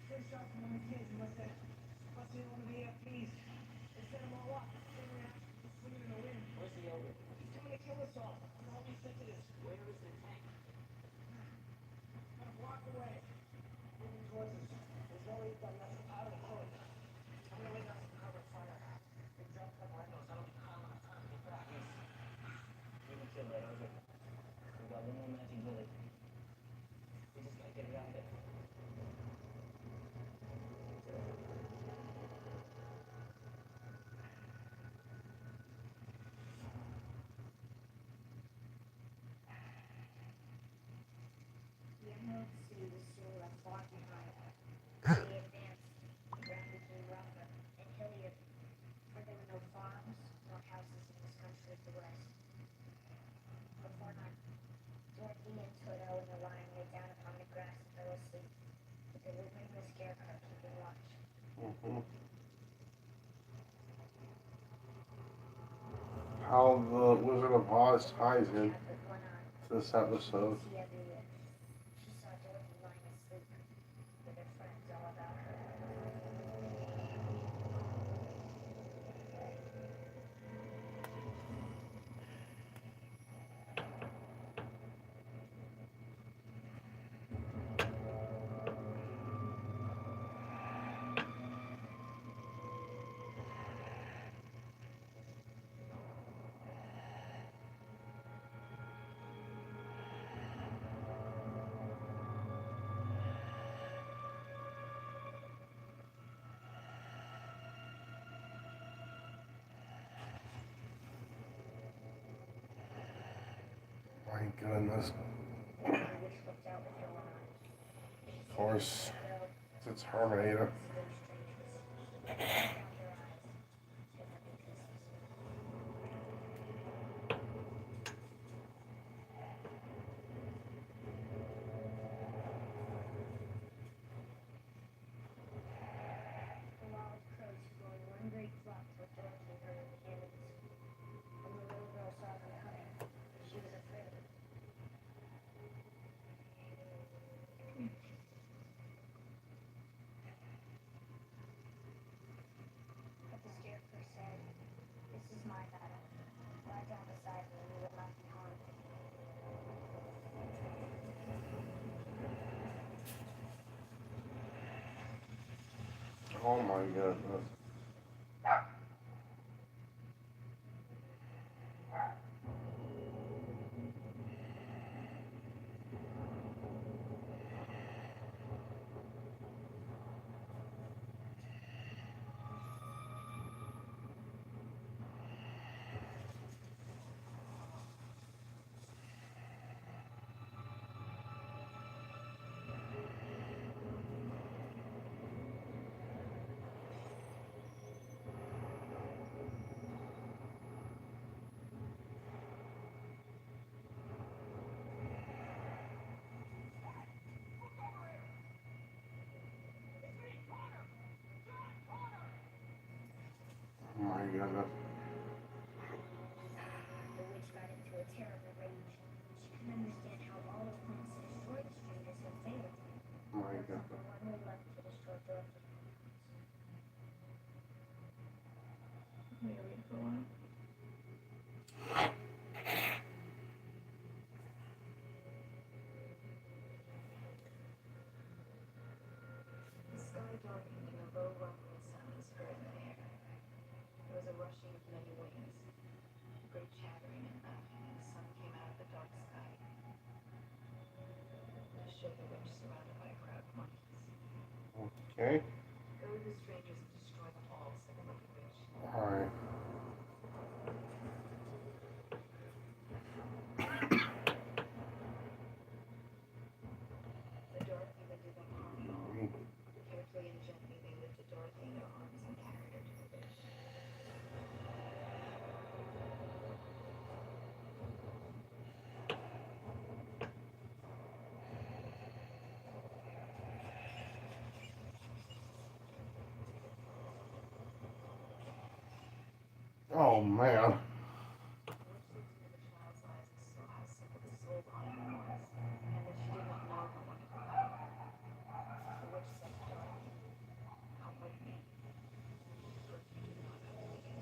Good shot from one of the kids must hit one of the AFPs. They set them all up. Chain reaction, swinging in the wind. Where's the ogre? He's coming to kill us all. You know, all these sensitives. Where is the tank? About a block away. Moving towards us. There's no way you've got enough powder to kill it. I'm gonna lay down some cover and fire. Big drop cover windows. That'll be calm enough time to get back. Yes. You can kill that ogre. We got one more magic bullet. We just gotta get it out there. The Emerald City was still left far behind. As they advanced, the ground became rougher and hillier, for there were no farms nor houses in this country of the West. Before night, Dorothy and Toto and the lion lay down upon the grass and fell asleep, with the Woodman and the Scarecrow keeping watch. How the Wizard of Oz ties in Had but one eye, to this episode. see everywhere. She saw Dorothy lying asleep, with her friends all about her. My goodness. The witch looked out with her one eye. Of course, it's Terminator. beside me and you were left behind. Oh my goodness. Oh my goodness. The witch got into a terrible rage. She couldn't understand how all her plans to destroy the strangers had failed. Oh my There was goodness. only one way left to destroy Dorothy. Will you read for a while? The sky darkened and a low rumbling sound was heard in the air. There was a rushing of many wings, great chattering and laughing, and the sun came out of the dark sky to show the witch surrounded by a crowd of monkeys. Okay. Go to the strangers and destroy them all, said the wicked witch. Alright. The Dorothy would do them harm at all. Carefully and gently they lifted Dorothy in their arms and carried her to the witch. Oh man. The witch looked into the child's eyes and saw how simple the soul conjuring was, and that she did not know her wonderful power. The witch said to Dorothy, "Come with me, for you do not have to begin."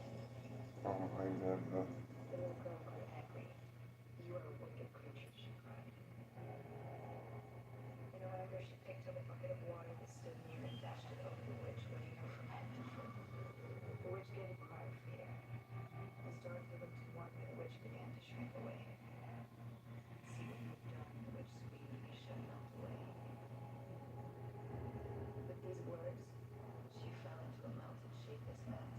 Oh my goodness. The little girl grew angry. "You are a wicked creature," she cried. In her anger, she picked up a bucket of water that stood near and dashed it over the witch, wetting her from head to foot. The witch gave a cry of fear. As Dorothy looked in wonder, the witch began to shrink away. "See what you have done," the witch screamed, "you shall melt away." With these words, she fell into a melted, shapeless mass.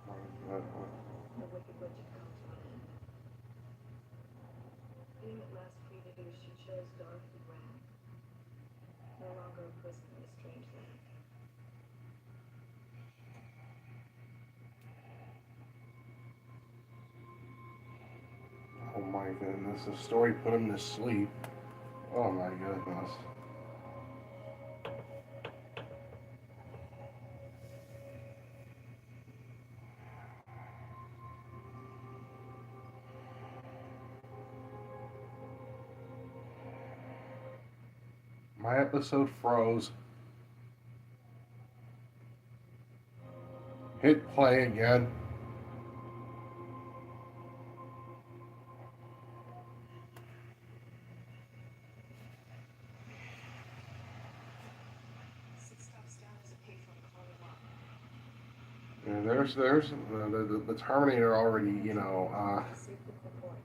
My goodness. The wicked witch had come to an end. Being at last free to do, she chose Dorothy ran, no longer a prisoner in a strange land. Oh my goodness. The story put him to sleep. Oh my goodness. My episode froze. Hit play again. Six stops down is a payphone. Call them up. Yeah, there's the Terminator already, Secret report.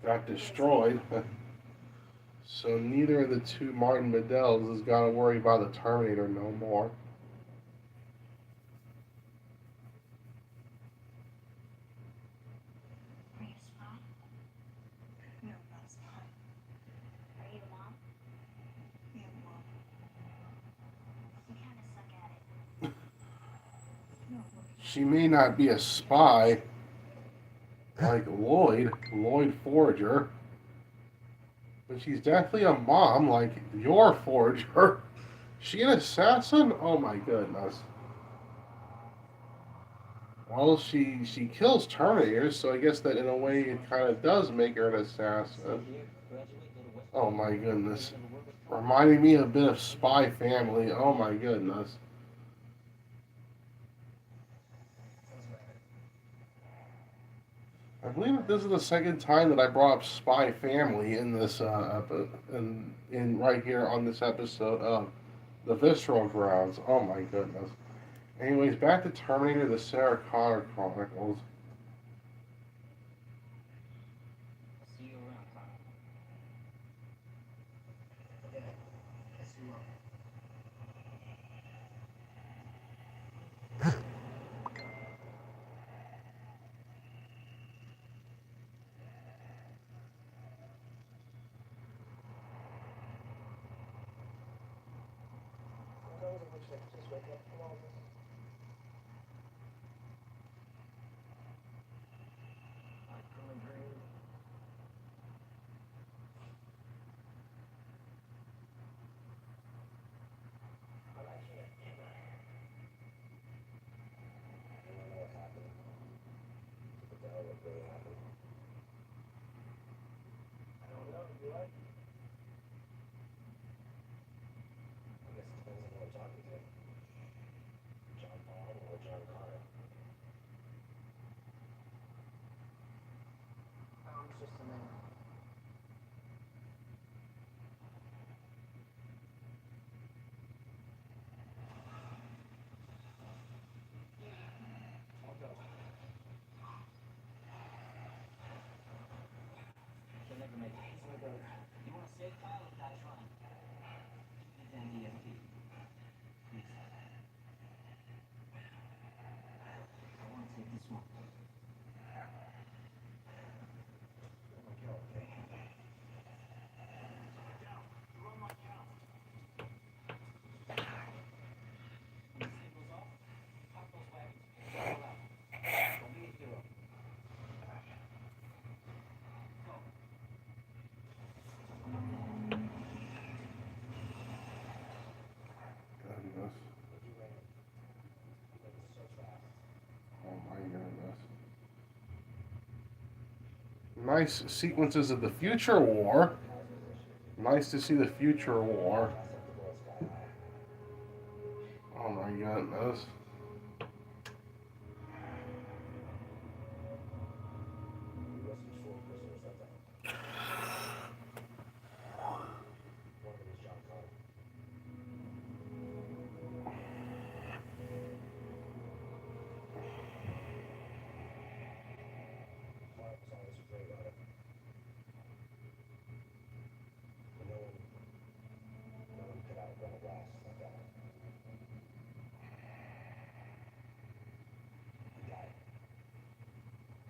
got destroyed. So neither of the two Martin Beddells has got to worry about the Terminator no more. Are you a spy? No, not a spy. Are you a mom? Yeah, Mom. You kind of suck at it. No, look. She may not be a spy like Lloyd Forger, but she's definitely a mom like your Forger. She an assassin? Oh my goodness. Well, she kills Terminators, so I guess that in a way it kind of does make her an assassin. Oh my goodness. Reminding me a bit of Spy Family. Oh my goodness. I believe that this is the second time that I brought up Spy Family in this in right here on this episode of the Visceral Grounds. Oh my goodness. Anyways, back to Terminator: The Sarah Connor Chronicles. See you around, Connor. Yeah, guess you will. Sometimes I wish I could just wake up from all this. I come and dream. But I can't. Can I? You wanna know what happened? But tell what really happened. I don't know. Do I? I guess it depends on who I'm talking to. John Paul or John Connor. I'm just a man. I'll go. You'll never make it. He's my brother. You want to save Kyle or die trying? Give me the DFT. Please. I want to take this one. Let me go, okay? When the scene goes off, pop those wagons. Roll out. Don't be a hero. Go. Goodness. What'd you wait? Like it's so fast. Oh my goodness. Nice sequences of the future war. Nice to see the future war. Oh my goodness. We rescued 4 prisoners that day. One of them was John Connor. Mark was always afraid of it. But no one could outrun a blast like that. He died.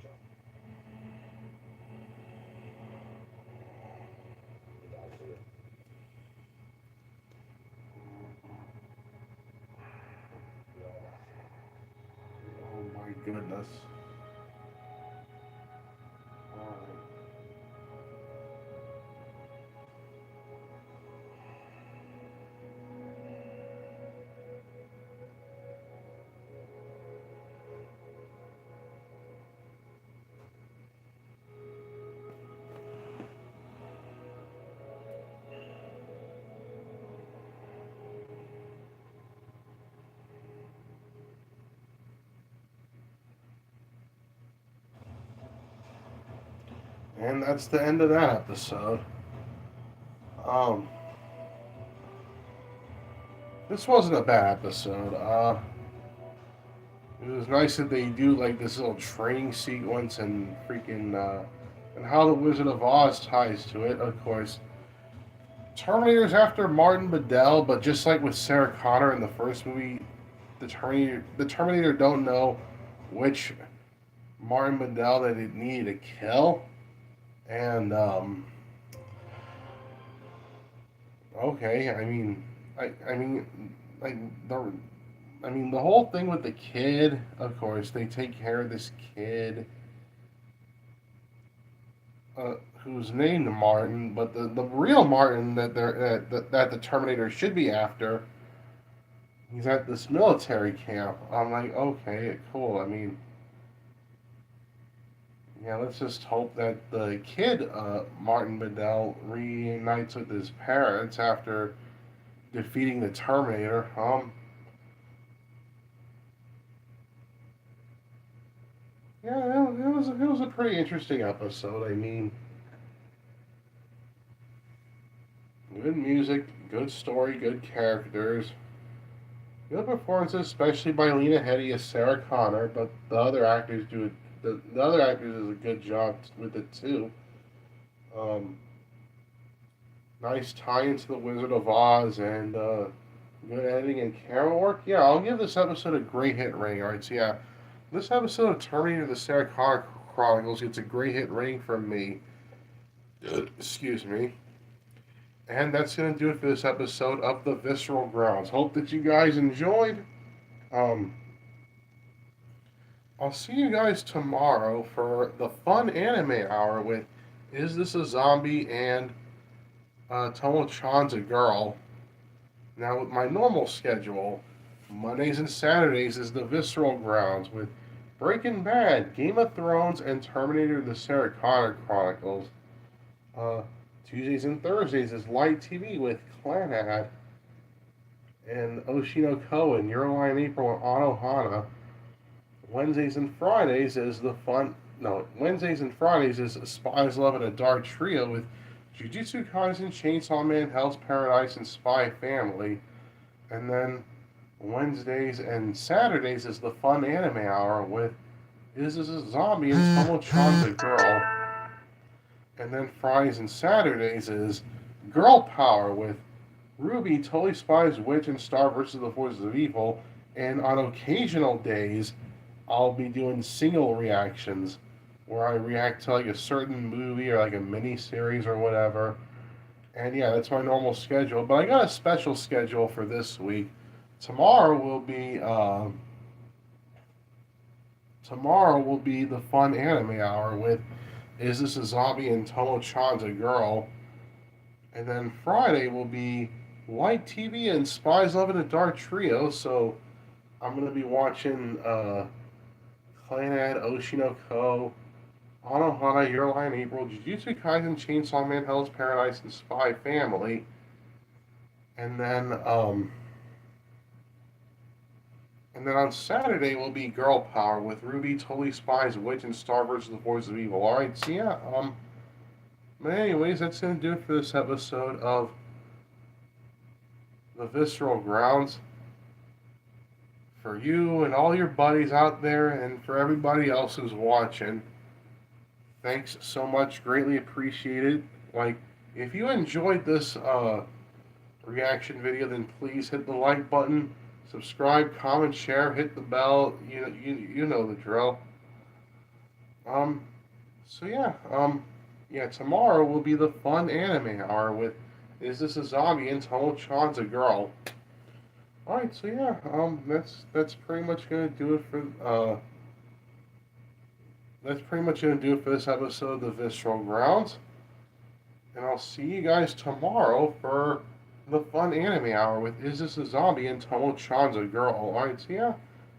John. He died for you. We all lost him. Oh my goodness. Alright. And that's the end of that episode. Um, this wasn't a bad episode. It was nice that they do like this little training sequence and freaking and how the Wizard of Oz ties to it. Of course, Terminator's after Martin Bedell, but just like with Sarah Connor in the first movie, the Terminator don't know which Martin Bedell that it needed to kill, and okay, I mean, like the whole thing with the kid. Of course, they take care of this kid, who's named Martin, but the real Martin that the Terminator should be after, he's at this military camp. I'm like, okay, cool. I mean, yeah, let's just hope that the kid, Martin Bedell, reunites with his parents after defeating the Terminator. yeah, it was a pretty interesting episode. I mean, good music, good story, good characters, good performances, especially by Lena Headey as Sarah Connor. But the other actors do a good job with it too. Um, nice tie into the Wizard of Oz and good editing and camera work. Yeah, I'll give this episode a great hit rating. All right, so yeah, this episode of Terminator: The Sarah Connor Chronicles gets a great hit rating from me. Excuse me. And that's going to do it for this episode of the Visceral Grounds. Hope that you guys enjoyed. Um, I'll see you guys tomorrow for the fun anime hour with Is This a Zombie and Tomo-chan's a Girl. Now, with my normal schedule, Mondays and Saturdays is the Visceral Grounds with Breaking Bad, Game of Thrones, and Terminator: The Sarah Connor Chronicles. Uh, Tuesdays and Thursdays is Light TV with Clanad and Oshino Cohen, Euroline April, and Anohana. Wednesdays and Fridays is Spies, Love, and a Dark Trio with Jujutsu Kaisen, Chainsaw Man, Hell's Paradise, and Spy Family. And then Wednesdays and Saturdays is the fun anime hour with Is This a Zombie and Tomo-chan's a Girl. And then Fridays and Saturdays is Girl Power with Ruby, Totally Spies, Witch, and Star versus the Forces of Evil. And on occasional days, I'll be doing single reactions where I react to like a certain movie or like a mini series or whatever. And yeah, that's my normal schedule. But I got a special schedule for this week. Tomorrow will be the fun anime hour with Is This a Zombie and Tomo-chan's a Girl. And then Friday will be Light TV and Spies, Love, and a Dark Trio. So I'm going to be watching Clanad, Oshinoko, Anohana, Your Line April, Jujutsu Kaisen, Chainsaw Man, Hell's Paradise, and Spy Family. And then on Saturday will be Girl Power with Ruby, Totally Spies, Witch, and Star versus the Forces of Evil. Alright, so yeah, but anyways, that's gonna do it for this episode of the Visceral Grounds. For you and all your buddies out there, and for everybody else who's watching, thanks so much. Greatly appreciated. Like, if you enjoyed this reaction video, then please hit the like button, subscribe, comment, share, hit the bell. You know the drill. So yeah, tomorrow will be the fun anime hour with Is This a Zombie and Tomo-chan's a Girl. Alright, so yeah, that's pretty much gonna do it for this episode of the Visceral Grounds. And I'll see you guys tomorrow for the fun anime hour with Is This a Zombie and Tomo-chan's a Girl. Alright, so yeah,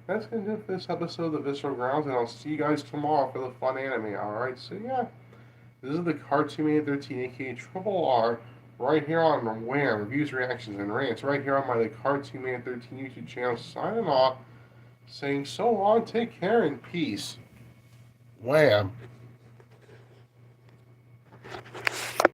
that's gonna do it for this episode of the Visceral Grounds, and I'll see you guys tomorrow for the fun anime hour. Alright, so yeah, this is the Cartoon Man 13, aka Triple R, right here on Wham! Reviews, Reactions, and Rants, right here on my The Cartoon Man 13 YouTube channel, signing off, saying so long, take care, and peace. Wham!